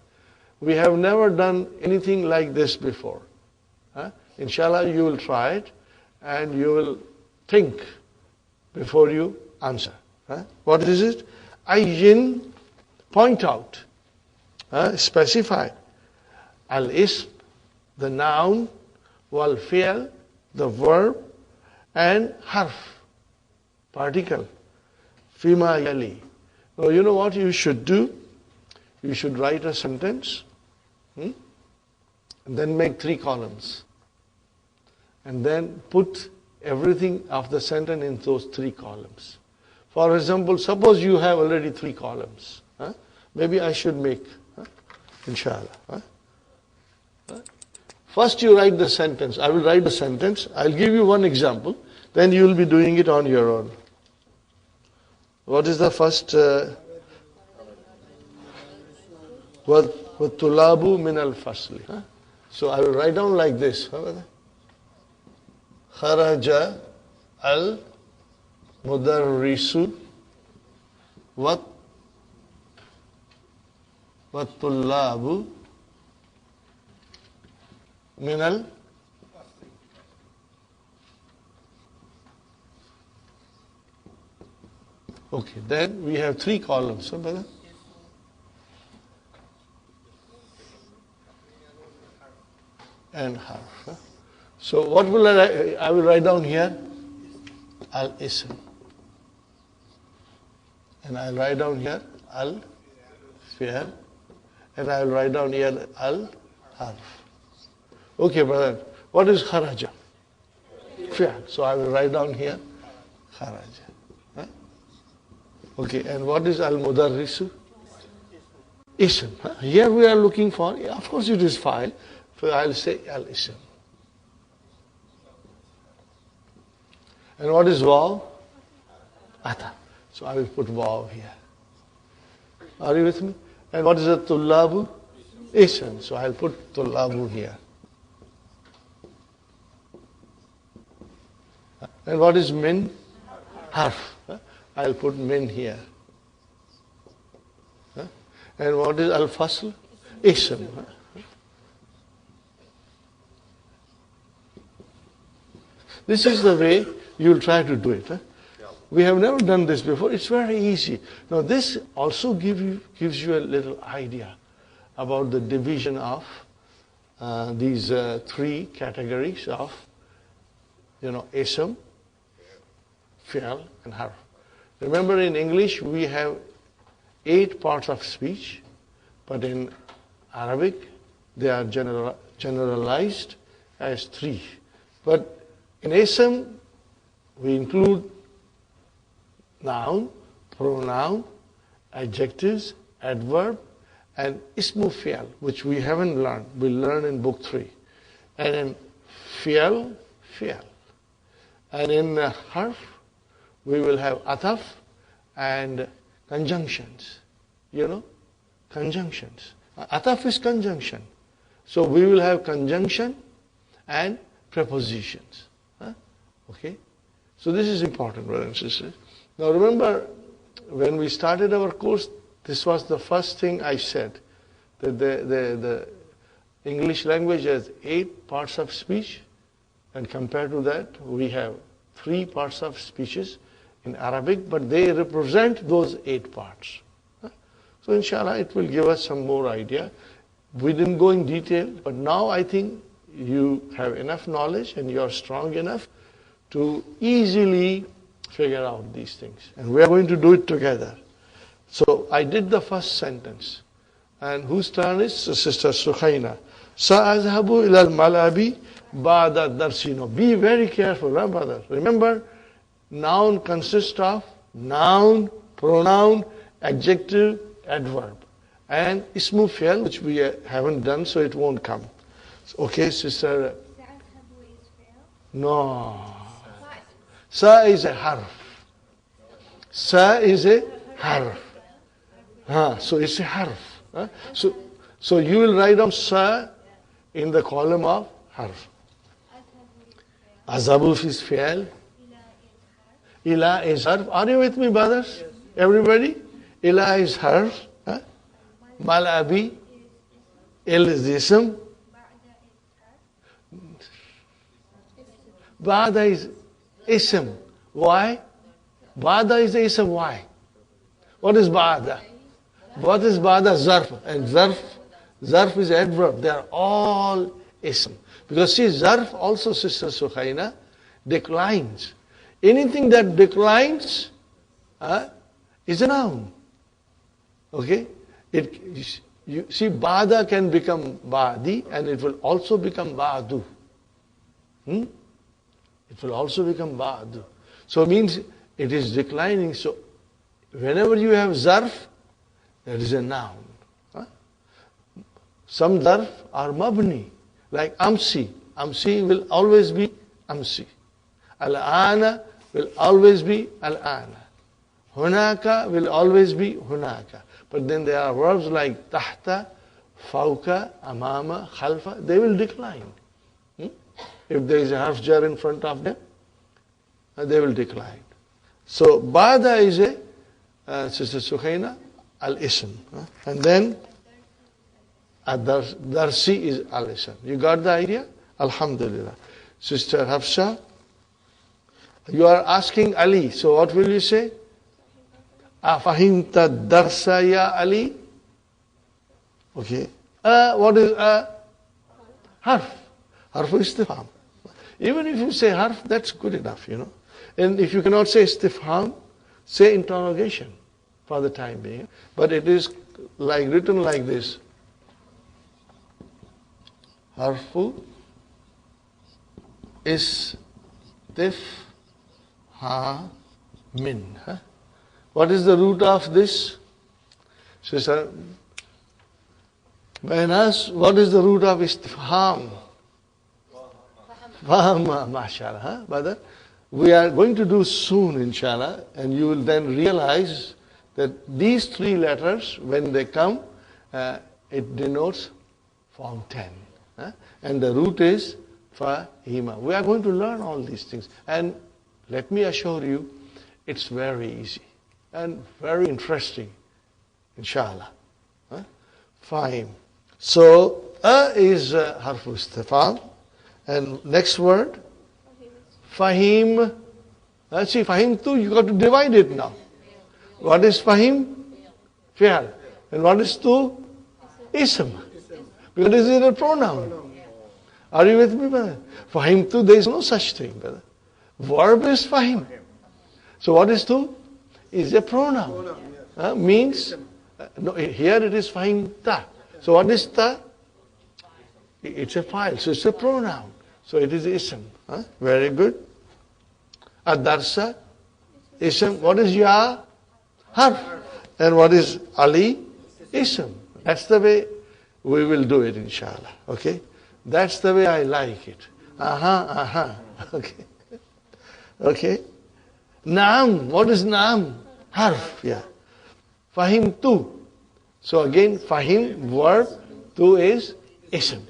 We have never done anything like this before. Inshallah, you will try it and you will think before you answer. What is it? Ayyin, point out, specify. Al-ism, the noun, wal-fi'l, the verb, and harf, particle. Fima yali. Now you know what you should do? You should write a sentence, and then make 3 columns. And then put everything of the sentence in those 3 columns. For example, suppose you have already 3 columns. Maybe I should make, inshallah. First you write the sentence. I will write the sentence. I'll give you one example. Then you will be doing it on your own. What is the first? وَالطُّلَابُ مِنَ الْفَصْلِ. So I will write down like this. خَرَجَ الْمُدَرِّسُ وَالطُّلَّابُ مِنَ Okay, then we have 3 columns, huh, brother? And harf. Huh? So what will I will write down here? Al-ism. And I'll write down here al-fi'l. And I'll write down here al-harf. Okay, brother. What is kharaja? Fi'l. So I will write down here kharaja. Okay, and what is al-mudarrisu? Ism. Here we are looking for, of course it is fa'il, so I'll say al-ism. And what is waw? Ata. So I will put waw here. Are you with me? And what is a tullabu? Ism. So I'll put tullabu here. And what is min? Harf. I'll put min here. And what is al-fasl? Ism. This is the way you'll try to do it. We have never done this before. It's very easy. Now this also gives you a little idea about the division of these 3 categories of, ism, fi'l, and harf. Remember, in English we have 8 parts of speech, but in Arabic they are generalized as 3. But in ism we include noun, pronoun, adjectives, adverb, and ismu fi'l, which we haven't learned. We'll learn in book 3. And in fi'l. And in harf, we will have ataf and conjunctions. Conjunctions. Ataf is conjunction. So we will have conjunction and prepositions. Okay? So this is important, brothers and sisters. Now remember, when we started our course, this was the first thing I said, that the English language has 8 parts of speech, and compared to that, we have 3 parts of speeches in Arabic, but they represent those 8 parts. So inshallah, it will give us some more idea. We didn't go in detail, but now I think you have enough knowledge and you are strong enough to easily figure out these things. And we are going to do it together. So I did the first sentence. And whose turn is? Sister Sukhaina. Sa'azhabu ilal malabi ba'da darsino. Be very careful, brother. Remember, noun consists of noun, pronoun, adjective, adverb. And ismu fi'al, which we haven't done, so it won't come. Okay, sister? No. Sa is a harf. Sa is a harf. So it's a harf. So you will write down sa in the column of harf. Azabu is fi'al. Ila is harf. Are you with me, brothers? Everybody? Ila is harf. Malabi. Il is ism. Bāʿa is ism. Why? Bāʿa is ism. Why? What is bāʿa? What is bāʿa? Zarf. And zarf is adverb. They are all ism. Because see, zarf also, Sister Sukhaina, declines. Anything that declines is a noun. Okay? You see, bāḍa can become bādi, and it will also become bādu. It will also become bādu. So it means it is declining. So whenever you have zarf, that is a noun. Some zarf are mabni, like amsi. Amsi will always be amsi. Al-ana will always be al-ana. Hunaka will always be hunaka. But then there are verbs like tahta, fawka, amama, khalfa. They will decline. If there is a harf jar in front of them, they will decline. So bāḍa is a, Sister Sukhaina, al-ism. And then darsi is al-ism. You got the idea? Alhamdulillah. Sister Hafsa, you are asking Ali. So what will you say? Afahimta darsa ya Ali? Okay. What is harf? Harf istifham. Even if you say harf, that's good enough, you know. And if you cannot say istifham, say interrogation for the time being. But it is like written like this. Harfu istifhamin. What is the root of this? Sister Benas, what is the root of istifham? Qāma, mashallah, brother. We are going to do soon, inshallah, and you will then realize that these 3 letters, when they come, it denotes fountain. And the root is fahima. We are going to learn all these things. And let me assure you, it's very easy and very interesting, inshallah. Fahim. So, is harfu istifham. And next word, fahim. See, fahim tu, you got to divide it now. What is fahim? Fi'al. And what is tu? Ism. Because this is a pronoun. Are you with me, brother? Fahim tu, there is no such thing, brother. Verb is fahim. So what is tu? Is a pronoun. Means, no, here it is fahim ta. So what is ta? It's a file, so it's a pronoun. So it is ism. Very good. Ad-darsa, ism. What is ya? Harf. And what is Ali? Ism. That's the way we will do it, inshallah. Okay? That's the way I like it. Okay. Okay. Naam. What is naam? Harf. Yeah. Fahim tu. So again, fahim, verb, tu is ism.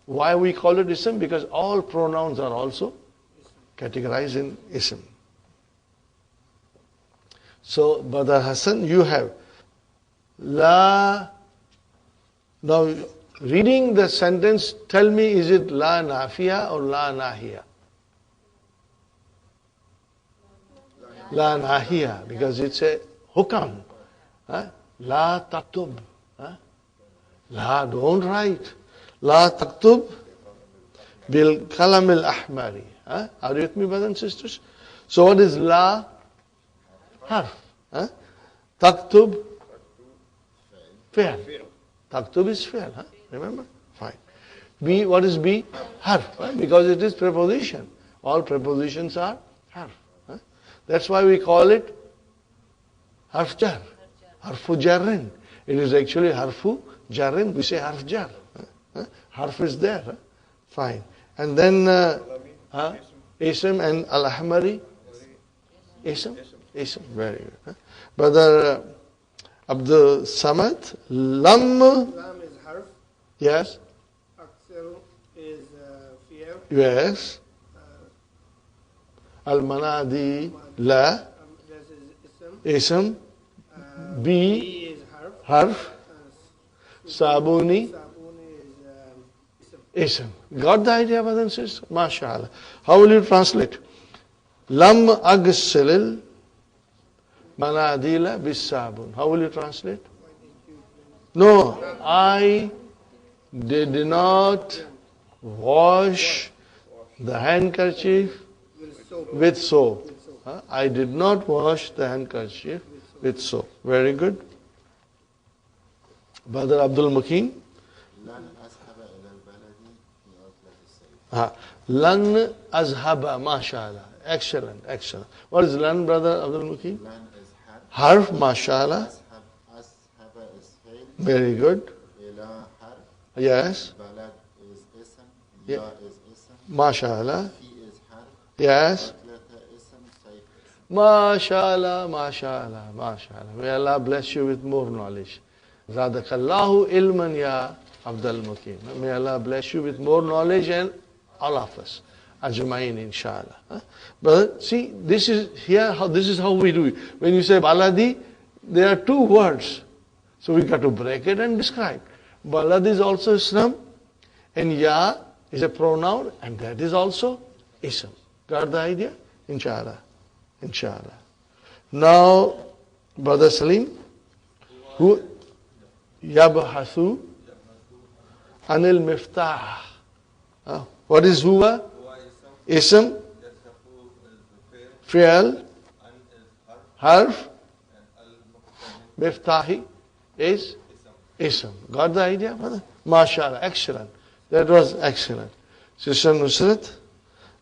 Why we call it ism? Because all pronouns are also categorized in ism. So, Brother Hassan, you have la. Now, reading the sentence, tell me, is it la nafiya or la nahiya? La nahiya, because it's a hukam. La taktub. La, don't write. La taktub bil kalam al-ahmari. Are you with me, brothers and sisters? So what is la? Harf. Taktub, fi'l. Taktub is fi'l. Remember? Fine. B, what is B? Harf. Because it is preposition. All prepositions are harf. That's why we call it harf jar. Harfu jarrin. It is actually harfu jarrin. We say harf jar. Harf is there. Fine. And then ism and al-ahmari. Ism? Ism. Very good. Brother Abdul Samad. Lam. Lam is harf. Yes. Aksel is fi'l. Yes. Al-manadi. La. This is ism. Ism. B. B is harf. Harf. Sabuni. Sabuni is ism. Ism. Got the idea, brothers and sisters? MashaAllah. How will you translate? Lam agsilil manadila bis sabun. How will you translate? No, I did not wash the handkerchief with soap. I did not wash the handkerchief with soap. Very good. Brother Abdul Mukim. Lan azhaba, mashallah. Excellent, excellent. What is lan, brother Abdul Mukim? Lan is Harf, mashallah. ashaba is fail. Very good. Ila harf. Yes. Balad is ism. Yeah. Ya is ism. Mashallah. Fi is harf. Yes. Batlata ism. Sayf ism. Mashallah, mashallah, mashallah. May Allah bless you with more knowledge. Zadakallahu ilman ya Abdul Mukim. May Allah bless you with more knowledge and all of us. Ajmain, inshallah. But see, this is how we do it. When you say baladi, there are two words. So we got to break it and describe. Balad is also ism, and ya is a pronoun, and that is also ism. Got the idea? Inshallah. Inshallah. Now, Brother Salim, who yabhathu anil miftah. What is huwa? Ism, fi'al, harf, miftahi is ism. Got the idea, brother? MashaAllah, excellent. That was excellent. Sister Nusrat,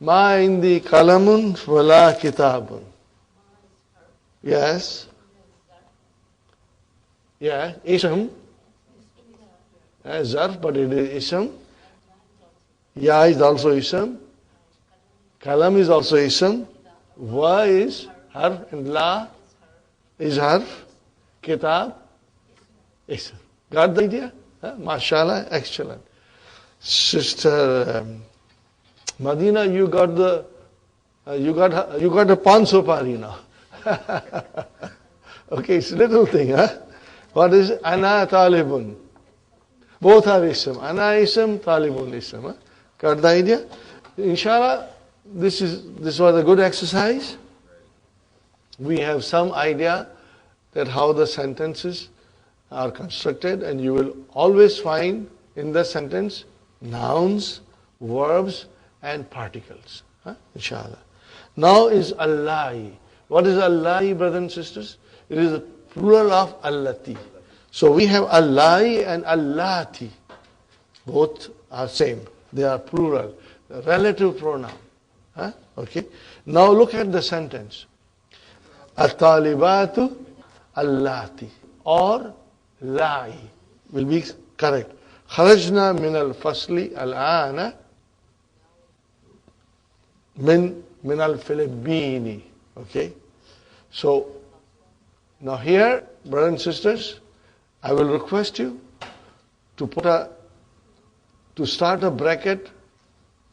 ma indi kalamun wala kitabun. Yes. Yeah, ism. Zarf, but it is ism. Ya is also ism. Kalam is also ism. Wa is harf and la is harf. Kitab ism. Got the idea? MashaAllah, excellent. Sister Madinah, you got a pan supari now. Okay, it's a little thing, huh? What is ana talibun? Both are ism. Ana ism, talibun ism. Huh? Got the idea? Inshallah, this was a good exercise. We have some idea that how the sentences are constructed, and you will always find in the sentence nouns, verbs, and particles. Inshallah. Now is Allahi. What is Allahi, brothers and sisters? It is a plural of Allati. So we have Allahi and Allati. Both are same. They are plural. Relative pronoun. Okay. Now look at the sentence. At-talibatu allati or lai will be correct. Kharajna min al-fasli al-ana min al-Filippini. Okay. So now here, brothers and sisters, I will request you to start a bracket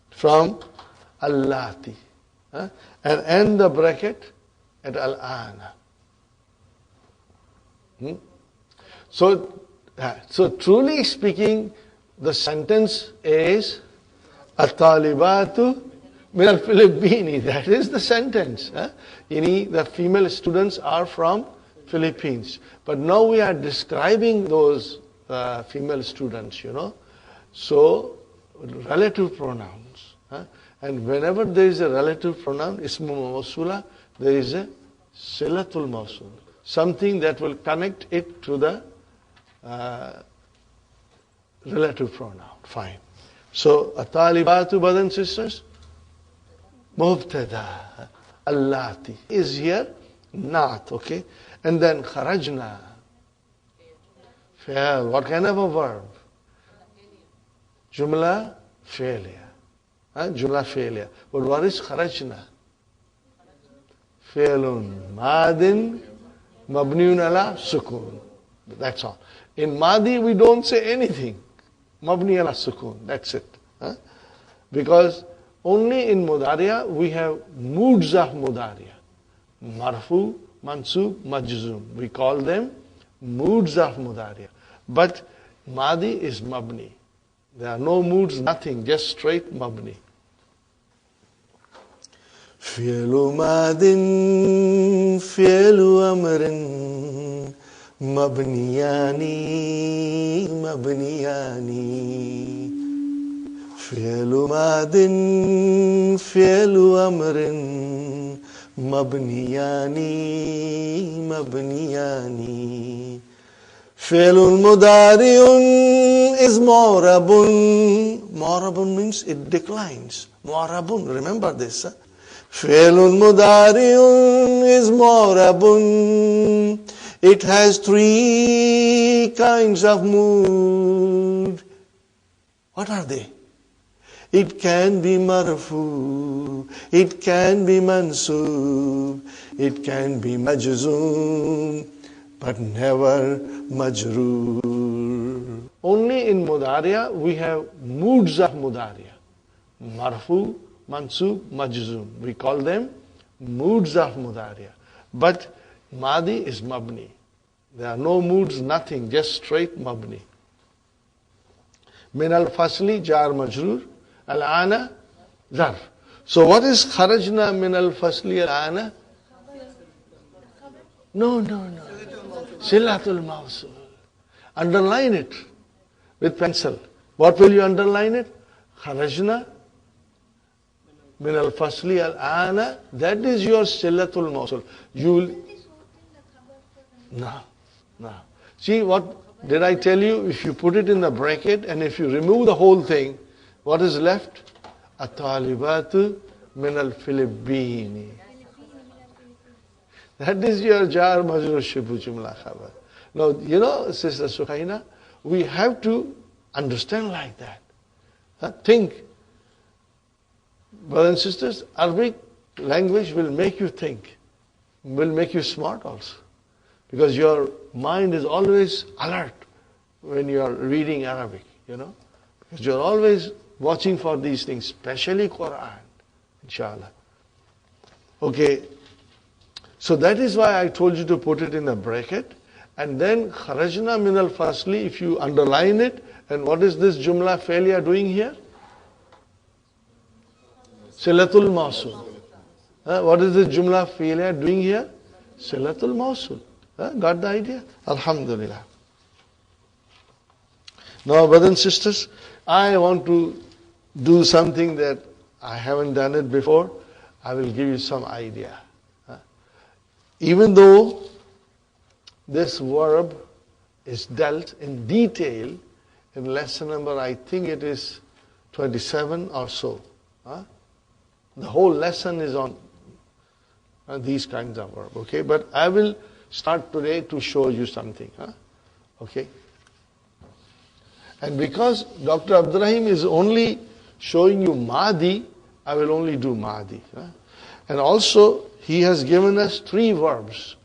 from allati. And end the bracket at al-ana. So truly speaking, the sentence is at-talibatu min al-Philippines. That is the sentence. The female students are from Philippines. But now we are describing those female students, So, relative pronouns. And whenever there is a relative pronoun, ismu mawsula, there is a silatul mawsul. Something that will connect it to the relative pronoun. Fine. So, at-talibatu, brothers and sisters, mubtada, allati is here, not, okay? And then kharajna, fail. What kind of a verb? Jumla failure. Jumla failure. But what is kharajna? Failun madin mabniun ala sukun. That's all. In Madi we don't say anything. Mabni ala sukun. That's it. Because only in Mudariya we have moods of Mudariya. Marfu, Mansub, Majzum. We call them moods of Mudariya. But Madi is Mabni. There are no moods, nothing, just straight Mabni. Fi'lu madin, fi'lu amrin, mabniyani, mabniyani. Fi'lu madin, fi'lu amrin, mabniyani, mabniyani. Fi'lun mudari'un is mu'rabun. Mu'rabun means it declines. Mu'rabun, remember this. Fi'lun mudari'un is mu'rabun. It has three kinds of mood. What are they? It can be marfu, it can be mansub, it can be majzum, but never majroor. Only in Mudariya we have moods of Mudariya. Marfu, Mansub, Majzum. We call them moods of Mudariya. But Madi is Mabni. There are no moods, nothing, just straight Mabni. Min al-Fasli, Jar Majroor, Al-Ana, Zarf. So what is Kharajna min al-Fasli al-Ana? No. Silatul Mawsul. Underline it with pencil. What will you underline it? Kharajna min al-Fasli al-Ana. That is your Silatul Mawsul. No. See, what did I tell you? If you put it in the bracket and if you remove the whole thing, what is left? At-talibatu min al-Philippines. That is your jar majrur shibu jumla khabar. Now, Sister Sukhaina, we have to understand like that. Think. Brothers and sisters, Arabic language will make you think, will make you smart also. Because your mind is always alert when you are reading Arabic, Because you are always watching for these things, especially Qur'an, inshallah. Okay. So that is why I told you to put it in a bracket. And then kharajna min al-fasli, if you underline it, and what is this jumla failure doing here? Silatul Mawsul. What is this jumla failure doing here? Silatul Mawsul. Got the idea? Alhamdulillah. Now, brothers and sisters, I want to do something that I haven't done it before. I will give you some idea. Even though this verb is dealt in detail in lesson number, I think it is 27 or so. The whole lesson is on these kinds of verbs. Okay, but I will start today to show you something. Okay. And because Dr. Abdurrahim is only showing you Madi, I will only do Madi. And also, he has given us three verbs.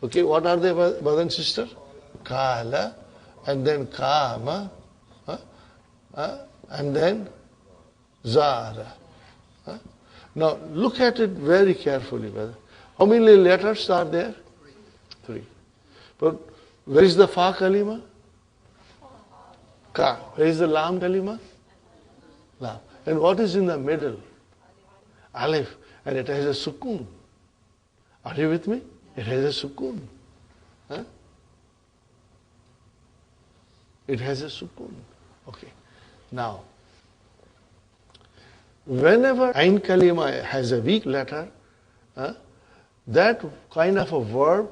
Okay, what are they, brothers and sisters? Qāla, and then qāma, and then zāra. Now look at it very carefully, brother. How many letters are there? 3. But where is the fa kalima? Ka. Where is the lam kalima? Lam. And what is in the middle? Alif. And it has a sukoon. Are you with me? It has a sukoon. Huh? It has a sukoon. Okay. Now, whenever ain kalima has a weak letter, that kind of a verb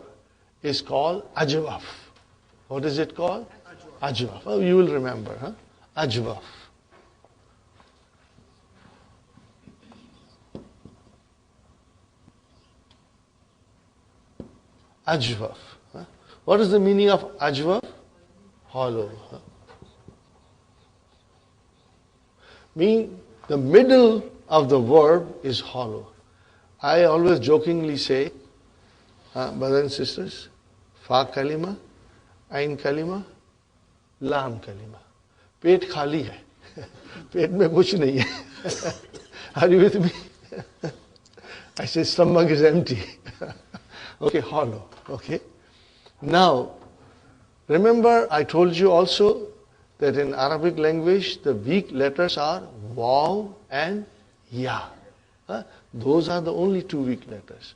is called ajwaf. What is it called? Ajwaf. Oh, you will remember, huh? Ajwaf. Ajwaf. Huh? What is the meaning of ajwaf? Hollow. Huh? Mean the middle of the verb is hollow. I always jokingly say, brothers and sisters, fa kalima, ain kalima, lam kalima. Pet khali hai. Pet mein kuch nahi hai. Are you with me? I say stomach is empty. Okay, hollow. Okay. Now, remember I told you also that in Arabic language the weak letters are waw and ya. Those are the only 2 weak letters.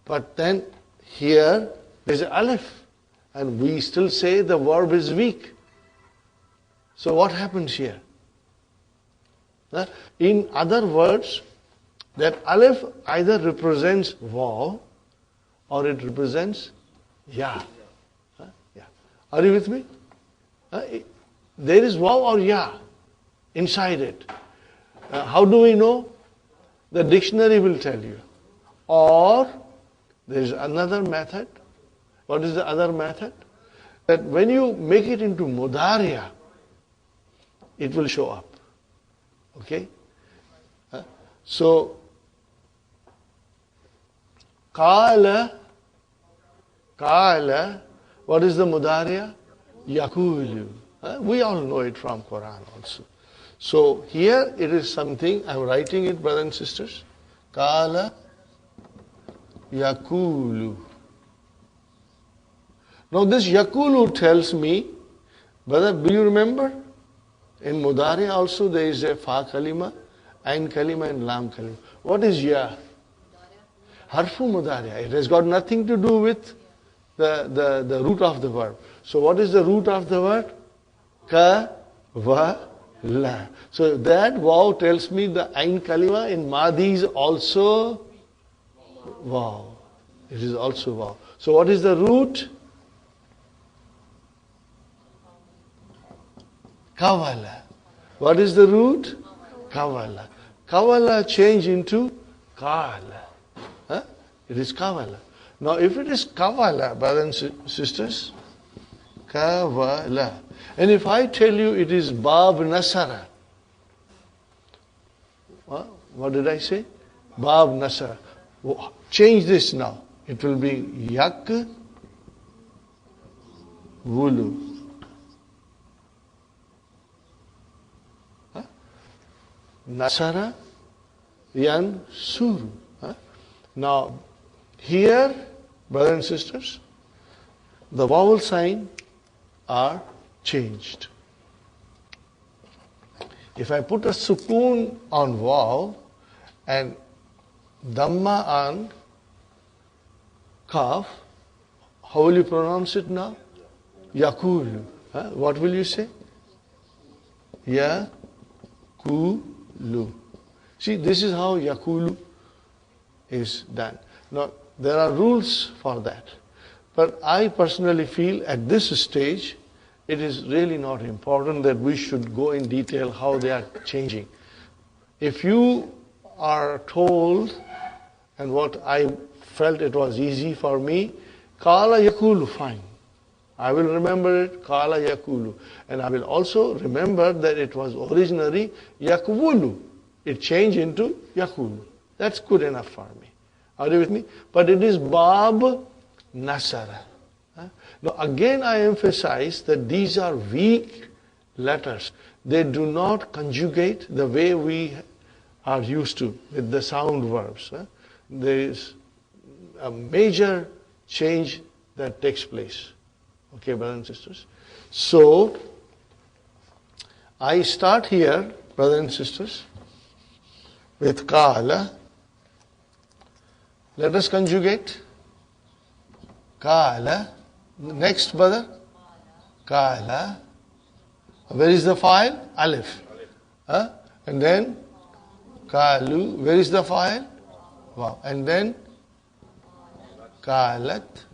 But then here there is alif, and we still say the verb is weak. So what happens here? In other words, that alif either represents waw or it represents ya. Yeah. Are you with me? There is waw or ya inside it. How do we know? The dictionary will tell you. Or there is another method. What is the other method? That when you make it into mudariya, it will show up. Okay? So, qāla, what is the mudariya? Yakulu. We all know it from Qur'an also. So here it is something, I'm writing it, brothers and sisters. Qāla yakulu. Now this yakulu tells me, brother, do you remember? In Mudari also there is a fa kalima, ain kalima and lam kalima. What is ya? Harfu mudariya. It has got nothing to do with the root of the verb. So what is the root of the verb? Ka, va, la. So that waw tells me the ain kalima in Madi is also waw. It is also waw. So what is the root? Kavala. What is the root? Kavala. Kavala change into qāla. It is kavala. Now if it is kavala, brothers and sisters, kavala. And if I tell you it is bāb nasara, what did I say? Bāb nasara. Change this now. It will be yak wulu. Nasara yan suru. Now here, brothers and sisters, the vowel sign are changed. If I put a sukoon on vaw and dhamma on kaf, how will you pronounce it now? Yakulu. What will you say? Yakulu. See, this is how yakulu is done. Now, there are rules for that. But I personally feel at this stage, it is really not important that we should go in detail how they are changing. If you are told, and what I felt it was easy for me, qāla yakulu, fine. I will remember it, qāla yakulu. And I will also remember that it was originally yakvulu. It changed into yakulu. That's good enough for me. Are you with me? But it is bāb nasara. Now again I emphasize that these are weak letters. They do not conjugate the way we are used to with the sound verbs. There is a major change that takes place. Okay, brothers and sisters. So, I start here, brothers and sisters, with qāla. Let us conjugate. Qāla. Next, brother. Qāla. Where is the file? Alif. And then qalu. Where is the file? Wow. And then qalat.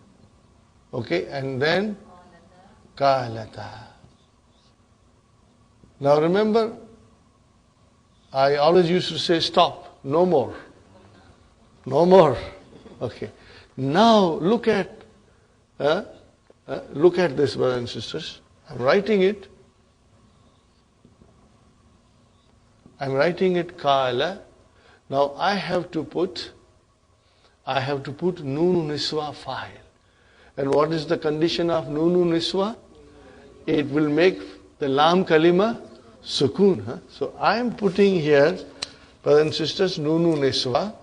Okay. And then qālata. Now remember, I always used to say stop. No more. No more. Okay. Now look at this, brothers and sisters. I'm writing it. Qāla. Now I have to put Nunu Niswa file. And what is the condition of Nunu Niswa? It will make the Lam Kalima Sukun. So I am putting here, brothers and sisters, Nunu Niswa.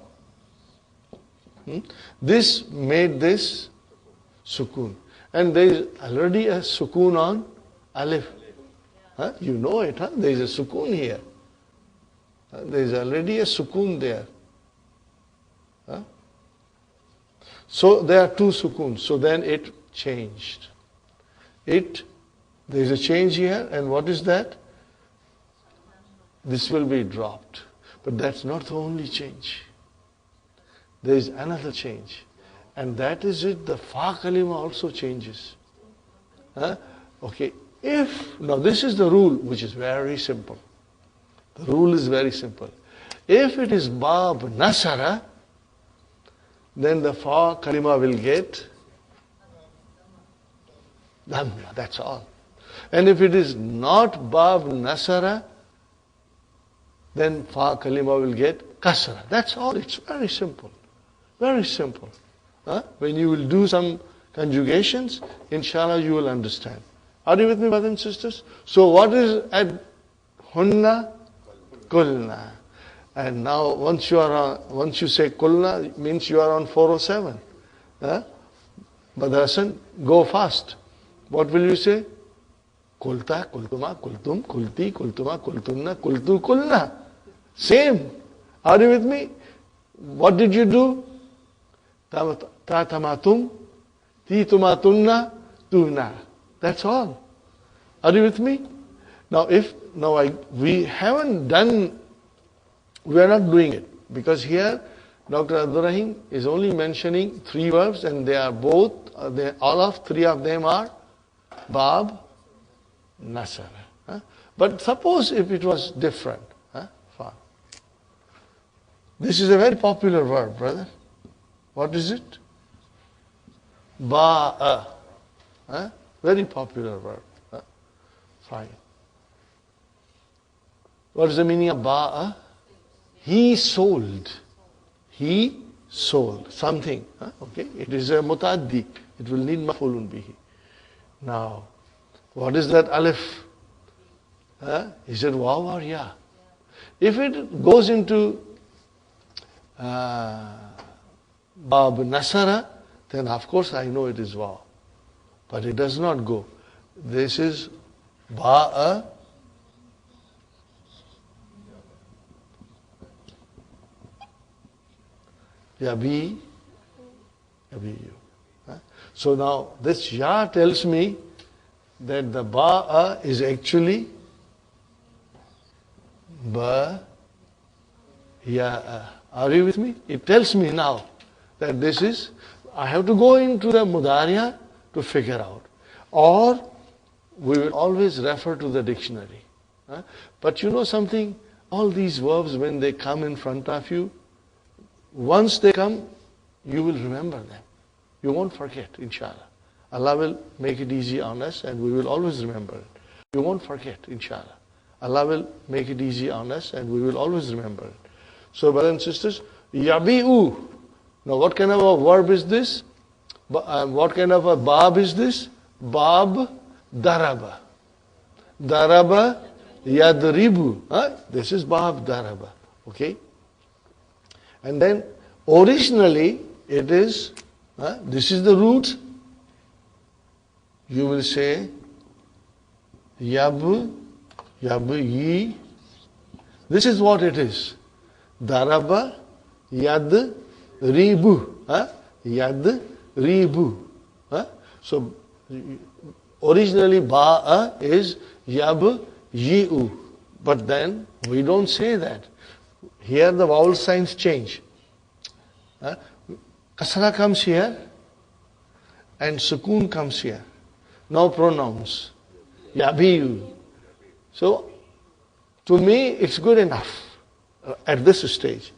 This made this Sukun. And there is already a Sukun on Alif. You know it, there is a Sukun here. There is already a Sukun there. So there are two Sukuns. So then it changed. There is a change here, and what is that? This will be dropped. But that's not the only change. There is another change. And that is it, the Fa Kalima also changes. Okay, now this is the rule, which is very simple. The rule is very simple. If it is Bab Nasara, then the Fa Kalima will get Dhamma, that's all. And if it is not Bab Nasara, then Fa Kalima will get Kasra. That's all. It's very simple. Very simple. When you will do some conjugations, inshallah you will understand. Are you with me, brothers and sisters? So what is at Hunna? Kulna. And now once you say Kulna, it means you are on 407. But Hassan, go fast. What will you say? Kulta, kultuma, kultum, kulti, kultuma, kultunna, kultu, kulna. Same. Are you with me? What did you do? Ta tamatum, ti tumatunna, tuna. That's all. Are you with me? Now we haven't done, we are not doing it. Because here, Dr. Abdurrahim is only mentioning three verbs, and they are both, all of three of them are Bab Nasara. But suppose if it was different. Fine. This is a very popular verb, brother. What is it? Bāʿa. Very popular verb. Fine. What is the meaning of bāʿa? He sold. He sold something. Okay, it is a mutaddi. It will need maf'ulun bihi. Now, what is that alif? Is it waw or ya? If it goes into Bab Nasara, then of course I know it is waw. But it does not go. This is bāʿa. Yabi. So now this ya tells me that the bāʿa is actually ba ya. Are you with me? It tells me now that this is, I have to go into the Mudariya to figure out. Or we will always refer to the dictionary. But you know something? All these verbs, when they come in front of you, once they come, you will remember them. You won't forget, inshallah. Allah will make it easy on us, and we will always remember it. You won't forget, inshallah. Allah will make it easy on us, and we will always remember it. So, brothers and sisters, yabi'u. Now, what kind of a verb is this? What kind of a bab is this? Bab daraba. Daraba yadribu. This is bab daraba. Okay? And then originally it is, this is the root. You will say yab, yi. This is what it is. Daraba, yad, ribu. Yad, ribu. So originally bāʿa is yab, yi'u. But then we don't say that. Here the vowel signs change. Kasra comes here and sukoon comes here. Now pronouns. Yabiyu. So to me it's good enough at this stage.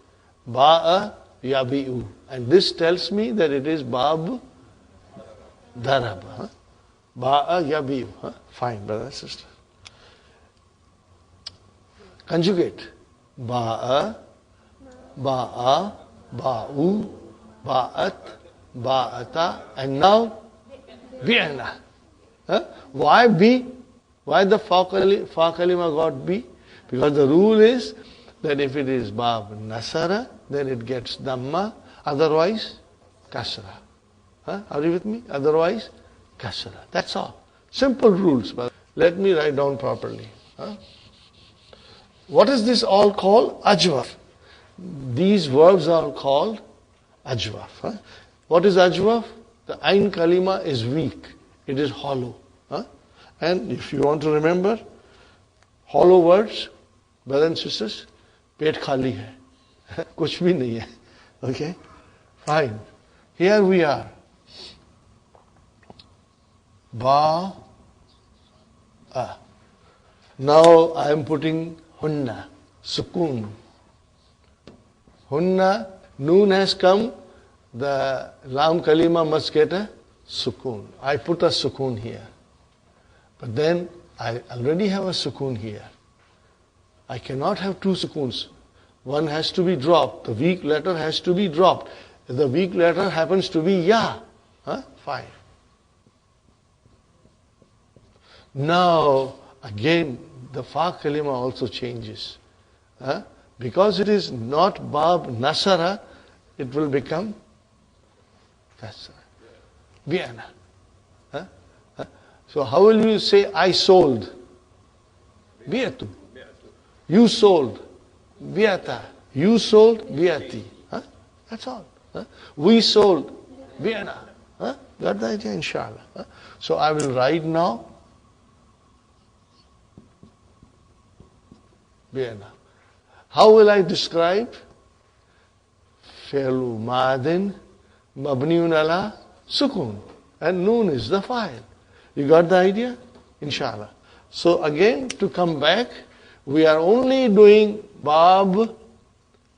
Bāʿa, yabiyu. And this tells me that it is bāb, daraba. Bāʿa, yabiyu. Fine, brother and sister. Conjugate. Bāʿa, bāʿa, bā'u, bā'at, bā'ata, and now bi'na. Why B? Why the fa kalima got B? Because the rule is that if it is bab nasara, then it gets dhamma, otherwise kasra. Are you with me? Otherwise kasra. That's all. Simple rules, but let me write down properly. What is this all called? Ajwaf. These verbs are called ajwaf. What is ajwaf? The ain kalima is weak. It is hollow. And if you want to remember, hollow words, brothers and sisters, पेट खाली है कुछ भी नहीं है. Okay? Fine. Here we are. Ba. Now I am putting hunna, sukoon. Hunna, noon has come, the lam kalima must get a sukoon. I put a sukoon here. But then I already have a sukoon here. I cannot have two sukoons. One has to be dropped. The weak letter has to be dropped. If the weak letter happens to be ya, fine. Now, again, the fa kalima also changes. Because it is not bab nasara, it will become kasra. Bi'ana. So how will you say I sold? Bi'atu. You sold. Bi'ata. You sold. Bi'ati. That's all. We sold. Bi'ana. Got the idea, inshallah. So I will write now. Bi'ana. How will I describe? Fi'lu madin mabniun ala sukun. And noon is the file. You got the idea? Inshallah. So again, to come back, we are only doing bab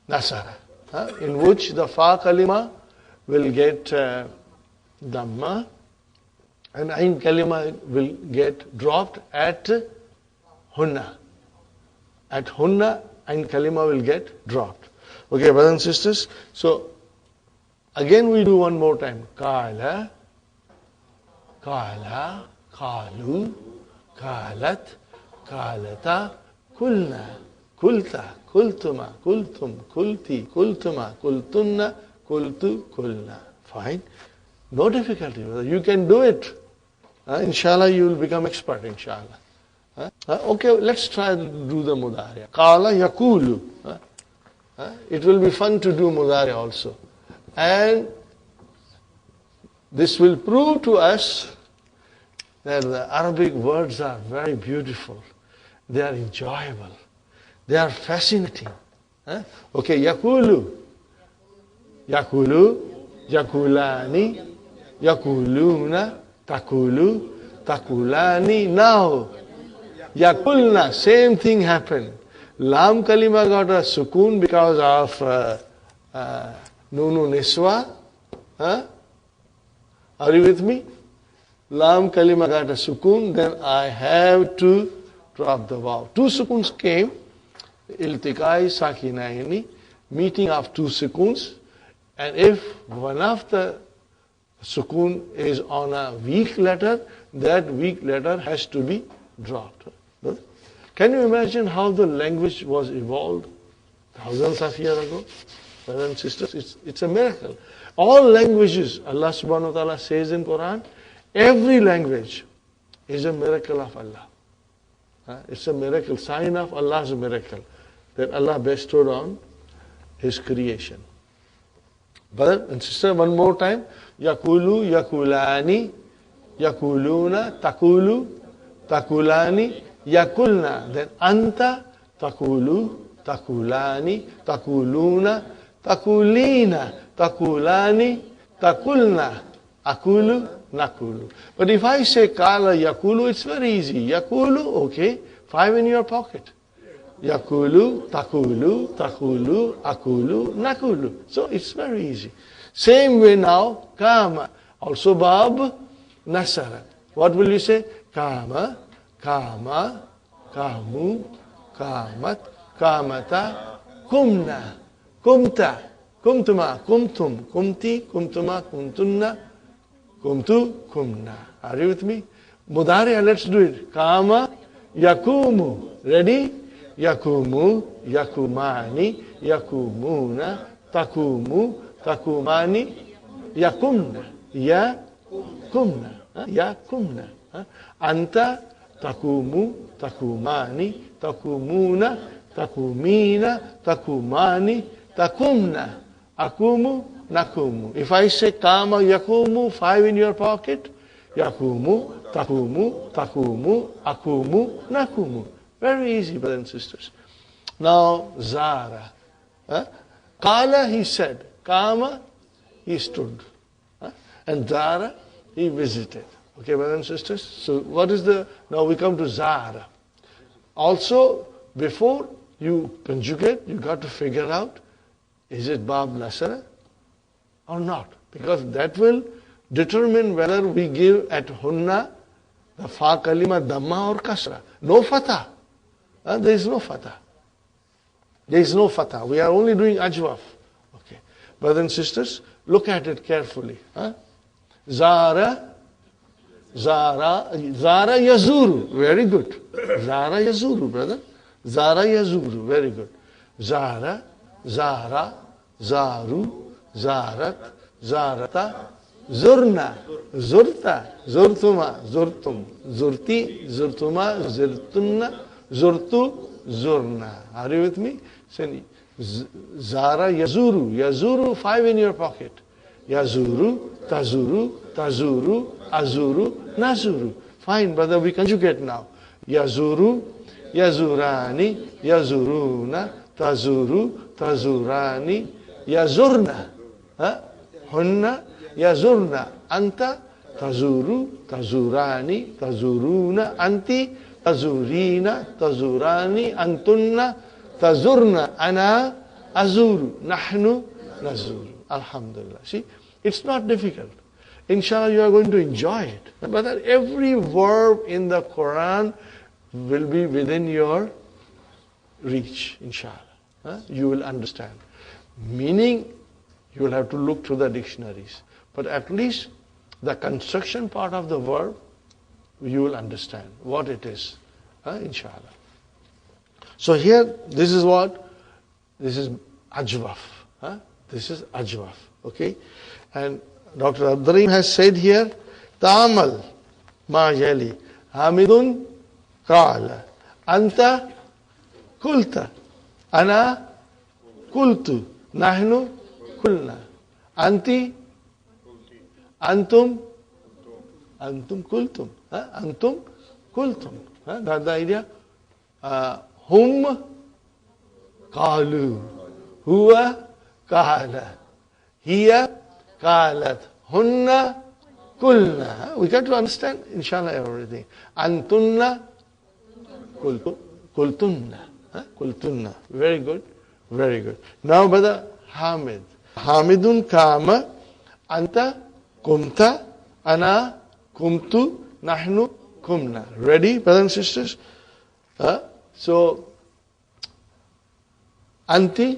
nasara, in which the fa kalima will get dhamma and ain kalima will get dropped at hunna. At hunna, ain kalima will get dropped. Okay, brothers and sisters. So again we do one more time. Qāla, qāla, qālu, qālat, qālata, kulna, kulta, kultuma, kultum, kulti, kultuma, kultunna, kultu, kulna. Fine. No difficulty. You can do it. Inshallah, you will become expert, inshallah. Okay, let's try to do the mudari. Qāla yakulu. It will be fun to do mudari also. And this will prove to us that the Arabic words are very beautiful. They are enjoyable. They are fascinating. Okay, yakulu. Yakulu, yakulani, yakuluna, takulu, takulani. Now, yakulna, same thing happened. Lam kalima got a sukoon because of nunu niswa. Are you with me? Lam kalima got a sukoon, then I have to drop the vav. Two sukoons came, iltikai sakinaini, meeting of two sukoons, and if one of the sukoon is on a weak letter, that weak letter has to be dropped. Can you imagine how the language was evolved thousands of years ago. Brothers and sisters, it's a miracle. All languages, Allah subhanahu wa ta'ala says in Quran, every language is a miracle of Allah. It's a miracle, sign of Allah's miracle that Allah bestowed on His creation. Brother and sister, one more time. Yakulu, yakulani, yakuluna, takulu, takulani, yakulna. Then anta, takulu, takulani, takuluna, takulina, takulani, takulna, akulu, nakulu. But if I say qāla, yakulu, it's very easy. Yakulu, okay, 5 in your pocket. Yakulu, takulu, takulu, akulu, nakulu. So it's very easy. Same way now, qāma, also bāb, nasara. What will you say? Qāma, qāma, qāmu, qāmat, qāmata, qumna, qumta, qumtuma, qumtum, qumti, qumtuma, qumtunna, qumtu, qumna. Are you with me? Mudari'a, let's do it. Qāma, yakumu. Ready? Yakumu, yakumani, yakumuna, takumu, takumani, yakumna, yakumna, yakumna. Anta, takumu, takumani, takumuna, takumina, takumani, takumna, akumu, nakumu. If I say qāma, yakumu, 5 in your pocket, yakumu, takumu, takumu, akumu, nakumu. Very easy, brothers and sisters. Now, zāra. Qāla, he said. Qāma, he stood. And zāra, he visited. Okay, brothers and sisters? So, what is now we come to zāra. Also, before you conjugate, you got to figure out, is it bāb nasara or not? Because that will determine whether we give at hunna, the fa kalima, dhamma or kasra. No fatah. There is no fatah. There is no fatah. We are only doing ajwaf. Okay. Brothers and sisters, look at it carefully. Zāra, zāra, zāra yazuru. Very good. Zāra yazuru, brother. Zāra yazuru. Very good. Zāra, zāra, zāru, zārat, zārata, zurna, zurta, zurtuma, zurtum, zurti, zurtuma, zirtunna, Zurtu, zurna. Are you with me? Say, zara, yazuru. Yazuru, 5 in your pocket. Yazuru, tazuru, tazuru, azuru, nazuru. Fine, brother, we conjugate now. Yazuru, yazurani, yazuruna, tazuru, tazurani, yazurna. Hunna, yazurna. Anta, tazuru, tazurani, tazuruna, anti, tazurina, tazurani, antunna, tazurna, ana, azuru, nahnu, nazuru. Alhamdulillah. See, it's not difficult. Inshallah, you are going to enjoy it. But every verb in the Quran will be within your reach, inshallah. You will understand. Meaning, you will have to look through the dictionaries. But at least the construction part of the verb, you will understand what it is, inshallah. So here, this is what? This is ajwaf. This is ajwaf, okay? And Dr. Abdarim has said here, ta'amal ma yali, hamidun qāla, anta kulta, ana kultu, nahnu kulna, anti, antum, antum kultum. Antum kultum. That's the idea. Hum qalu. Huwa qāla. Hiya qālat. Hunna kulna. We got to understand, inshallah, everything. Antunna kultunna. Kultunna. Very good. Very good. Now, brother Hamid. Hamidun qāma. Anta kumta. Ana kumtu. Nahnu kumna. Ready, brothers and sisters? So, anti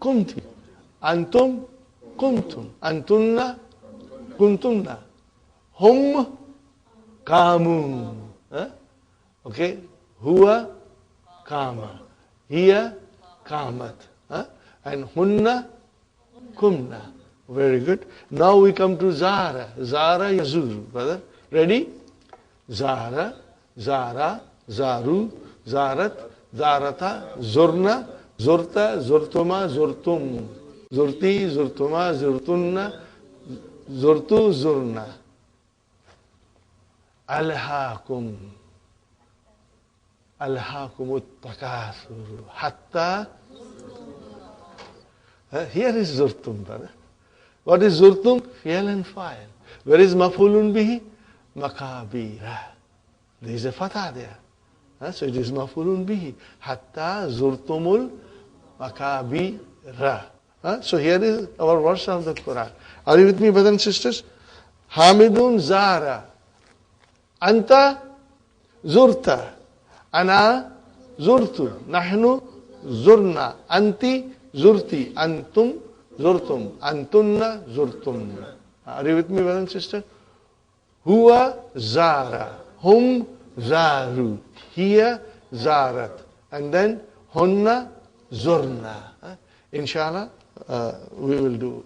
kumti. Antum kumtum. Antunna kuntunna. Hum qamu. Okay? Huwa qāma. Hiya قامت. And hunna, kumna. Very good. Now we come to zāra. Zāra yazuru. Brother, ready? Zāra, zāra, zāru, zārat, zārata, zurna, zurta, zurtuma, zurtum, zurti, zurtuma, zurtunna, zurtu, zurna. Alhaakum. Alhaakumut takathuru. Hatta. Here is zurtum, brother. What is zurtum? Fi'l and fa'il. Where is maf'ulun bihi? Makabira. There is a fatha there. So it is maf'ulun bihi. Hatta zurtumul makabira. So here is our verse of the Quran. Are you with me, brothers and sisters? Hamidun zāra. Anta zurta. Ana zurtu. Nahnu zurna. Anti zurti. Antum zurtum. Antunna zurtum. Are you with me, brothers and sisters? Huwa zāra. Hum zāru. Hiya zārat. And then hunna zurna. Inshallah, we will do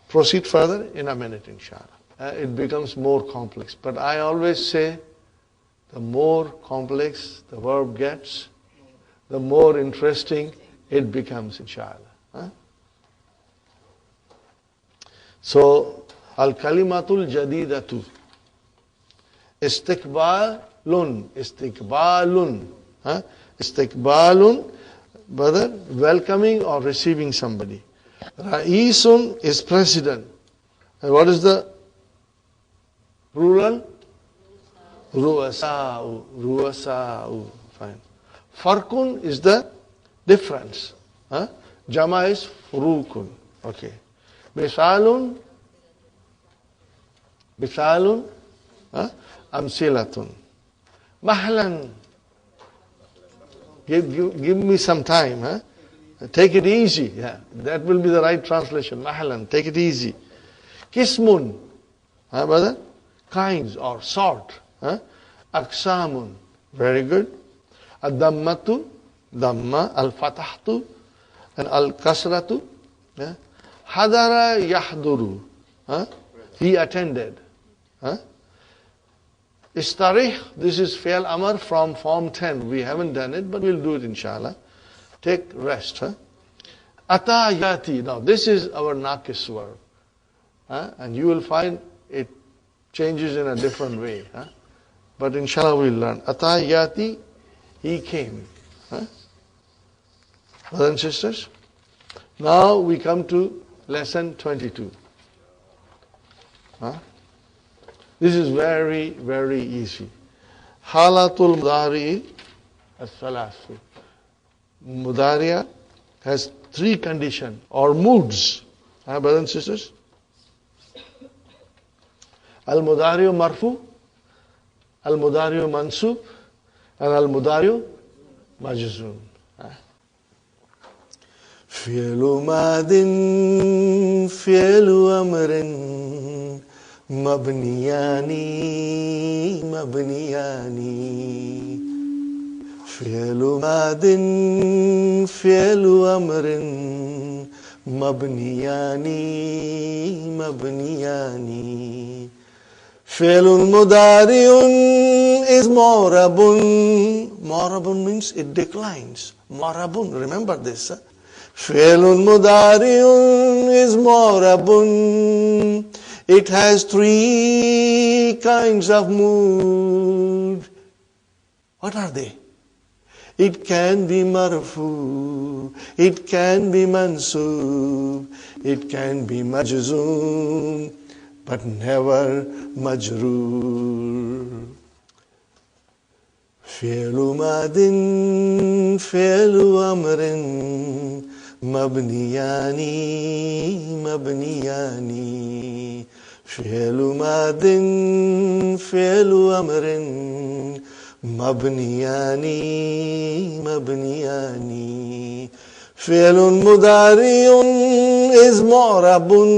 proceed further in a minute, inshallah. It becomes more complex. But I always say, the more complex the verb gets, the more interesting it becomes, inshallah. So, al-kalimatul jadidatu. Istiqbalun. Istiqbalun. Istiqbalun, brother, welcoming or receiving somebody. Ra'isun is president. And what is the plural? Ru'asa'u. Ru'asa'u. Fine. Farkun is the difference. Jama is furukun. Okay. Misalun. Misalun. Amsilatun. Mahlan. Give me some time. Take it easy. Yeah, that will be the right translation. Mahlan. Take it easy. Kismun. Brother? Kinds or sort. Aksamun. Very good. Ad-dammatu. Damma. Al-fatahtu. And al-kasratu. Hadara yahduru. He attended. Istirāḥa, this is fi'l amr from form 10. We haven't done it, but we'll do it inshallah. Take rest. Ata yati. Now this is our naqis verb. And you will find it changes in a different way. But inshallah we'll learn. Ata yati, he came. Brothers and sisters. Now we come to lesson 22. This is very, very easy. Halatul mudari as-salasu. Mudariya has three conditions or moods. Brothers and sisters. Al-mudariyu marfu, al-mudariyu mansub, and al-mudariyu majzum. Fi'lu madin, fi'lu amrin, mabniyani, mabniyani. Fi'lu madin, fi'lu amrin, mabniyani, mabniyani. Fi'lun mudari'un is mu'rabun. Mu'rabun means it declines. Mu'rabun, remember this. Fi'lun mudari'un is mu'rabun. It has three kinds of mood. What are they? It can be marfu, it can be mansub, it can be majzum, but never majroor. Fi'lu madin, fi'lu amrin, mabniyani, mabniyani. Fi'lu madin, fi'lu amrin, mabniyani, mabniyani. Fi'lun mudari'un is mu'rabun.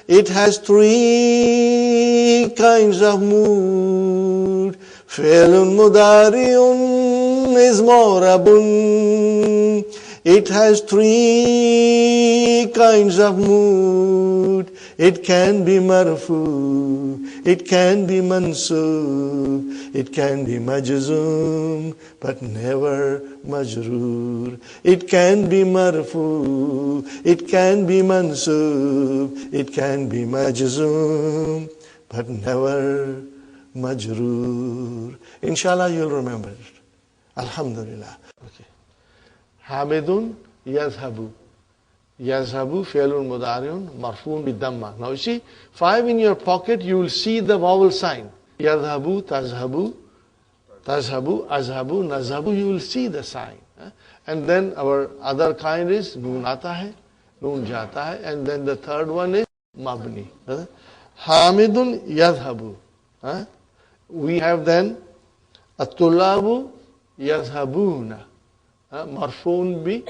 It has three kinds of mood. Fi'lun mudari'un is morabun. It has three kinds of mood. It can be marfu, it can be mansub, it can be majzum, but never majroor. It can be marfu, it can be mansub, it can be majzum, but never majroor. Inshallah, you'll remember it. Alhamdulillah. Okay. Hamidun yazhabu. Yazhabu fi'lun mudari'un marfu'un bid-damma. Now you see, 5 in your pocket, you will see the vowel sign. Yazhabu, tazhabu, azhabu, nazhabu, you will see the sign. And then our other kind is noon aata hai, noon jata hai, and then the third one is mabni. Hamidun yazhabu. We have then at-tullabu yazhabuna. Marfu'un bi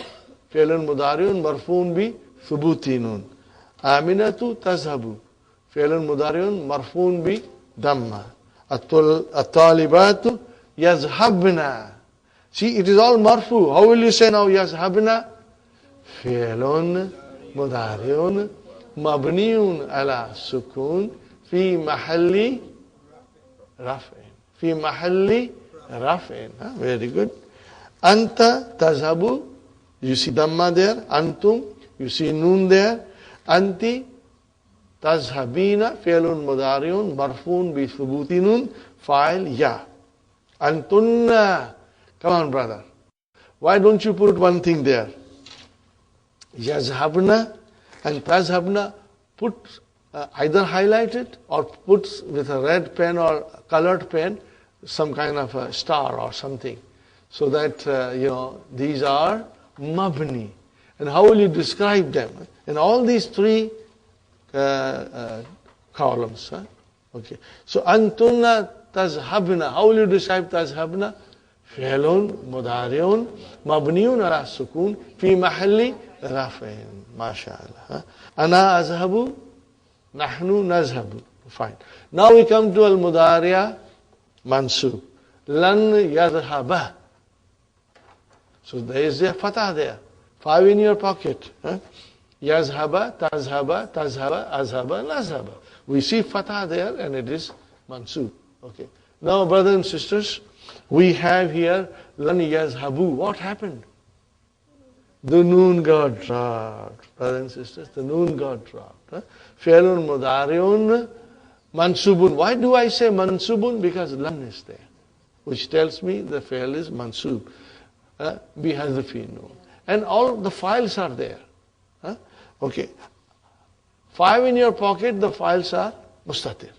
fi'lun mudari'un marfu'un bi thubuti nun. Aminatu tazhabu fi'lun mudari'un marfu'un bi damma. At-talibatu yazhabna. See, it is all marfu. How will you say now yazhabna? Fi'lun mudari'un mabniun ala sukun fi mahalli raf'in. Fi mahalli raf'in. Very good. Anta tazhabu, you see damma there. Antum, you see noon there. Anti tazhabina, fi'lun mudari'un marfu'un bi thubuti nun, fa'il ya. Antunna, come on brother. Why don't you put one thing there? Yazhabna and tazhabna, put either highlight it or put with a red pen or colored pen some kind of a star or something. So that, these are mabni. And how will you describe them? In all these three columns. Okay. So, antunna tazhabna. How will you describe tazhabna? Fi'lun mudari'un mabniun ala sukun fi mahalli raf'in. MashaAllah. Ana azhabu, nahnu nazhabu. Fine. Now we come to al-mudari'a mansub. Lan yadhhabah. So there is a fatah there. 5 in your pocket. Yazhaba, tazhaba, azhaba, nazhaba. We see fatah there and it is mansub. Okay. Now brothers and sisters, we have here lan yazhabu. What happened? The noon got dropped. Brothers and sisters, the noon got dropped. Fi'lun mudari'un mansubun. Why do I say mansubun? Because lan is there, which tells me the fi'l is mansub. Bihadfi noon. And all the files are there. Okay. 5 in your pocket, the files are mustatir.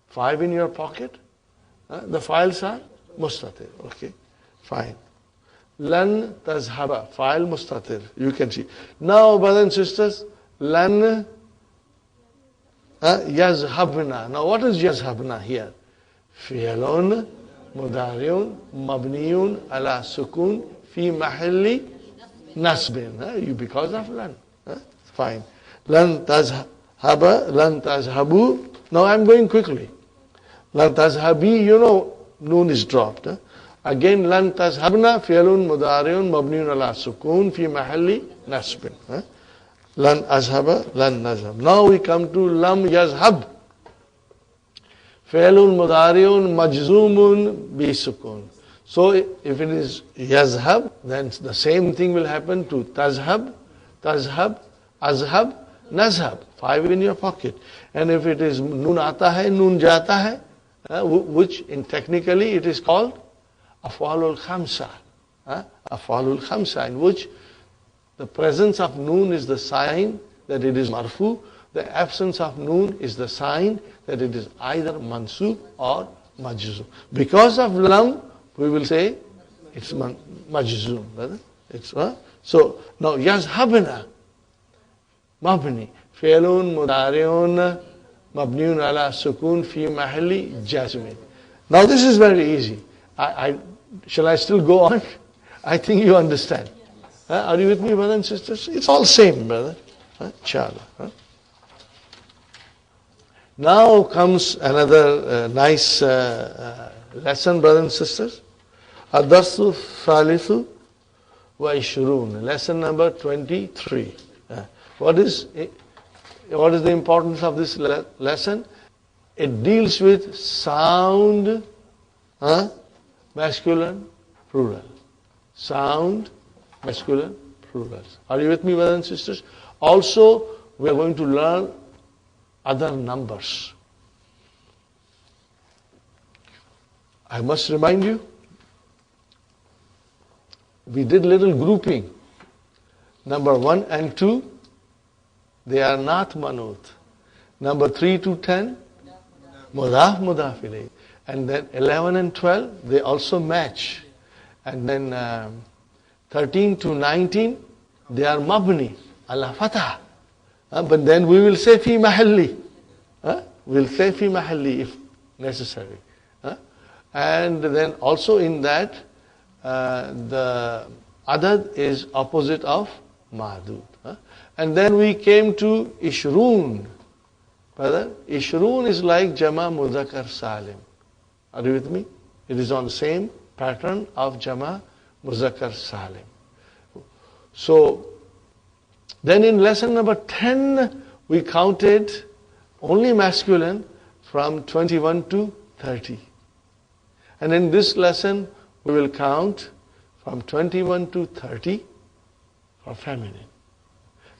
5 in your pocket, the files are mustatir. Okay. Fine. Lan tazhaba, file mustatir. You can see. Now, brothers and sisters, lan yazhabna. Now, what is yazhabna here? Fi'lun mudari'un mabniun ala sukun fi mahalli nasbin. Because of lan. Fine. Lan tazhaba, lan tazhabu. Now I'm going quickly. Lan tazhabi, noon is dropped. Again, lan tazhabna, fi'lun mudari'un mabniun ala sukun fi mahalli nasbin. Lan azhaba, lan nazhab. Now we come to lam yazhab. Fi'lun mudari'un majzumun bi sukun. So if it is yazhab, then the same thing will happen to tazhab, azhab, nazhab. 5 in your pocket. And if it is noon aata hai, noon jata hai, which in technically it is called af'alul khamsa. Af'alul khamsa, in which the presence of noon is the sign that it is marfu. The absence of noon is the sign that it is either mansub or majzum. Because of lam, we will say it's majzum. So now yazhabna, mabni, fi'lun mudari'un mabniun ala sukun fi mahalli jazmin. Now this is very easy. Shall I still go on? I think you understand. Are you with me, brothers and sisters? It's all same, brother. Inshallah. Now comes another nice lesson, brothers and sisters. Ad-darsu thalithu wa ishrun. Lesson number 23. What is the importance of this lesson? It deals with sound masculine plural. Sound masculine plurals. Are you with me, brothers and sisters? Also, we are going to learn other numbers. I must remind you, we did little grouping. Number 1 and 2, they are not manut. Number 3 to 10, mudaf ilayh. And then 11 and 12, they also match. And then 13 to 19, they are mabni, ala fatah. But then we will say fi mahalli. We'll say fi mahalli if necessary. And then also in that, the adad is opposite of mahdud. And then we came to ishrun. Brother, ishrun is like jama mudhakkar salim. Are you with me? It is on the same pattern of jama mudhakkar salim. So, then in lesson number 10, we counted only masculine from 21 to 30. And in this lesson, we will count from 21 to 30 for feminine.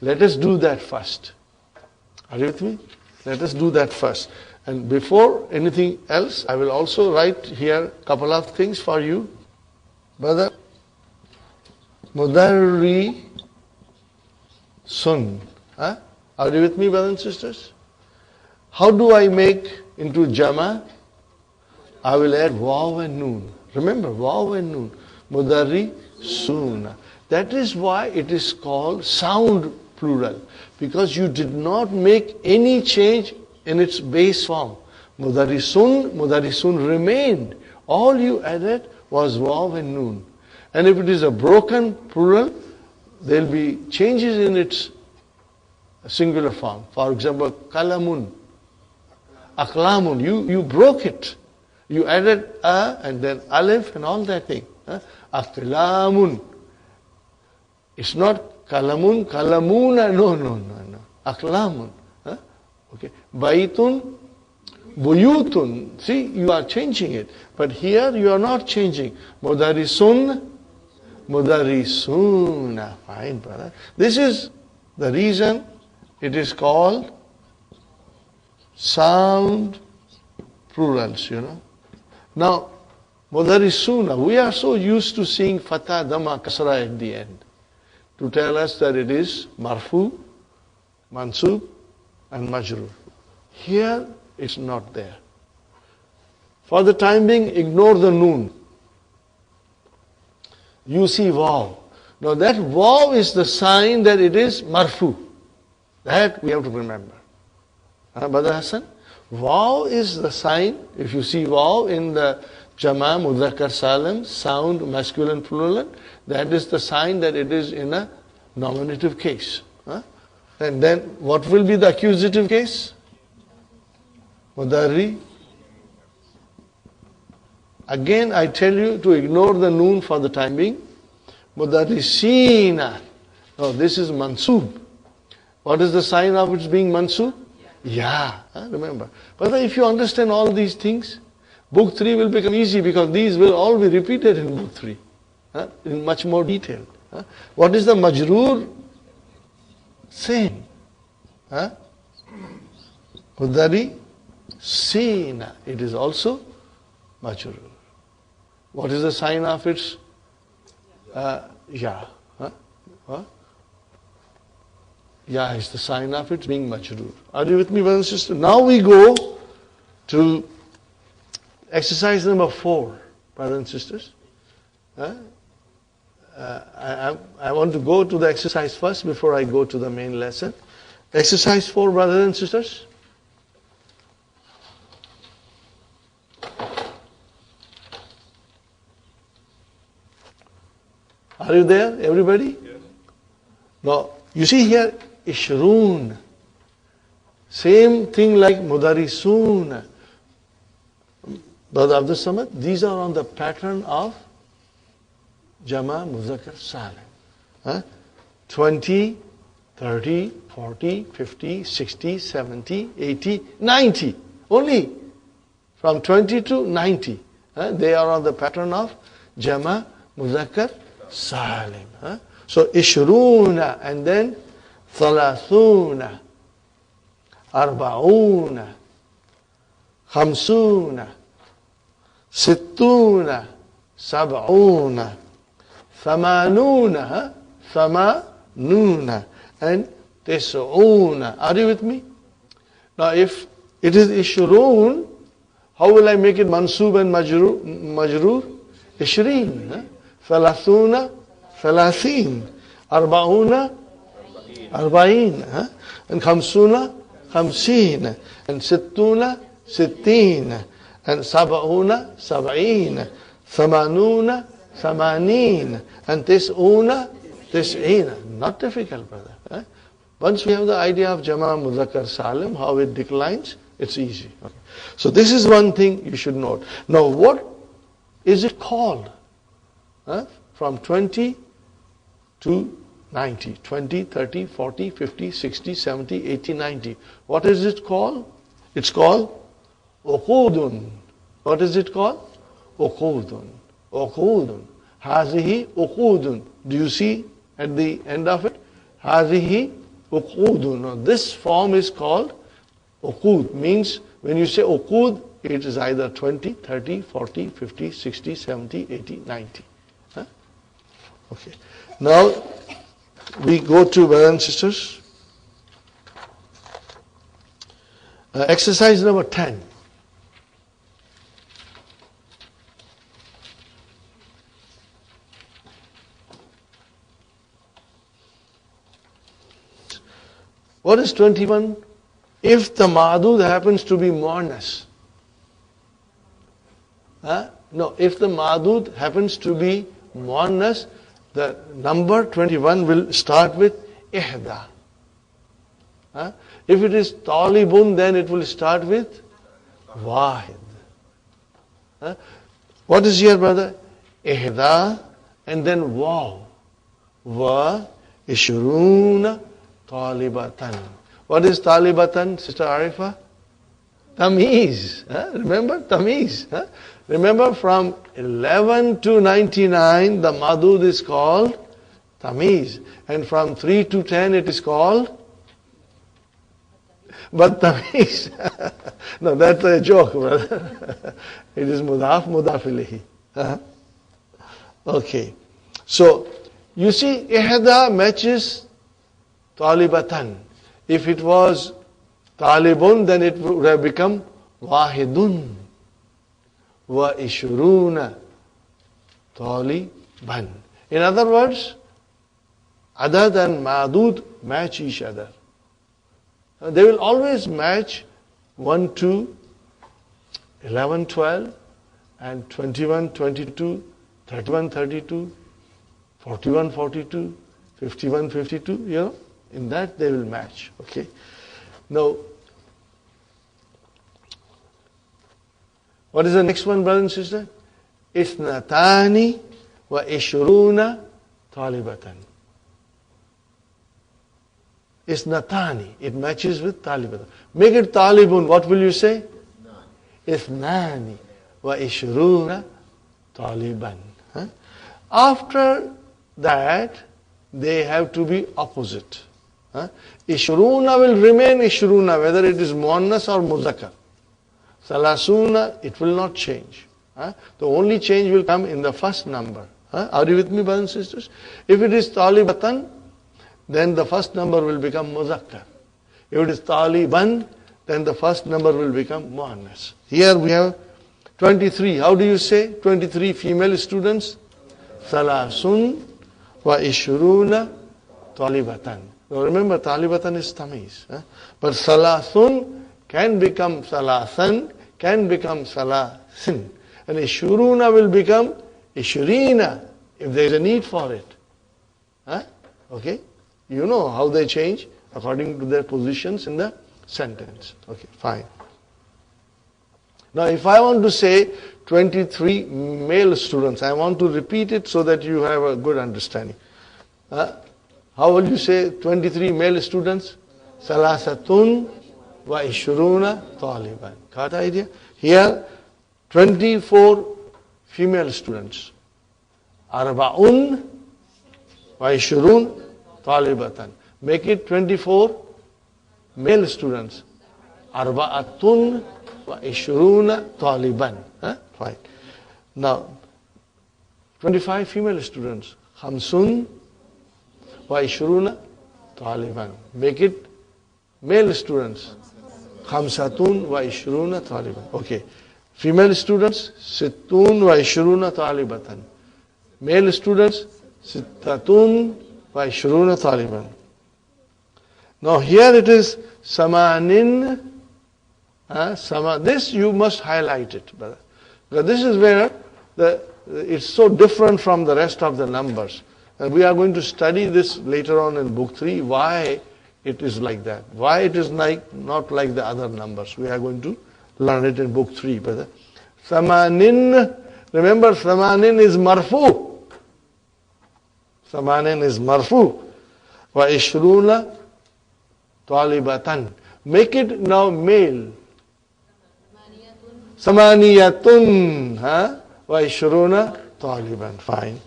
Let us do that first. Are you with me? Let us do that first. And before anything else, I will also write here a couple of things for you. Brother, mudarri sun. Are you with me, brothers and sisters? How do I make into jama? I will add waw and noon. Remember, waw and noon. Mudarri sun. That is why it is called sound plural. Because you did not make any change in its base form. Mudarrisun remained. All you added was waw and noon. And if it is a broken plural, there will be changes in its singular form. For example, kalamun, aklamun. You broke it. You added a and then alif and all that thing. Aklamun. It's not kalamun, kalamuna. No. Aklamun. Okay. Baitun, buyutun. See, you are changing it. But here you are not changing. Mudarrisun, mudarrisuna. Fine, brother. This is the reason it is called sound plurals, Now, mudarrisuna, we are so used to seeing fatah, dhamma, kasra at the end to tell us that it is marfu, mansub, and majrur. Here, it's not there. For the time being, ignore the noon. You see waw. Now that waw is the sign that it is marfu. That we have to remember. Brother Hassan? Waw is the sign. If you see waw in the jama mudhakkar salim, sound masculine plural, that is the sign that it is in a nominative case. And then what will be the accusative case? Mudarri. Again, I tell you to ignore the noon for the time being. Mudarrisina. Now this is mansub. What is the sign of its being mansub? Yeah. Remember. But if you understand all these things, book 3 will become easy because these will all be repeated in book 3. In much more detail. What is the majroor? Same. Mudarri sina. It is also majroor. What is the sign of its? Ya. Ya is the sign of it being majroor. Are you with me, brothers and sisters? Now we go to exercise number 4, brothers and sisters. I want to go to the exercise first before I go to the main lesson. Exercise 4, brothers and sisters. Are you there, everybody? Yes. Now, you see here, ishrun. Same thing like mudarrisun. Brother Abdul Samad, these are on the pattern of Jama Muzakkar Salim. 20, 30, 40, 50, 60, 70, 80, 90. Only from 20 to 90. They are on the pattern of Jama Muzakkar Salim. So Ishruna and then Thalathuna, Arba'una, Khamsuna, Sittuna, Sab'una, Thamanuna, Thamanuna, and Tis'una. Are you with me? Now if it is Ishrun, how will I make it Mansub and Majroor? Ishreen. Thalathuna, Thalathin. Arba'una, Arba'in. And Khamsuna, Khamseen. And Sittuna, Sitteen. And Sab'una, Sab'een. Thamanuna, Thamaneen. And Tis'una, Tis'een. Not difficult, brother. Once we have the idea of Jama Muzakkar Salim, how it declines, it's easy. Okay. So this is one thing you should note. Now what is it called? From 20 to 90. 20, 30, 40, 50, 60, 70, 80, 90. What is it called? It's called Uqudun. What is it called? Uqudun. Uqudun. Hazihi Uqudun. Do you see at the end of it? Hazihi Uqudun. Now this form is called Uqud. Means when you say Uqud, it is either 20, 30, 40, 50, 60, 70, 80, 90. Okay. Now we go to brothers and sisters. Exercise number 10. What is 21? If the madud happens to be muannas. No, if the madud happens to be muannas, the number 21 will start with ihda. If it is talibun, then it will start with wahid. What is here, brother? Ihda and then waw. Wa ishruna talibatan. What is talibatan, Sister Arifa? Tamiz. Remember? Tamiz. Remember, from 11 to 99, the madud is called tamiz. And from 3 to 10, it is called but tamiz. No, that's a joke, brother. It is mudaf ilayhi. Okay. So, you see, ihda matches talibatan. If it was talibun, then it would have become wahidun. Wa ishruna taliban. In other words, adad and madud match each other. They will always match 1 to 11, 12 and 21, 22, 31, 32, 41, 42, 51, 52, in that they will match. Okay. Now, what is the next one, brother and sister? Ithnatani wa ishruna talibatan. Ithnatani. It matches with talibatan. Make it talibun. What will you say? Ithnani wa ishruna taliban. After that, they have to be opposite. Ishruna will remain ishruna, whether it is muannas or muzakkar. Salasuna, it will not change. The only change will come in the first number. Are you with me, brothers and sisters? If it is talibatan, then the first number will become muzakkar. If it is taliban, then the first number will become muannas. Here we have 23. How do you say 23 female students? Salasun wa ishruna talibatan. Now remember, talibatan is tamiz. But salasun can become salasan, can become salasin. And ishruna will become ishrina if there is a need for it. Okay? You know how they change according to their positions in the sentence. Okay, fine. Now if I want to say 23 male students, I want to repeat it so that you have a good understanding. How will you say 23 male students? Salasatun wa ishruna taliban. Got the idea? Here 24 female students. Arba'un wa ishrun talibatan. Make it 24 male students. Arba'atun wa ishruna taliban. Fine. Now 25 female students. Khamsun wa ishruna taliban. Make it male students. Khamsatun wa ishruna taliban. Okay. Female students, sittun wa ishruna talibatan. Male students, sittatun wa ishruna taliban. Now here it is samanin. This you must highlight it, brother. Because this is where it's so different from the rest of the numbers. And we are going to study this later on in book 3, why it is like that. Why it is not like the other numbers. We are going to learn it in book 3, brother. Samanin, remember samanin is marfu. Samanin is marfu. Wa ishruna talibatan. Make it now male. Samaniyatun. Wa ishruna taliban. Fine.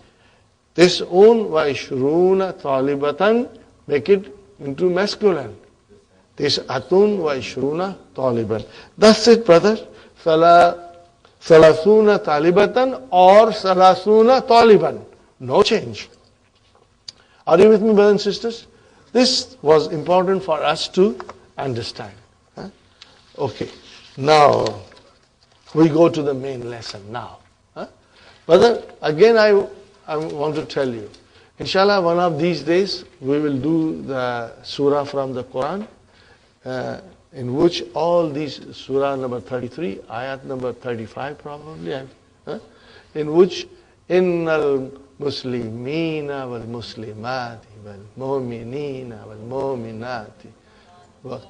This own wa ishruna talibatan, make it into masculine. This atun wa ishruna taliban. That's it, brother. Salasuna talibatan or salasuna taliban. No change. Are you with me, brothers and sisters? This was important for us to understand. Okay. Now, we go to the main lesson now. Brother, again I want to tell you, inshallah, one of these days we will do the surah from the Quran, in which all these surah number 33, ayat number 35 probably, in which innal muslimina wal muslimati wal mu'minina wal mu'minati wal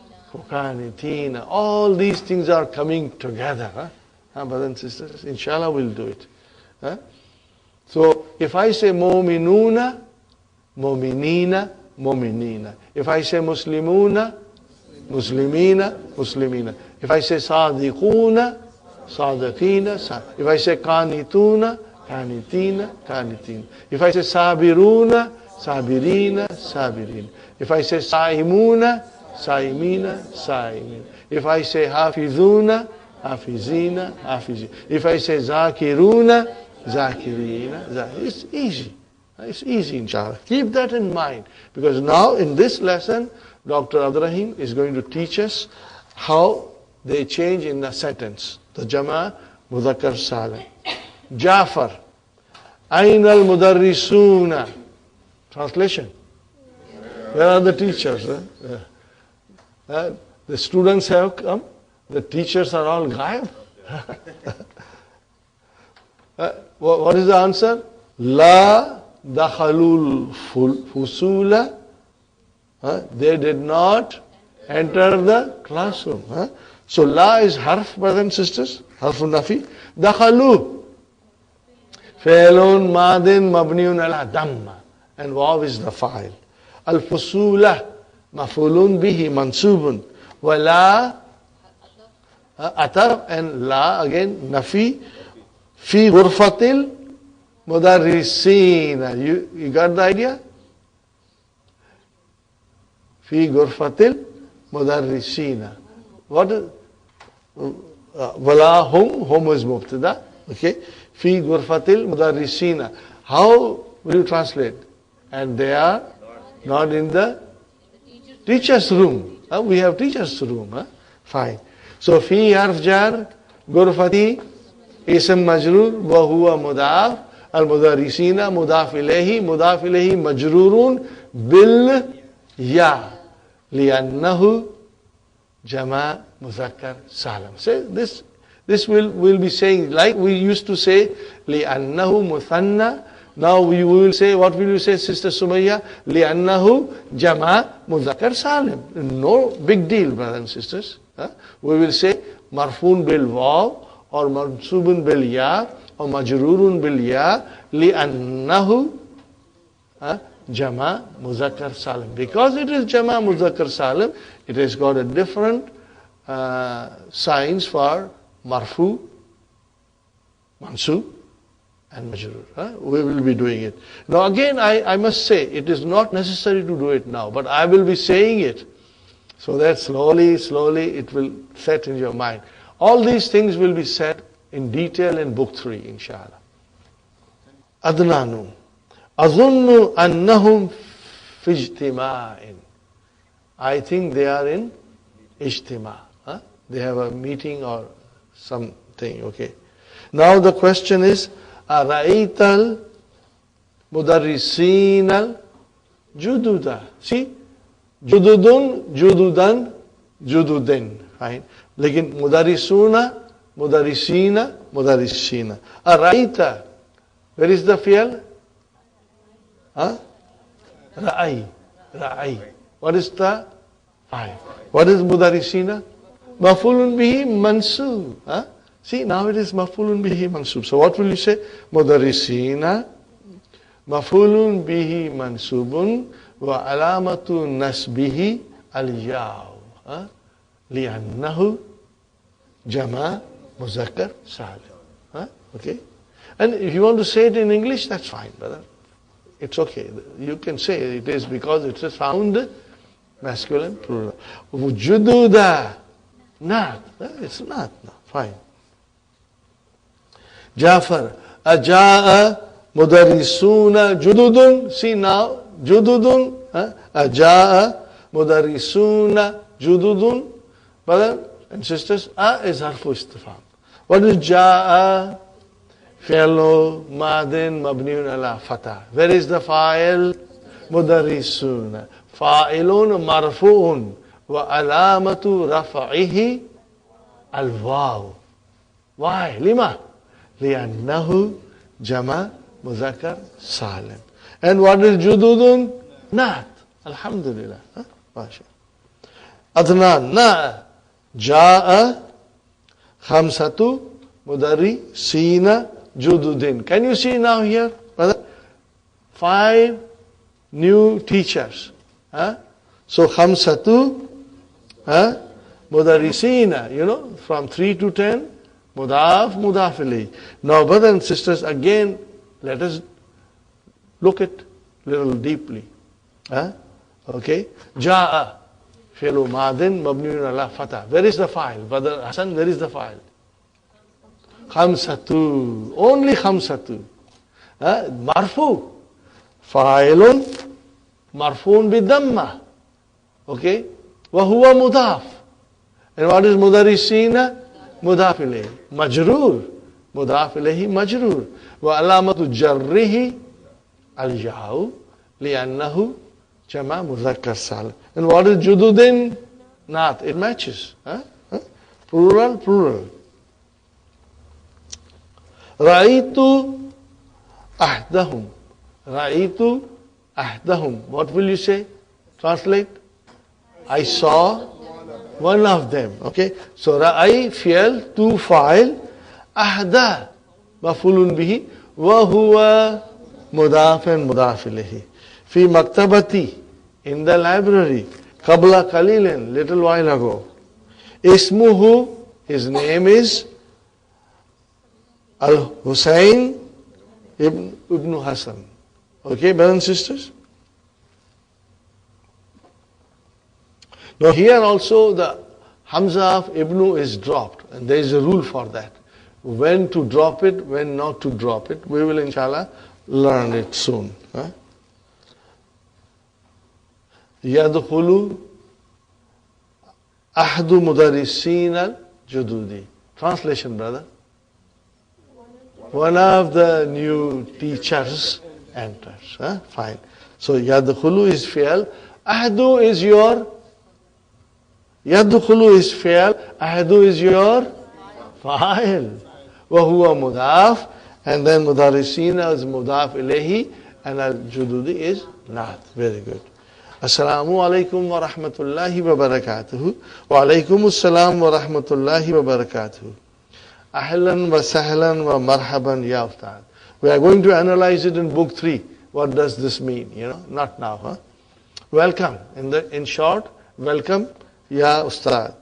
qānitīna, all these things are coming together. Brothers and sisters, inshallah we'll do it. So if I say mu'minuna, mu'minina, mu'minina. If I say muslimuna, muslimina, muslimina. If I say sadiquna, sadiqina. If I say qānituna, qānitīna, qānitīna. If I say sabiruna, sabirina, sabirin. If I say saimuna, saimina, saimin. If I say hafizuna, hafizina, hafizin. If I say zakiruna, zakirina, it's easy. It's easy, inshallah. Keep that in mind. Because now in this lesson, Dr. Abdurrahim is going to teach us how they change in the sentence. The Jama' Mudhakkar Salim. Jafar. Aina al-mudarrisuna. Translation. Where are the teachers? The students have come. The teachers are all ghaib. What is the answer? La dakhalul fusula. They did not enter the classroom. So la is harf, brothers and sisters. Harfun nafi. Dakhalu. Fi'lun madin mabniun ala damma. And waw is the fa'il. Al-fusula. Mafulun bihi mansubun. Wa la atar, and la again nafi. Fi ghurfatil mudarrisina. You got the idea? Fi ghurfatil mudarrisina. What is wala hum is mubtada. Okay. Fi ghurfatil mudarrisina. How will you translate? And they are not in the teacher's room. We have teacher's room. Fine. So fi harf jar, ghurfati ism majrur wa huwa mudaf, al mudarrisina mudaf ilayhi majrurun bil ya li'annahu jama' muzakkar salam. Say this will be saying, like we used to say li'annahu muthanna. Now we will say, what will you say, Sister Sumayya? Li'annahu jama' muzakkar salim. No big deal, brothers and sisters. We will say marfun bil waw or mansubun bil ya or majrurun bil ya li'annahu jama muzakkar salim. Because it is jama muzakkar salim, it has got a different signs for marfu, mansub and majrur. We will be doing it. Now again, I must say, it is not necessary to do it now, but I will be saying it, so that slowly it will set in your mind. All these things will be said in detail in book 3, inshallah. Adnanu. Azunnu annahum fi ijtima'in. I think they are in ijtima'. They have a meeting or something, okay. Now the question is, Ara'aytal mudarrisinal jududa. See? Jududun, jududan, jududin. Fine. Lekin mudarrisuna, mudarrisina, mudarrisina. Ara'ayta. Where is the fi'l? Ra'ay. Ra'ay. What is the fa'il? What is mudarrisina? Maf'ulun bihi mansub. See, now it is maf'ulun bihi mansub. So what will you say? Mudarrisina maf'ulun bihi mansubun wa alamatu nasbihi al-yaw. Li'annahu jama muzakkar salim. Okay? And if you want to say it in English, that's fine, brother. It's okay. You can say it is because it's a sound masculine plural. Jududa. Not. It's not. No. Fine. Jafar. Aja'a mudarrisuna jududun. See now. Jududun. Aja'a mudarrisuna jududun. Brothers and sisters, is harfu istifham. What is ja'a? Fi'lu madin mabniun ala fatah. Where is the fa'il? Mudarrisuna. Fa'ilun marfu'un. Wa alamatu raf'ihi al-waw. Why? Lima? Li'annahu jama muzakkar salim. And what is jududun? Not. Alhamdulillah. Masha. Adnan. Na. Ja'a khamsatu mudarrisina jududin. Can you see now here, brother? 5 new teachers. So khamsatu mudarrisina, from 3 to 10, mudaf, mudaf ilayhi. Now, brothers and sisters, again, let us look at little deeply. Okay? Ja'a, fi'lu madin, mabniun ala fatah. Where is the file? Brother Hassan, where is the file? Khamsatu. Only khamsatu. Marfu. Fa'ilun marfuun bidamma. Okay? Wa huwa mudaf. And what is mudarrisina? Mudaf ilayhi. Majrur. Mudaf ilayhi majrur. Wa alamatu jarrihi al-yaw li'annahu jama muzakkar salim. And what is jududin? Not. It matches. Plural, plural. Ra'aytu ahdahum. Ra'aytu ahdahum. What will you say? Translate. I saw one of them. Okay. So ra'ay fi'l, tu fa'il, ahda maf'ulun bihi, wa huwa mudaf and mudaf ilayhi. Fi maktabati, in the library, qabla qalilin, little while ago. Ismuhu, his name is Al-Husayn ibn Hassan. Okay, brothers and sisters? Now here also the Hamza of Ibnu is dropped, and there is a rule for that. When to drop it, when not to drop it. We will inshallah learn it soon. Yadkhulu ahdu mudarrisin al-jududi. Translation, brother. One of the new teachers enters. Fine. So yadkhulu is fi'l. Ahdu is your. Yadkhulu is fi'l. Ahdu is your fa'il. Wa huwa mudaf. And then mudarrisina is mudaf ilayhi. And al-jududi is not. Very good. Assalamu alaikum wa rahmatullahi wa barakatuhu. Wa alaikum assalam wa rahmatullahi wa barakatuhu. Ahlan wa sahlan wa marhaban ya ustad. We are going to analyze it in book 3. What does this mean? Not now. Huh? Welcome. In short, welcome ya ustad.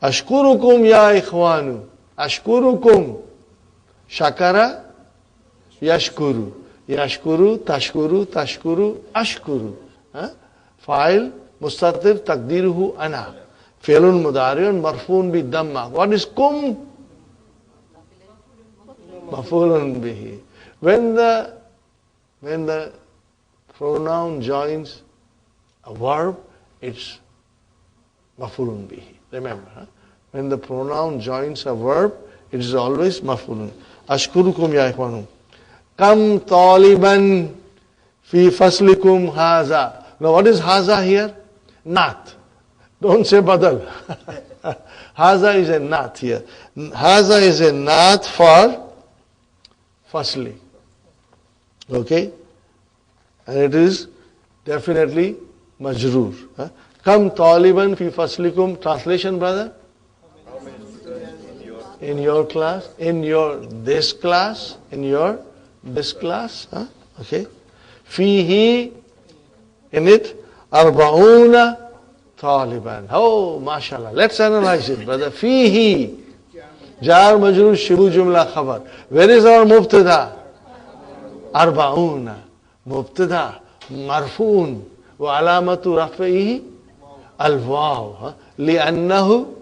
Ashkurukum ya ikhwanu. Ashkurukum. Shakara yashkuru. Yashkuru, tashkuru, tashkuru, ashkuru. Fa'il mustatir taqdiruhu ana. Fi'lun mudari'un marfu'un bi damma. What is kum? Maf'ulun bihi. When the pronoun joins a verb, it's maf'ulun bihi. Remember, when the pronoun joins a verb, it is always maf'ulun. Ashkurukum ya ikhwanu. Kam taliban fi faslikum haza. Now what is haza here? Naat. Don't say badal. Haza is a naat here. Haza is a naat for fasli. Okay? And it is definitely majroor. Kam taliban fi faslikum. Translation, brother? In your class, this class, okay. Fihi, in it, arba'una taliban. Oh, mashallah. Let's analyze it, brother. Fihi, jar majroor shibu jumla khabar. Where is our mubtada? Arba'una. Mubtada, marfuun, wa alamatu raf'ihi, al-waw. Li'annahu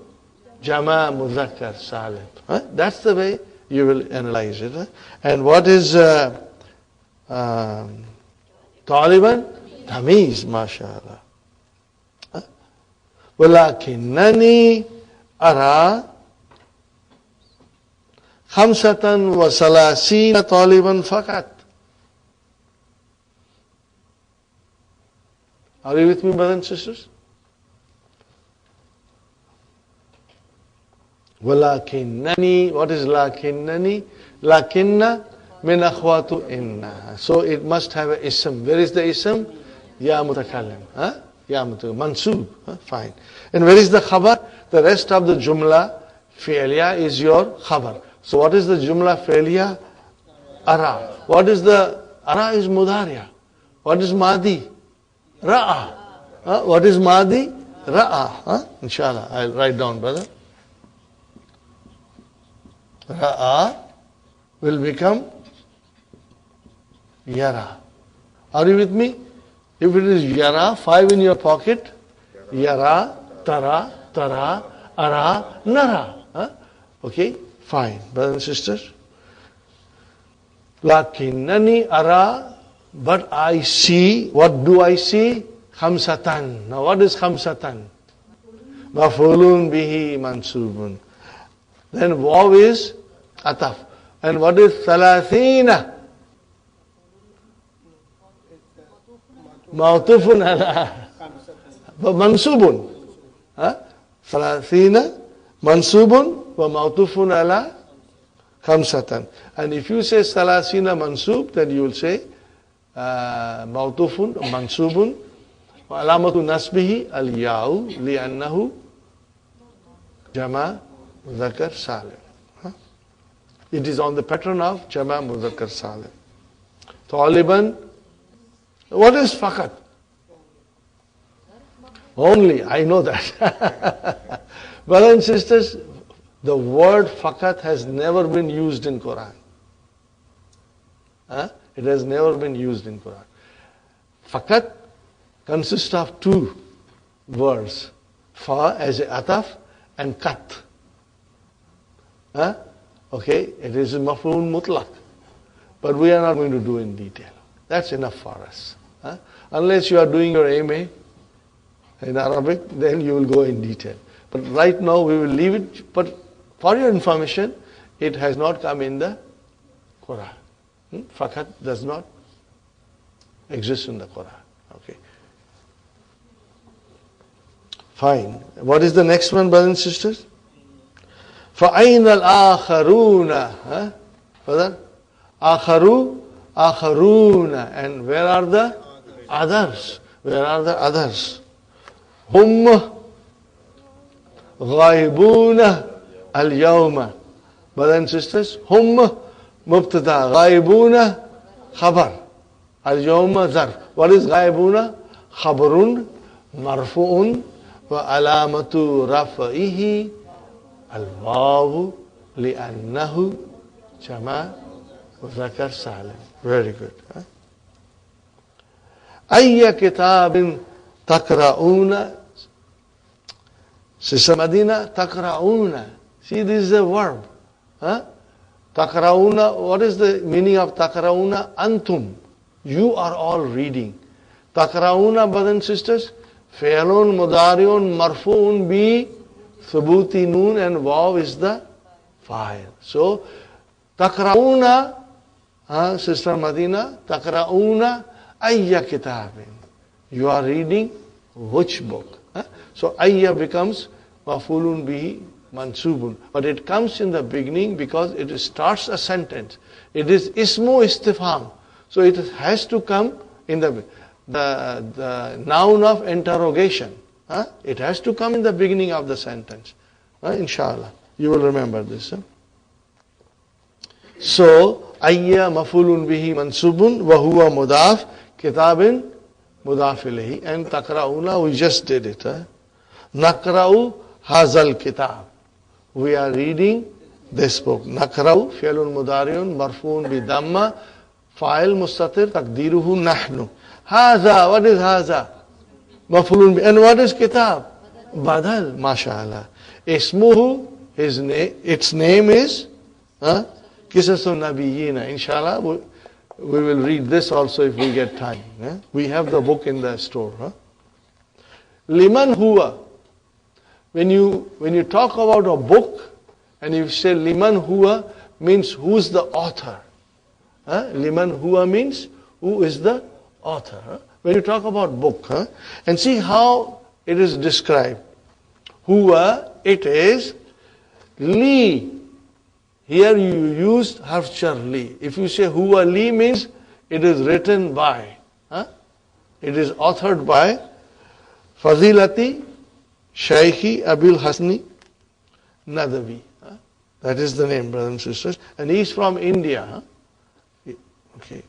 jama mudhakkar salim. That's the way you will analyze it. And what is Taliban? Tamiz, mashallah. Walakinnani ara khamsatan wa salasina taliban fakat. Are you with me, brothers and sisters? Walakinnani, what is lakinnani? Lakinna min akhwatu inna. So it must have a ism. Where is the ism? Ya mutakallim. Ya mutakallim. Mansub. Fine. And where is the khabar? The rest of the jumla fi'liya is your khabar. So what is the jumla fi'liya? Ara. What is the ara? Is mudariya. What is madi? Ra'a. What is madi? Ra'a. Inshallah. I'll write down, brother. Ra'a will become yara. Are you with me? If it is yara, 5 in your pocket, yara, tara, ara, nara. Okay, fine. Brothers and sisters. Lakinnani ara, but I see, what do I see? Khamsatan. Now what is khamsatan? Maf'ulun bihi mansubun. Then waw is ataf. And what is thalathina? Ma'tufun ala. Mansubun. Thalathina, mansubun, wa ma'tufun ala khamsatan. And if you say thalathina mansub, then you will say ma'tufun, mansubun, wa alamatu nasbihi al-ya'u li'annahu jama' Mudhakkar Salim. It is on the pattern of Jama' Mudhakkar Salim. Taliban. What is fakat? Only, I know that. Brothers and sisters, the word fakat has never been used in Qur'an. It has never been used in Qur'an. Fakat consists of 2 words. Fa as a ataf and kat. Okay, it is a maf'ul mutlaq. But we are not going to do in detail. That's enough for us. Unless you are doing your MA in Arabic, then you will go in detail. But right now we will leave it. But for your information, it has not come in the Quran. Fakat does not exist in the Quran. Okay. Fine. What is the next one, brothers and sisters? فَأَيْنَ الْآخَرُونَ Father? آخَرُونَ. And where are the others? Where are the others? هُمْ غَائِبُونَ الْيَوْمَ Brothers and sisters, hum mubtada, ghaibuna khabar. Al-yawma zarf. What is ghaibuna? Khabarun marfu'un wa alamatu raf'ihi al-wawu li'annahu jama' mudhakkar salim. Very good. Ayya kitabin takra'una. Sister Madinah, takra'una. See, this is a verb. Takra'una, what is the meaning of takra'una? Antum. You are all reading. Takra'una, brothers and sisters, fi'lun mudari'un marfu'un bi thubuti noon and waw is the fa'il. So, takra'una, Sister Madinah, takra'una ayya kitabin. You are reading which book? So, ayya becomes maf'ulun bihi mansubun. But it comes in the beginning because it starts a sentence. It is ismu istifham. So it has to come in the noun of interrogation. It has to come in the beginning of the sentence. Inshallah. You will remember this. So, ayya maf'ulun bihi mansubun wa huwa mudaf kitabin mudaf ilayhi. And takra'una, we just did it. Nakra'u hazal kitab. We are reading this book. Nakra'u, fi'lun mudari'un, marfu'un bi dhamma, fa'il mustatir, taqdiruhu nahnu. Haza, what is haza? Maf'ulun bi. And what is kitab? Badal, mashallah. Ismuhu, its name is Qisasun Nabiyyina. Inshallah, we will read this also if we get time. We have the book in the store. Liman huwa. When you talk about a book and you say liman huwa, means who's the author. Liman huwa means who is the author. When you talk about book, and see how it is described. Huwa, it is li. Here you used harf jar li. If you say huwa li means it is written by. It is authored by Fazilati Shaykhi Abil Hasni Nadavi. That is the name, brothers and sisters. And he is from India. Okay.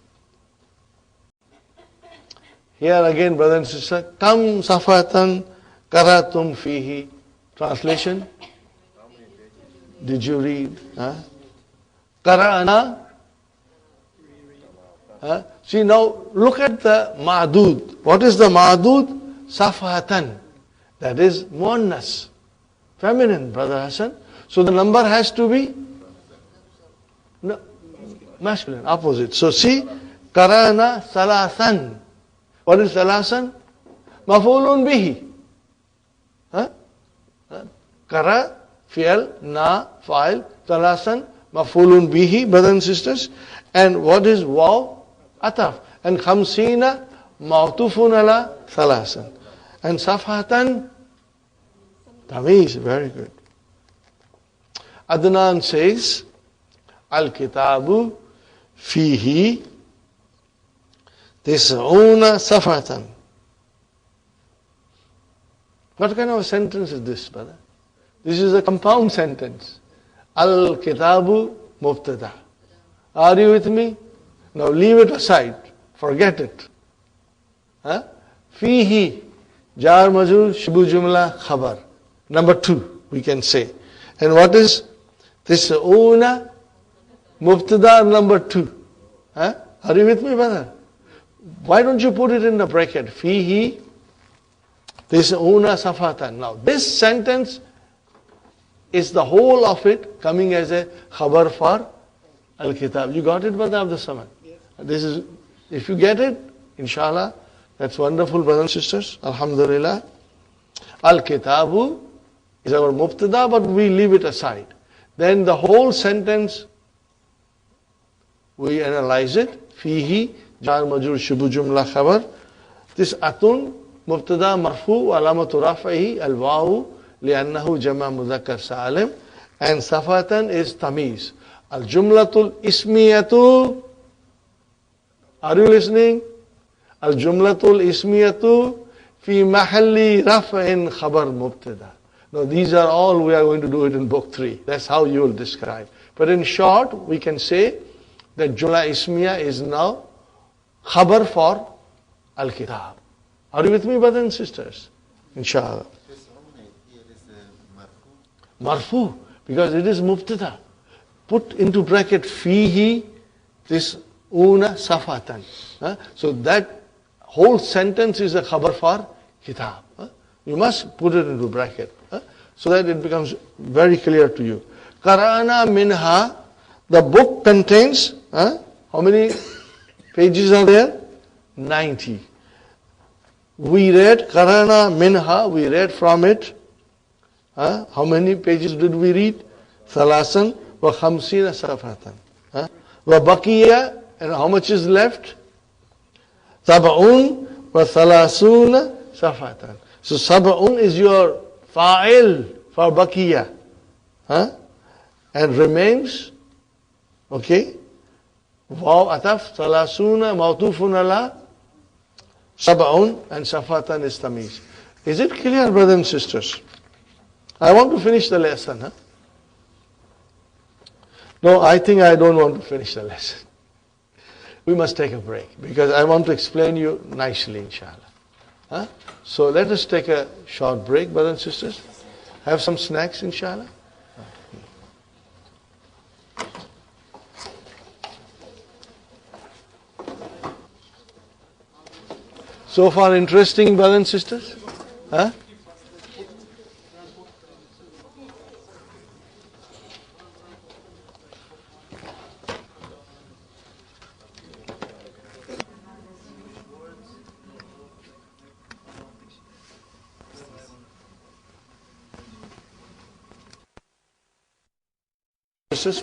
Here again, brothers and sisters, Kam safatan karatum fihi. Translation? Did you read? Qara'ana? See now, look at the ma'dud. What is the ma'dud? Safatan. That is muannas. Feminine, Brother Hassan. So the number has to be masculine, opposite. So see, qara'ana salasan. What is salasan? Maf'ulun bihi. Qara, fi'al, na, fa'il, salasan, maf'ulun bihi, brothers and sisters. And what is waw? Ataf. And khamsina, ma'tufun ala salasan. And safhatan, tamiz, very good. Adnan says, al-kitabu fihi tis'una safhatan. What kind of a sentence is this, brother? This is a compound sentence. Al-kitabu mubtada. Are you with me? Now leave it aside. Forget it. Fihi, jar majrur, shibu jumla, khabar. Number 2, we can say. And what is this? Una, mubtada, number 2. Are you with me, brother? Why don't you put it in the bracket? Fihi, this una safatan. Now this sentence is the whole of it coming as a khabar for al-kitab. You got it, brother Abdul Samad? Yes. This is, if you get it, inshallah, that's wonderful, brothers and sisters. Alhamdulillah. Al-kitabu is our mubtada, but we leave it aside. Then the whole sentence, we analyze it. Fihi, jar majrur, shubu jumla, khabar. This atun, mubtada, marfu, alamatu raf'ihi, al-wawu, li'annahu jama mudhakkar salim. And safatan is tamiz. Al-jumlatul ismiyatu. Are you listening? Al-jumlatul ismiyatu fi mahalli raf'in khabar mubtada. Now these are all, we are going to do it in book 3. That's how you will describe. But in short, we can say that Jumla Ismiya is now khabar for al-kitab. Are you with me, brothers and sisters? Inshallah. This only here is marfu. Marfu, because it is mubtada. Put into bracket fihi this una safatan. So that whole sentence is a khabar for kitab. You must put it into bracket so that it becomes very clear to you. Qara'na minha, the book contains, how many pages are there? 90. We read Qara'na minha, we read from it. How many pages did we read? Thalasan wa khamsina safatan. Wa baqiya, and how much is left? Sab'un wa thalasuna safatan. So sab'un is your fa'il for baqiya. And remains, okay? Waw ataf, thalasuna, mawtufun ala, sab'un, and safatan is tamiz. Is it clear, brothers and sisters? I want to finish the lesson. No, I think I don't want to finish the lesson. We must take a break because I want to explain you nicely, inshallah. So let us take a short break, brothers and sisters. Have some snacks, inshallah. So far interesting, brothers and sisters?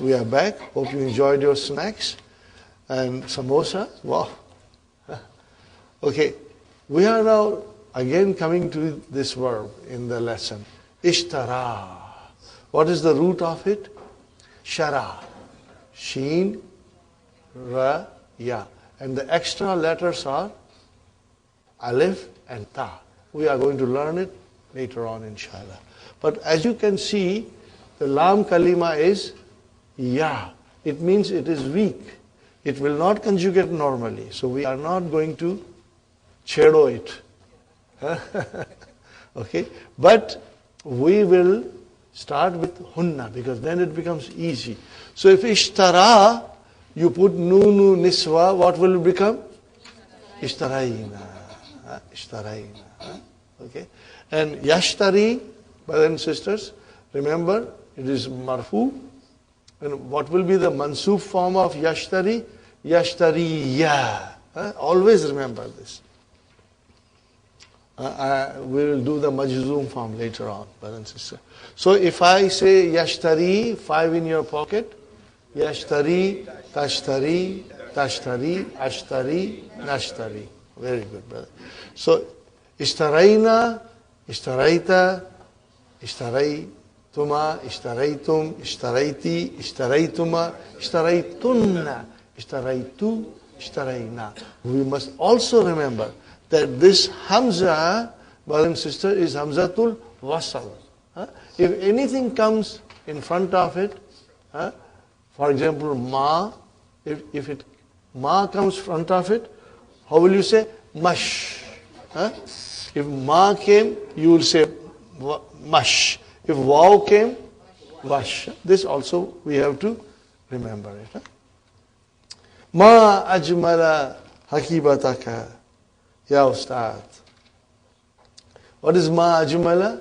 We are back. Hope you enjoyed your snacks and samosa. Wow. Okay. We are now again coming to this verb in the lesson. Ishtarā. What is the root of it? Shara. Sheen, ra, ya. And the extra letters are alif and ta. We are going to learn it later on, inshallah. But as you can see, the lam kalima is ya. It means it is weak. It will not conjugate normally. So we are not going to chedo it. Okay? But we will start with hunna because then it becomes easy. So if ishtarā, you put nunu niswa, what will it become? Ishtarayna. Ishtarayna. Okay? And yashtari, brothers and sisters, remember it is marfu. And what will be the mansoob form of yashtari? Yashtariya. Always remember this. We will do the majzoom form later on, brothers and sisters. So if I say yashtari, 5 in your pocket, yashtari, tashtari, tashtari, ashtari, nashtari. Very good, brother. So ishtarayna, ishtaraita, ishtaraytuma, ishtaraytum, ishtarayti, ishtaraytuma, ishtaraytunna, ishtaraytu, ishtarayna. We must also remember that this Hamza, brother and sister, is Hamzatul Wasal. If anything comes in front of it, for example, Ma, if Ma comes in front of it, how will you say? Mash. If Ma came, you will say Mash. If Waw came, Wash. This also we have to remember it. Ma ajmala hakibataka. Ya Ustad. What is ma ajmala?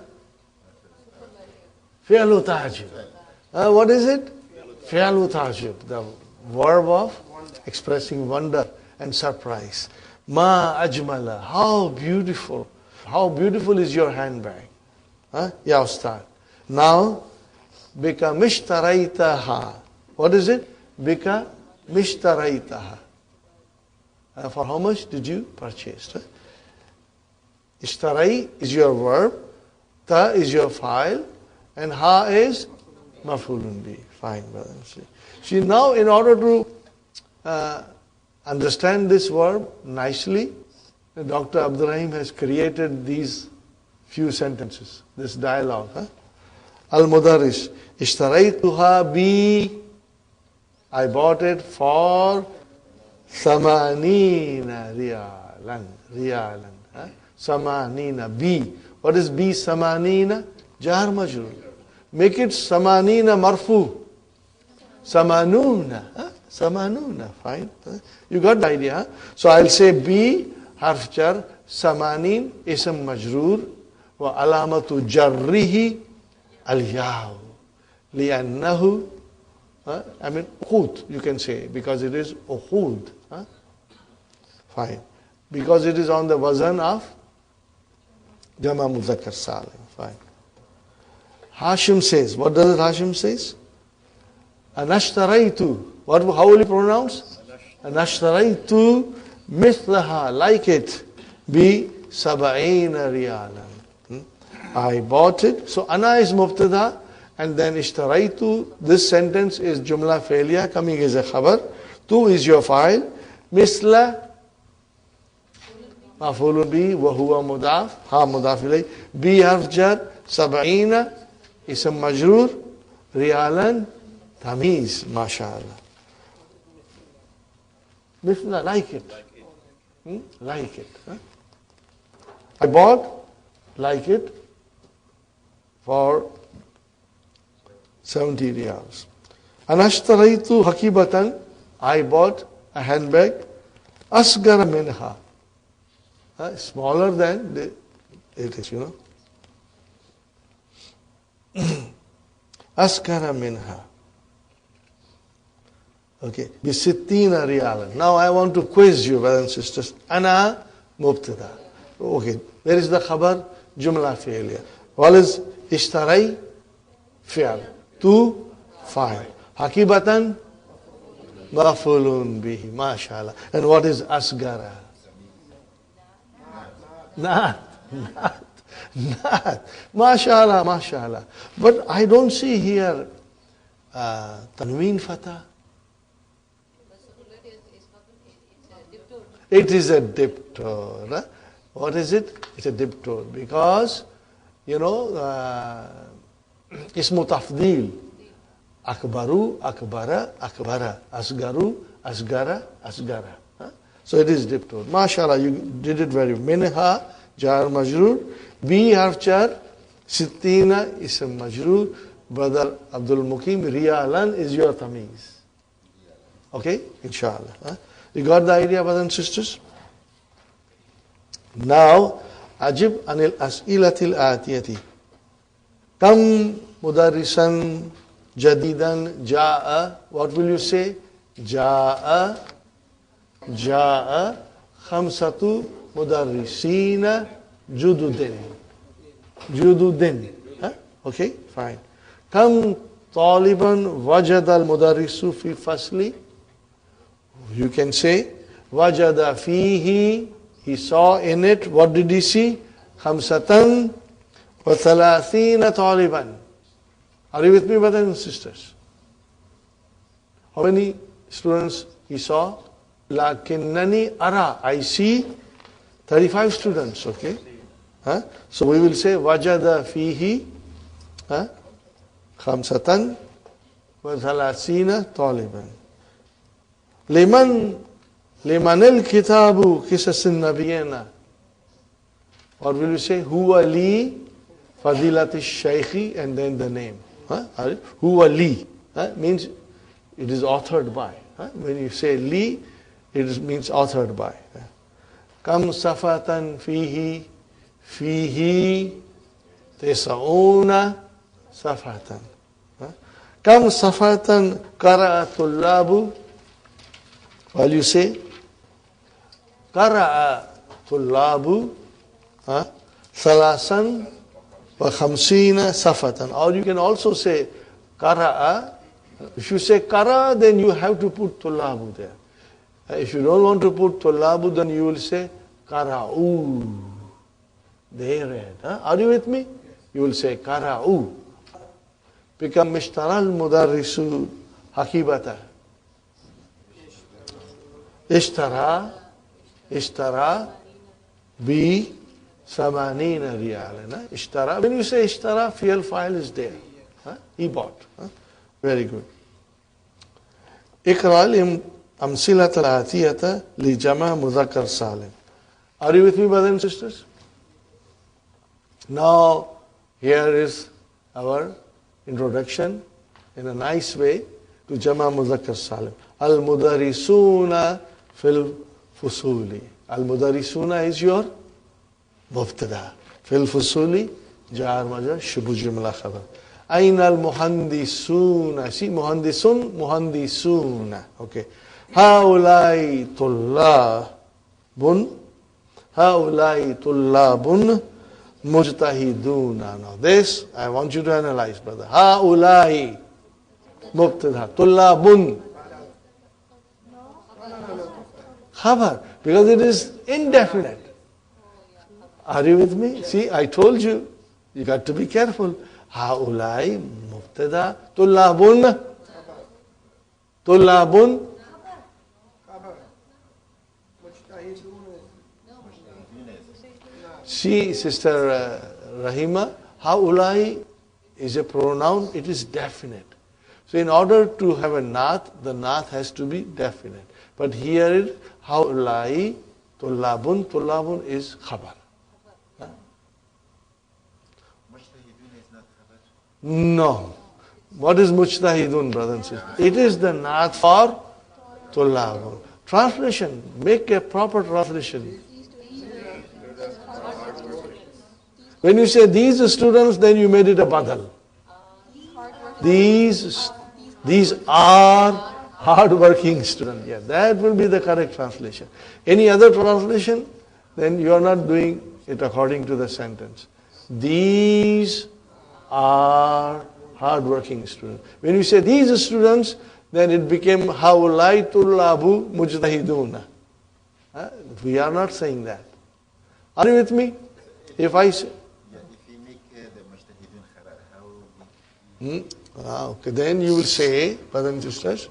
Fi'lu ta'jib. What is it? Fi'lu ta'jib. The verb of expressing wonder and surprise. Ma ajmala. How beautiful. How beautiful is your handbag. Ya Ustad. Now, bika mishtaraytaha. What is it? Bika mishtaraytaha. For how much did you purchase? Ishtarai is your verb, ta is your file, and ha is maf'ulun bi. Fine, brother. See, now in order to understand this verb nicely, Dr. Abdurrahim has created these few sentences, this dialogue. Al-Mudarris, ishtaraytuha bi I bought it for samanina riyalan. Riyalan. Samanina. B. What is B? Samanina? Jar majrur. Make it samanina marfu. Samanuna. Samanuna. Fine. You got the idea. Huh? So I'll say B harf jar. Samanin ism majrur. Wa alamatu jarrihi al-yaw. Li'annahu. I mean, ukhud, you can say, because it is ukhud. Fine. Because it is on the wazan of Jama Muzakkar Salim. Fine. Hashim says, what does Hashim says? Anashtaraitu. How will you pronounce? Anashtaraitu mithlaha, like it. Bi sab'ina riyalan. I bought it. So ana is mubtada. And then ishtaraitu, this sentence is jumla failure, coming as a khabar. Tu is your file. Misla, maf'ulun bi, wa huwa mudaf, ha mudaf ilay. Bi harf jar, sab'ina, ism majrur, riyalan, tamiz, mashallah. Misla, like it. Like it. I bought, like it, for 70 riyals. Anashtaraitu hakibatan, I bought a handbag, asgara minha, smaller than it is, you know. Asgara minha. Okay, bisittina riyalan. Now I want to quiz you, brothers and sisters. Ana mubtada. Okay, where is the khabar? Jumla failure. What is ishtarai? Fi'al. Tu, fa'il. Hakibatan, maf'ulun bihi. Mashallah. And what is asgara? Not. Mashallah, mashallah. But I don't see here tanween fatah. It is a diptore. What is it? It's a diptore. Because, you know, ismu tafdil. Akbaru, akbara, akbara. Asgaru, asgara, asgara. So it is diptore. MashaAllah, you did it very well. Minha, jar majrur. B harf jar. Sittina, ism majrur. Brother Abdul Mukim, riyalan is your tamiz. Okay? Inshallah. You got the idea, brothers and sisters? Now, ajib anil as'ilatil atiyati. Kam mudarrisan jadidan ja'a. What will you say? Ja'a khamsatu mudarrisina jududin. Jududin. Okay, fine. Kam taliban wajada al-mudarrisu fi fasli. You can say wajada fihi. He saw in it. What did he see? Khamsatan wa thalathina taliban. Are you with me, brothers and sisters? How many students he saw? Lakinnani ara. I see 35 students, okay? So we will say wajada fihi khamsatan wa thalathina taliban. Liman al-kitabu qisasin nabiyina. Or will you say huwa li fadilati shaykhi and then the name. Huwa li means it is authored by. When you say li, it means authored by. Kam safatan fihi tis'una safatan. Kam safatan qara'a tullabu. While you say qara'a tullabu thalasan wa khamsina safatan. Or you can also say qara'a. If you say qara'a, then you have to put tullabu there. If you don't want to put tullabu, then you will say qara'u. They read. Are you with me? You will say qara'u. Become ishtarā al-mudarrisu hakibata. Ishtarā bi samanina riyalan. Ishtarā. When you say ishtarā, fi'al file is there. He bought. Very good. اقرأ الأمثلة الآتية لجمع مذكر سالم. Are you with me, brothers and sisters? Now, here is our introduction in a nice way to Jama Muzakkar Salim. Al-Mudarisuna fil Fusuli. Al-Mudarisuna is your Mubtada. Fil Fusuli, Jar Majar, Shubu Jumla Khabar. Ain al-Muhandisuna. See, Muhandisun, Muhandisuna. Okay. Haulai Tullabun. Haulai Tullabun. Mujtahiduna. Now this, I want you to analyze, brother. Haulai. Mubtada. Tullabun. Khabar. Because it is indefinite. Are you with me? See, I told you. You got to be careful. Haulai. Mubtada. Tullabun. Tullabun. See, Sister Rahima, haulai is a pronoun, it is definite. So in order to have a nath, the nath has to be definite. But here it, haulai, tullabun, tullabun is khabar. Mujtahidun is not khabar. No. What is mujtahidun, brothers and sisters? It is the nath for tullabun. Translation, make a proper translation. When you say these students, then you made it a badal. These are hard-working students. Yeah, that will be the correct translation. Any other translation, then you are not doing it according to the sentence. These are hard-working students. When you say these students, then it became haulai tullabu mujtahiduna. We are not saying that. Are you with me? If I say, okay, then you will say, brothers and sisters,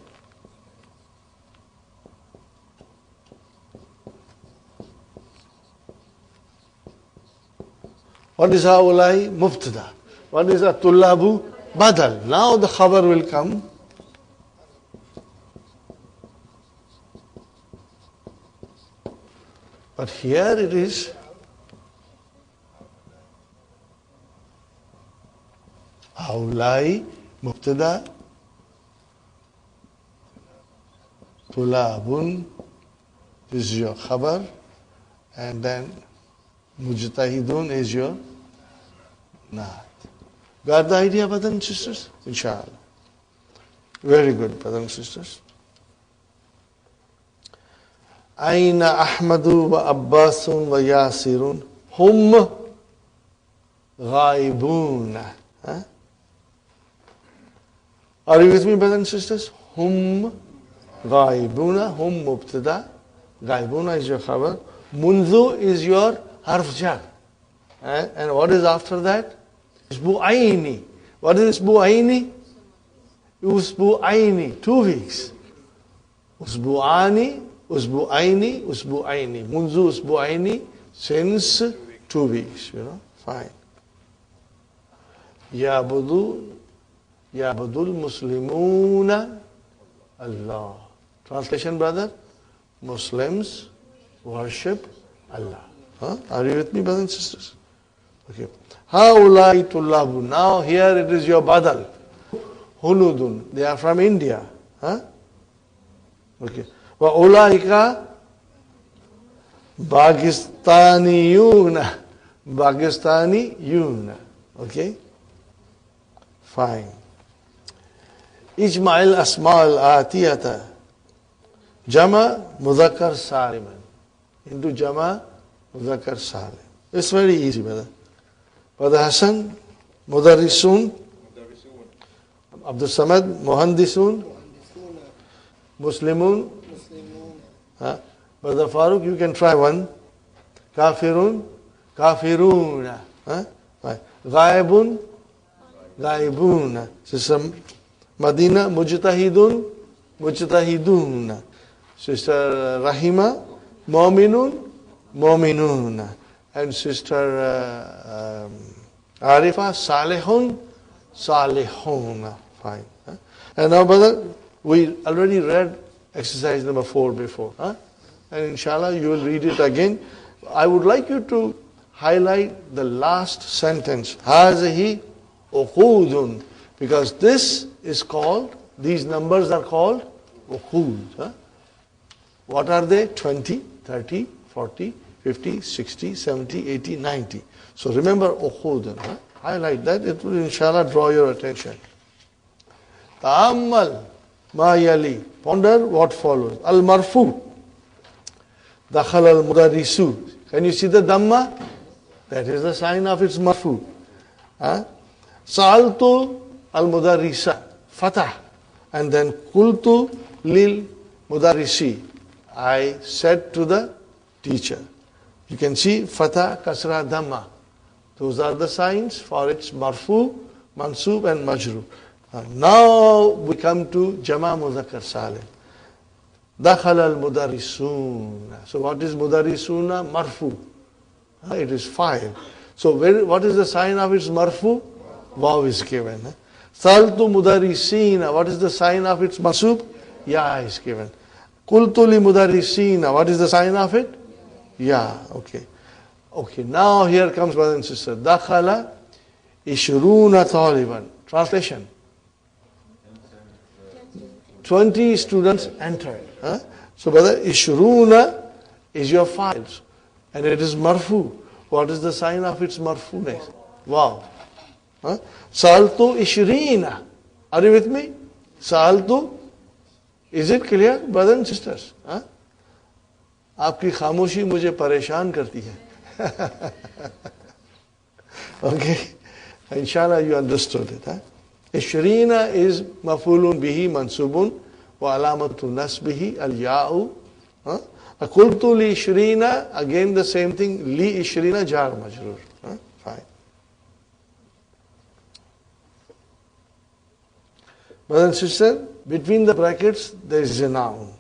what is haulai? Mubtada. What is a tullabu? Badal. Now the khabar will come. But here it is haulai, mubtada, tulabun, this is your khabar, and then mujtahidun is your naat. Got the idea, brothers and sisters? Inshallah. Very good, brothers and sisters. Aina Ahmadu wa Abbasun wa Yasirun hum ghaibuna. Are you with me, brothers and sisters? Hum ghaibuna, hum mubtada, ghaibuna is your khabar, munzu is your harf jar. And what is after that? Usbu'aini. What is usbu'aini? Usbu'aini, 2 weeks. Usbu'ani, usbu'aini, usbu'aini. Munzu usbu'aini, since 2 weeks, fine. Ya'budul Muslimuna Allah. Translation, brother? Muslims worship Allah. Are you with me, brothers and sisters? Okay. Haulai tullabu. Now here it is your badal. Hunudun. They are from India. Okay. Wa ulaika Pakistaniyuna. Pakistaniyuna. Okay. Fine. Ijma'il asma'il atiyata. Jama mudhakkar saliman. Into Jama mudhakkar salim. It's very easy, brother. Brother Hassan, Mudarrisun. Abdul Samad, Muhandisun. Muslimun. Brother Farooq, you can try one. Kafirun. Kafiruna. Ghaibun. Ghaibuna. Sister Madinah, Mujtahidun. Mujtahiduna. Sister Rahima, Mu'minun. Mu'minuna. And Sister Arifa, Salihun. Salihuna. Fine. And now, brother, We already read exercise number 4 before. Huh? And inshallah you will read it again. I would like you to highlight the last sentence. هَذِهِ أُخُودٌ. Because this is called, these numbers are called ukhud. Huh? What are they? 20, 30, 40, 50, 60, 70, 80, 90. So remember ukhud. Huh? Highlight that. It will inshallah draw your attention. Ta'ammal ma yali. Ponder what follows. Al-marfu. Dakhal al-mudarrisu. Can you see the dhamma? That is the sign of its marfu. Huh? Sa'altu al-mudarrisa. Fatah. And then kultu lil mudarrisi. I said to the teacher. You can see fatah, kasra, dhamma. Those are the signs for its marfu, mansub and majrur. Now we come to jama muzakkar salim. Dakhal al-mudarrisuna. So what is mudarrisuna? Marfu. It is file. So what is the sign of its marfu? Waw is given. Saltu mudarrisina. What is the sign of its mansub? Ya is given. Qultu li mudarrisina. What is the sign of it? Ya. Okay. Okay. Now here comes brothers and sisters. Dakhala ishruna taliban. Translation. 20 students entered. Huh? So brother, ishruna is your files. And it is marfu. What is the sign of its marfuness? Wow. Huh? Sa'altu ishrina. Are you with me? Sa'altu. Is it clear, brothers and sisters? Huh? आपकी खामोशी मुझे परेशान करती है. Okay. Inshallah you understood it. Huh? Ishrina is mafulun bihi mansubun wa alamatu nasbihi al-ya'u. Qultu li ishrina, again the same thing. Li ishrina jar majrur. Fine. Brothers and sisters, between the brackets there is a noun.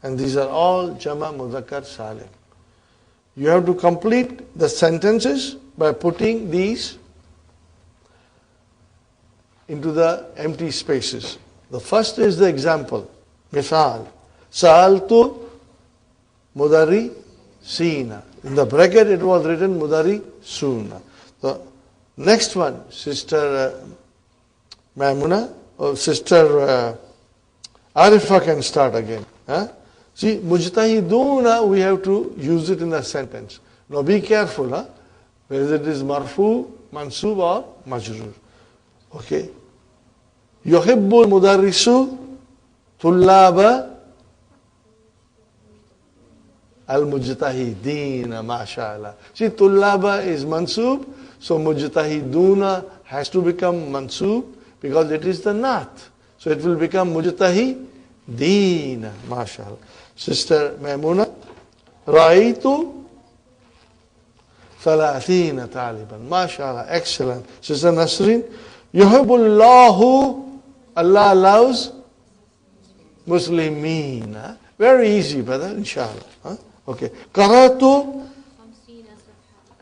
And these are all jama mudhakkar salim. You have to complete the sentences by putting these into the empty spaces. The first is the example. Misal. Sa'altu mudari sina. In the bracket it was written mudari suna. The next one, Sister Maimuna, or Sister Arifa can start again. See, mujtahiduna, we have to use it in a sentence. Now be careful, whether it is marfu, mansub or majrur. Okay. Yuhibbul mudarrisu tullaba al-mujtahidina, mashallah. See, tullaba is mansub, so mujtahiduna has to become mansub because it is the naat. So it will become mujtahidina, mashallah. Sister Maimuna, Ra'aytu thalathina taliban. Mashallah, excellent. Sister Nasrin, Yuhibbullahu, Allah allows Muslimeen. Very easy, brother, inshallah. Okay. Qaratu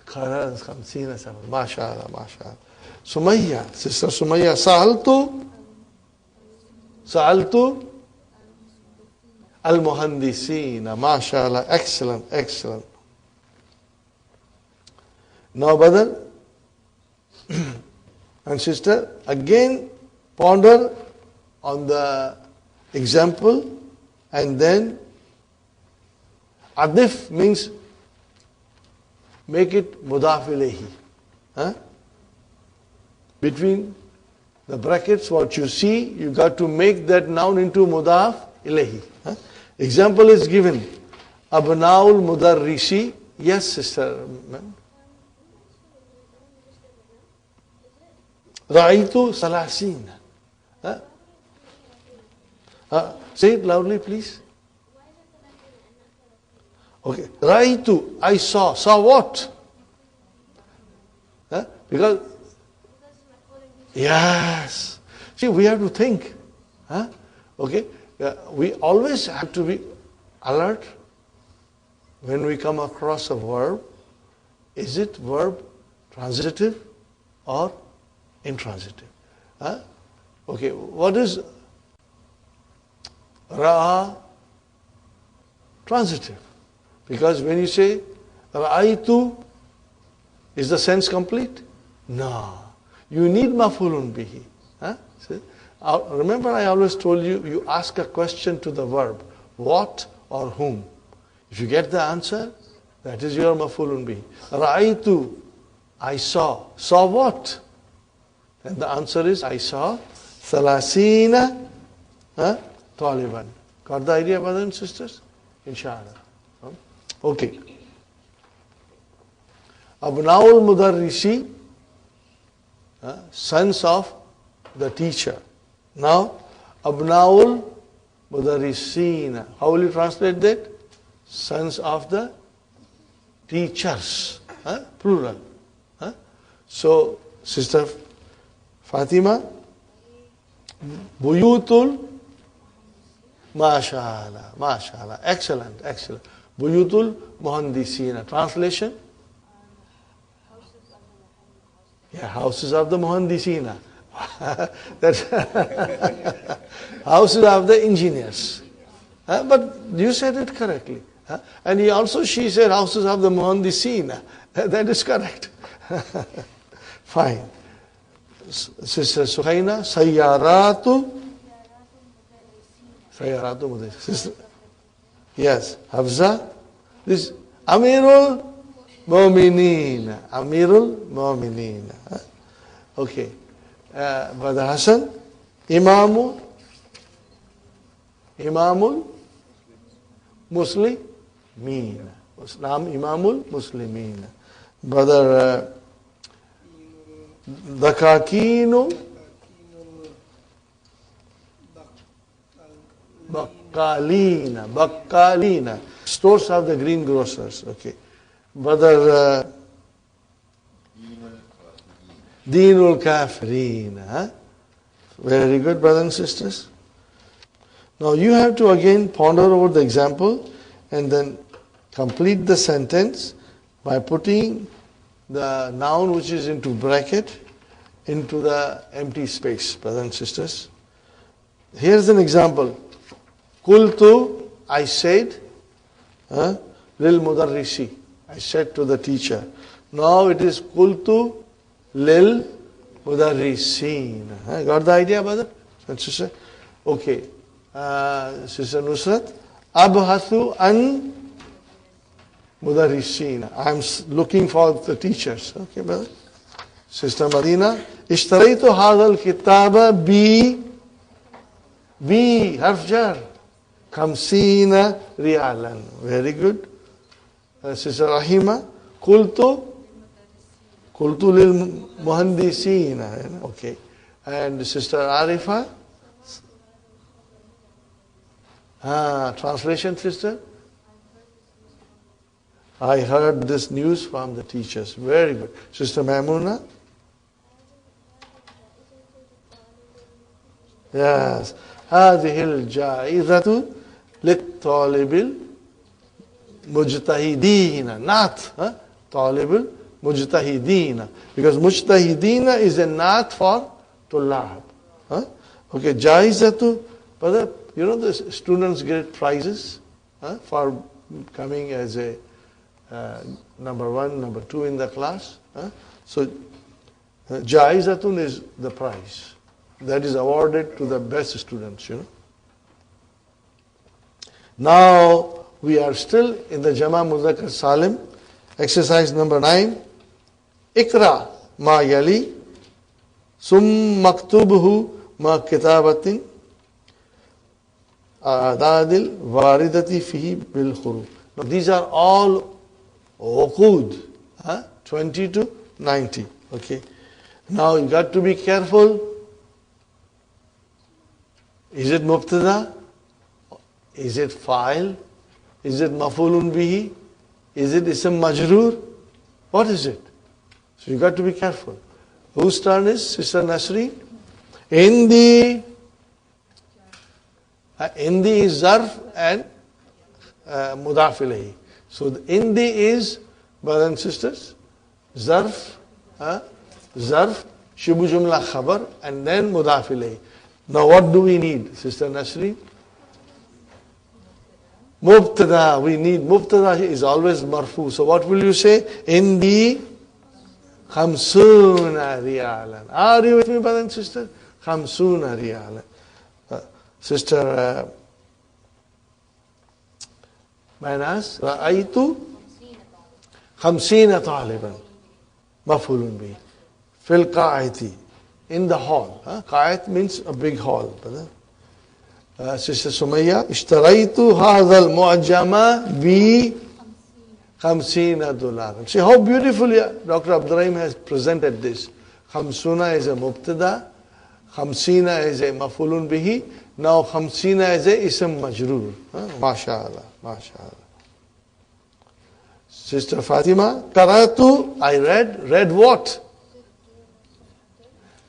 khamsina safha. Mashallah, mashallah. Sumayya, Sister Sumayya, Sa'altu al-muhandisina. Mashallah, excellent, excellent. Now, brother and sister, again ponder on the example, and then adif means make it mudaf ilayhi. Between the brackets, what you see, you got to make that noun into mudaf ilayhi. Example is given. Abnaul mudarrisi. Yes, sister. Ra'aytu salasina. Say it loudly, please. Okay. Ra'aytu, I saw. Saw what? Because, yes. See, we have to think. Okay. We always have to be alert when we come across a verb. Is it verb transitive or intransitive? Okay, what is Ra'a, transitive. Because when you say Ra'aytu, is the sense complete? No. You need maf'ulun bihi. Huh? See? Remember I always told you, you ask a question to the verb, what or whom. If you get the answer, that is your maf'ulun bihi. Ra'aytu, I saw. Saw what? And the answer is, I saw Salasina Taliban. Got the idea, brothers and sisters? Inshallah. Okay. Abnaul Mudarrisi, sons of the teacher. Now, Abnaul Mudarrisina. How will you translate that? Sons of the teachers. Plural. So, Sister Fatima, Buyutul, mashallah, excellent. Buyutul Muhandisina. Translation? Houses of the Muhandisina. That's houses of the engineers. But you said it correctly. And she said houses of the Muhandisina. That is correct. Fine. Sister Suhaina, Sayyaratu Mudarrisina. Yes, Hafza. This Amirul Mu'mineen. Okay. Brother Hassan, Imamul Muslimin. Imamul Muslimin. Brother Dakakinu Bakkalina. Stores of the greengrocers. Okay. Brother Deenul Kafirin. Very good, brothers and sisters. Now you have to again ponder over the example and then complete the sentence by putting the noun which is into bracket into the empty space, brothers and sisters. Here's an example. Qultu, I said, lil mudarrisi. I said to the teacher. Now it is Qultu lil mudarrisin. Got the idea, brother and sister? Okay. Sister Nusrat, abhathu an mudarrisin. I'm looking for the teachers. Okay, brother. Sister Madinah, ishtaraytu hadha al-kitaba bi harf jar 50 riyalan. Very good. Sister Rahima, qultu lil muhandisina. Okay. And Sister Arifa, translation, sister? I heard this news from the teachers. Very good. Sister Maimuna? Yes. هذه الجائزة للطالب المجتهدين. Not طالب المجتهدين. Because مجتهدين is a not for طلاب. Okay, جائزة. Brother, you know the students get prizes for coming as a number 1, number 2 in the class. So, jaizatun is the prize that is awarded to the best students, Now, we are still in the Jama Muzakkar Salim, exercise number 9. Ikra ma yali, sum maktubhu ma kitabatin, adadil varidati fihi bil khuru. Now, these are all uqud, 20 to 90. Okay. Now you got to be careful. Is it mubtada? Is it fa'il? Is it maf'ulun bihi? Is it ism majroor? What is it? So you got to be careful. Whose turn is? Sister Nasri? Indi is zarf and mudaf ilayhi. So the indi is, brothers and sisters, zarf, shibu jumla khabar, and then mudaf ilayhi. Now what do we need, Sister Nasri? Mubtada, we need, mubtada is always marfu. So what will you say? Indi khamsuna riyalan. Are you with me, brother and sister? Khamsuna riyalan. Sister Manas, Ra'aytu khamsina taliban. Mafulun bi. Fil qa'ati. In the hall. Qa'at means a big hall. Sister Sumayya, ishtaraytu hadha al-mu'jama bi $50. See how beautifully Dr. Abdurrahim has presented this. Khamsuna is a mubtada, khamsina is a mafulun bihi, now khamsina is a ism majroor. MashaAllah, MashaAllah. Sister Fatima, qara'tu, I read what?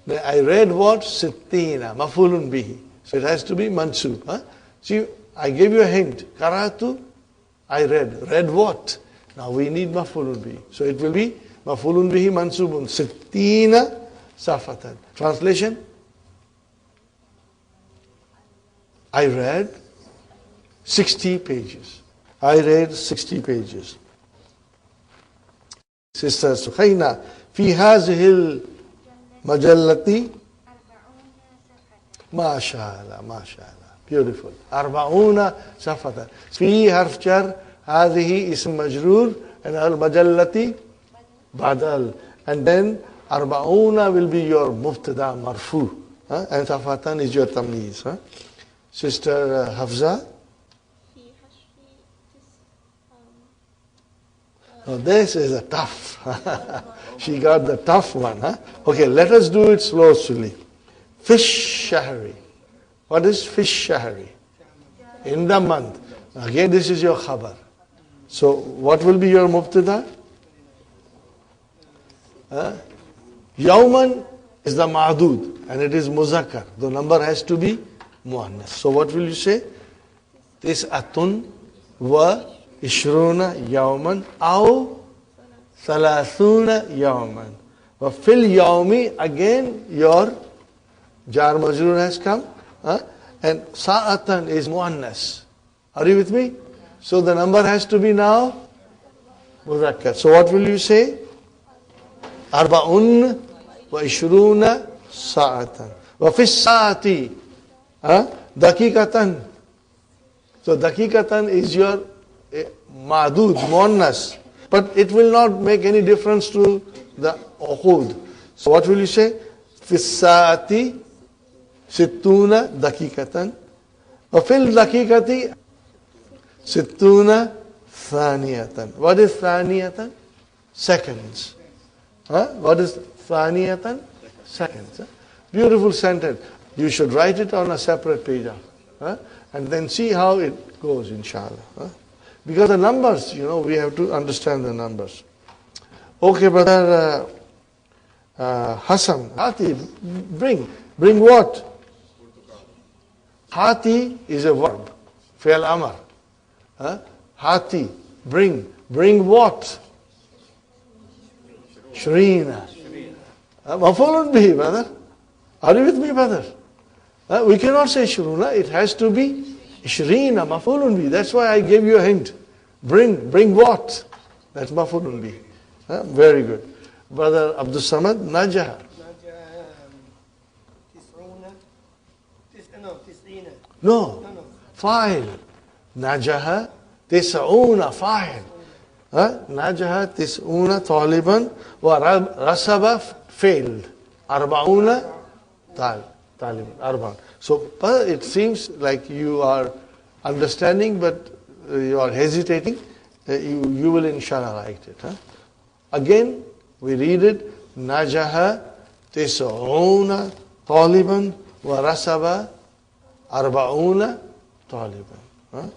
I read what? Sittina, mafulun bihi. So it has to be mansub. See, I gave you a hint. Qara'tu, I read. Read what? Now we need mafulun bihi. So it will be mafulun bihi mansubun. Sittina safatan. Translation? I read 60 pages. I read 60 pages. Sister Sukhayna, fi hazihil majallati. MashaAllah, MashaAllah. Beautiful. Arba'una safatan. Fi harf jar, هذه اسم مجرور, and al-majallati badal. And then arba'una will be your mubtada marfu. And safatan is your tamyiz. Sister Hafza. Oh, this is a tough. She got the tough one. Okay, let us do it slowly. Fish shahri. What is fish shahri? In the month. Again, this is your khabar. So, what will be your mubtada? Yawman is the ma'dud, and it is muzakkar. The number has to be muannas. So, what will you say? Tis'atun wa ishruna yawman aw thalathuna yawman. Wa fil yawmi, again, your jar majroor has come. And sa'atan is muannas. Are you with me? So the number has to be now muzakkar. So what will you say? Arba'un wa ishruna sa'atan. Wa fis sa'ati dakikatan. So dakikatan is your ma'dud, muannas. But it will not make any difference to the uqud. So what will you say? Fis sa'ati sittuna dakikatan. Wa fil dakikati sittuna thaniyatan. What is thaniyatan? Seconds. What is thaniyatan? Seconds. Beautiful sentence. You should write it on a separate page. And then see how it goes, inshallah. Because the numbers, we have to understand the numbers. Okay, brother Hassan, Hati, bring what? Hati is a verb. Fi'al amar. Hati, bring what? Shrina. Mafulun bihi, brother. Are you with me, brother? We cannot say shruna. It has to be shrina, mafulun bihi. That's why I gave you a hint. Bring what? That's mafulun bihi. Very good. Brother Abdul Samad, najaha. No. Fa'il. Najaha tis'una fa'il. Najaha tis'una taliban wa rasaba failed. Arba'una taliban. Arba'un. So it seems like you are understanding, but you are hesitating. You will inshallah write it. Again, we read it. Najaha tis'una taliban wa rasaba arba'una taliban.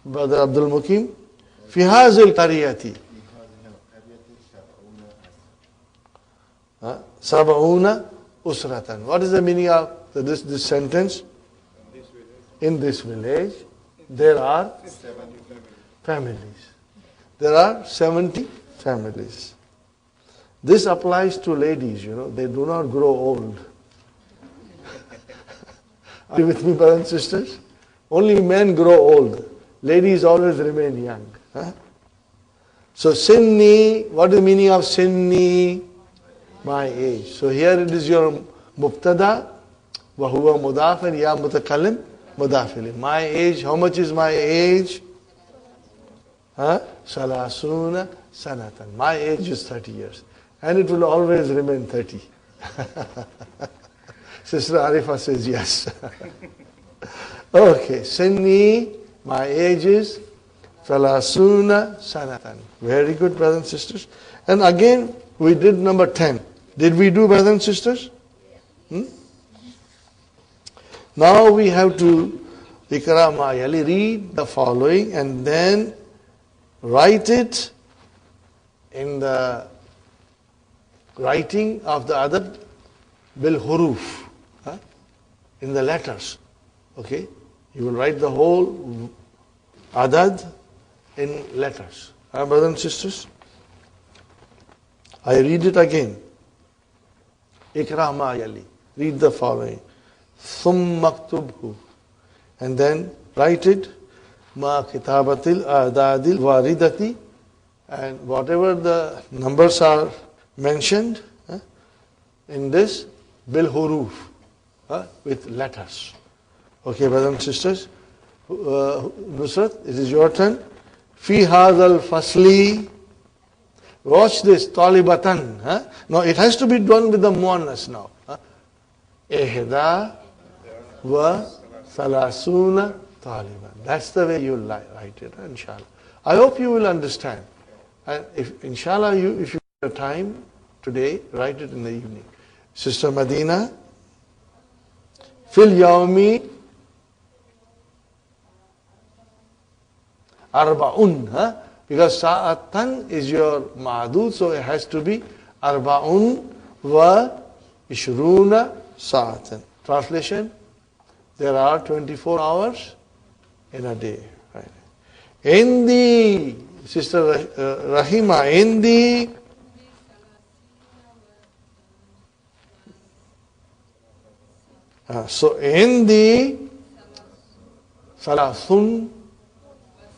Brother Abdul Mukim, fi hazil qariyati sab'una usratan. What is the meaning of this sentence? In this village, there are families. There are 70 families. This applies to ladies, they do not grow old. Are you with me, brothers and sisters? Only men grow old. ladies always remain young. Huh? So sinni, what is the meaning of sinni? My age. So here it is your mubtada, wa huwa mudaf, and ya mutakallim mudaf ilayh. My age, how much is my age? Salasuna sanatan. My age is 30 years. And it will always remain 30. Sister Arifa says yes. Okay, sinni, my age is salasuna sanatan. Very good, brothers and sisters. And again, we did number 10. Did we do, brothers and sisters? Now we have to ikra ma yali, read the following and then write it in the writing of the adab bil huruf, in the letters. Okay? You will write the whole adad in letters. Brothers and sisters? I read it again. Ikra ma yali. Read the following. Thumma maktubhu. And then write it. Ma kitabatil adadil waridati. And whatever the numbers are mentioned in this, bil huruf, with letters. Okay, brothers and sisters? Nusrat, it is your turn. Fi hadhal fasli. Watch this, talibatan. Now it has to be done with the muannas now. Ihda wa salasuna taliban. That's the way you write it, inshallah. I hope you will understand. And if, inshallah, if you have time today, write it in the evening. Sister Madinah, fil yawmi arba'un, because sa'atan is your ma'adud, so it has to be arba'un wa ishruna sa'atan. Translation, there are 24 hours in a day. Right? Indi, Sister Rahima, indi so indi salasun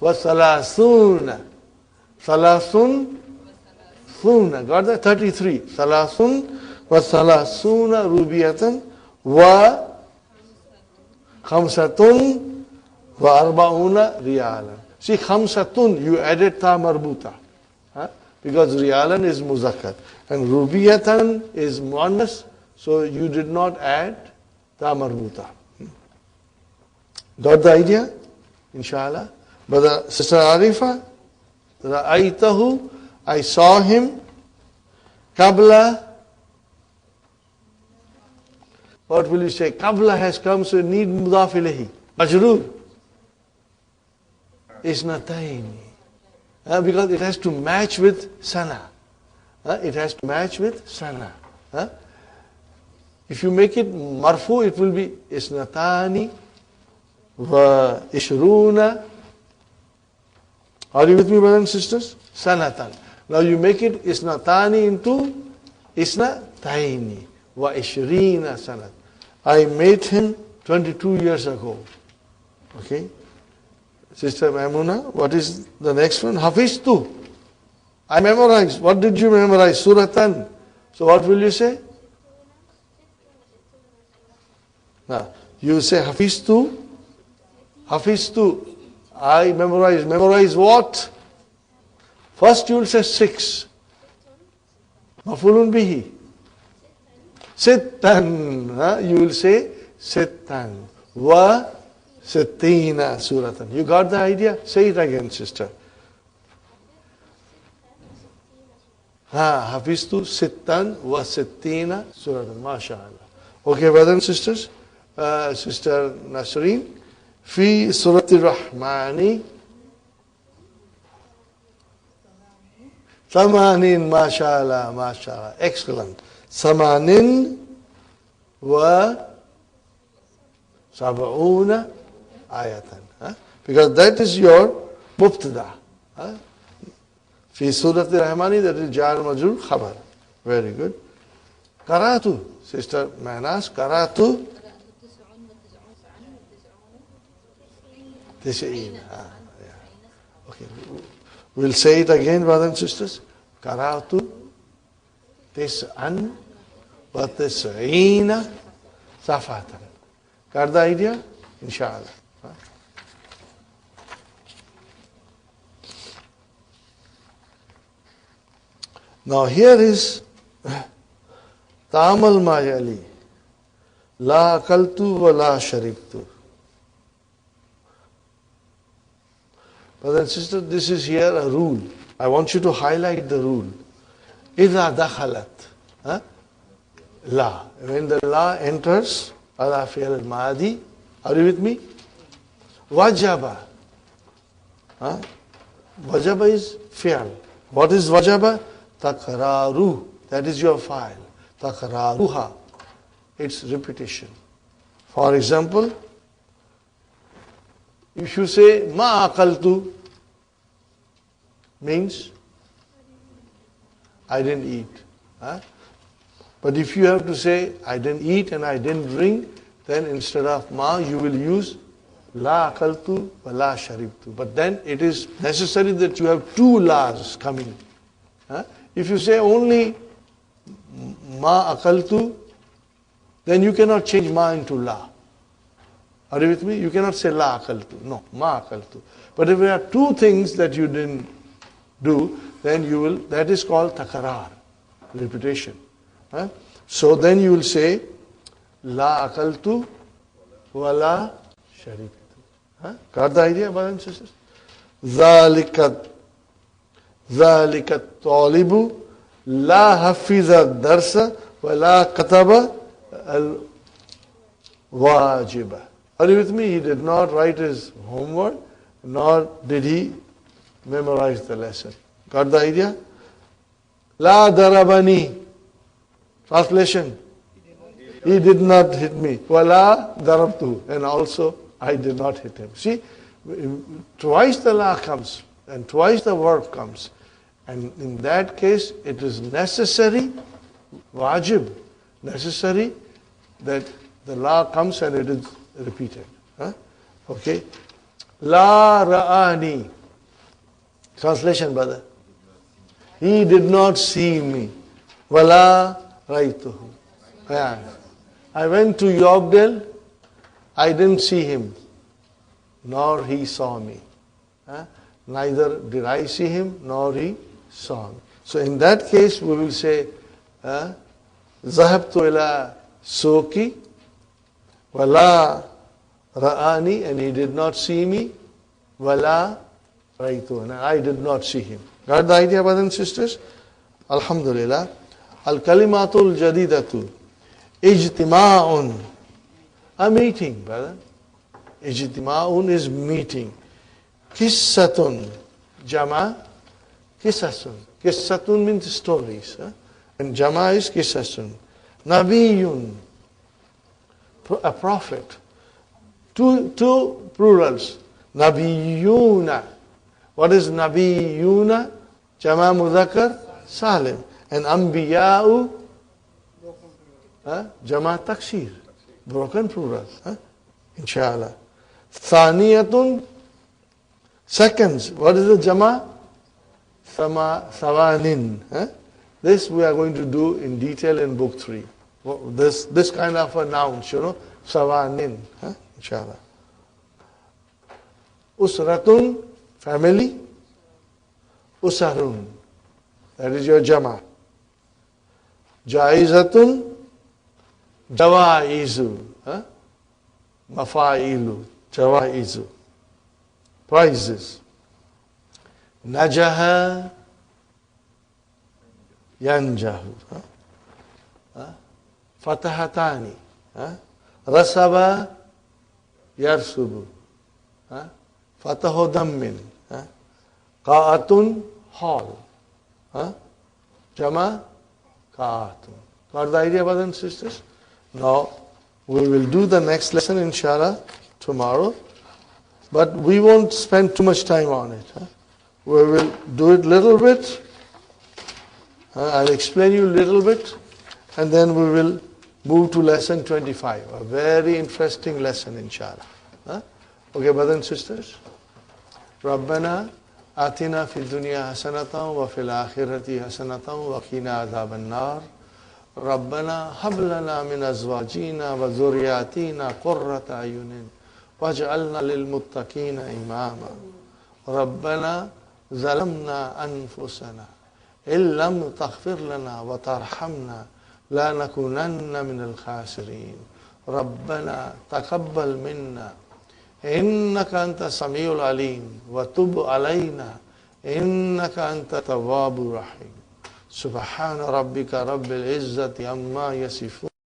wa salasuna. Salasun thuna. Got that? 33. Salasun wa salasuna rubiyatan wa khamsatun wa arba'una riyalan. See, khamsatun, you added ta marbuta. Because riyalan is muzakkar. And rubiyatan is muannas, so you did not add ta marbuta. Got the idea? Inshallah. But Sister Arifa, ra'aytahu, I saw him. Qabla, what will you say? Qabla has come, so you need mudaf ilayhi. Majroor. Isnatayni. Because it has to match with sana. It has to match with sana. If you make it marfu, it will be isnatani wa ishruna. Are you with me, brothers and sisters? Sanatan. Now you make it isnatani into isnataini wa ishrina sanat. I met him 22 years ago. Okay? Sister Maimuna, what is the next one? Hafiztu. I memorized. What did you memorize? Suratan. So what will you say? You say Hafiztu. Hafiztu. I memorized. Memorize what? First you will say 6. Mafulun bihi. Sittan. You will say Sittan. Wa Sittina suratan. You got the idea? Say it again, sister. Hafiztu Sittan wa Sittina suratan. MashaAllah. Okay, brothers and sisters. Sister Nasreen. Fi surati Rahmani. Samanin, MashaAllah, MashaAllah. Excellent. Samanin wa sab'una ayatan. Because that is your mubtada. Fi surati Rahmani, that is jar majrur khabar. Very good. Qaratu. Sister Manas, Qaratu. Tis'een. Okay. We'll say it again, brothers and sisters. Qara'tu tis'an wa tis'ina safatan. Got the idea? Inshallah. Now here is Ta'amal ma yali. La akaltu wa la sharibtu. Brothers and sisters, this is here a rule. I want you to highlight the rule. إِذَا دَخَلَتْ La. When the la enters, ala fi'al al-madi. Are you with me? Wajaba. Wajaba is fi'al. What is wajaba? Takraru. That is your file. Takraruha. It's repetition. For example, if you say ma akaltu, means I didn't eat. But if you have to say I didn't eat and I didn't drink, then instead of ma you will use la akaltu wa la sharibtu. But then it is necessary that you have two la's coming. If you say only ma akaltu, then you cannot change ma into la. Are you with me? You cannot say la akaltu. No, ma akaltu. But if there are two things that you didn't do, then you will, that is called takarar, repetition. So then you will say la akaltu wa la sharibtu. Got the idea, brothers and sisters? ذَلِكَ الطَّالِبُ لَا حَفِظَ الدَّرْسَ وَلَا كَتَبَ الْوَاجِبَ. Are you with me? He did not write his homework, nor did he memorize the lesson. Got the idea? La darabani. Translation. He did not hit me. Wala darabtu. And also, I did not hit him. See, twice the la comes, and twice the verb comes. And in that case, it is necessary, wajib, necessary that the la comes and it is repeated. Okay. La ra'ani. Translation, brother. He did not see me. Wala ra'aytuhu. I went to Yorkdale. I didn't see him. Nor he saw me. Neither did I see him, nor he saw me. So in that case, we will say, Zahabtu ila suki. Wala ra'ani, and he did not see me. Wala ra'aytu, and I did not see him. Got the idea, brothers and sisters? Alhamdulillah. Al-kalimatul jadidatu. Ijtima'un. A meeting, brother. Ijtima'un is meeting. Qissatun. Jama. Qissasun. Qissatun means stories. And Jama is Qissasun. Nabiyun. A prophet. Two plurals. Nabiyuna. What is Nabiyuna? Jama Mudhakkar Salim. And Anbiya'u Jama Taksir. Broken plural. Inshallah. Thaniyatun. Seconds. What is the Jama? Sawanin. This we are going to do in detail in book 3. This kind of a noun, Sawanin. Inshallah. Usratun, family. Usarun. That is your Jama. Jaizatun, Jawaizu. Mafailu. Jawaizu. Prizes. Najaha, Yanjahu. Fatahatani. Rasaba, Yarsubu. Fatahu Dammin. Qa'atun, hall. Jama, Qa'atun. Got the idea, brothers and sisters? Now, we will do the next lesson, inshallah, tomorrow. But we won't spend too much time on it. We will do it little bit. I'll explain you a little bit. And then we will move to lesson 25. A very interesting lesson, inshallah. Okay, brothers and sisters? Rabbana آتنا في الدنيا حسنة وفي الآخرة حسنة وقنا عذاب النار ربنا هب لنا من أزواجنا وذرياتنا قرة أعين واجعلنا للمتقين إماما ربنا ظلمنا أنفسنا إن لم تغفر لنا وترحمنا لنكونن من الخاسرين ربنا تقبل منا إنك أنت السميع العليم وتب علينا إنك أنت التواب الرحيم سبحان ربك رب العزة عما يصفون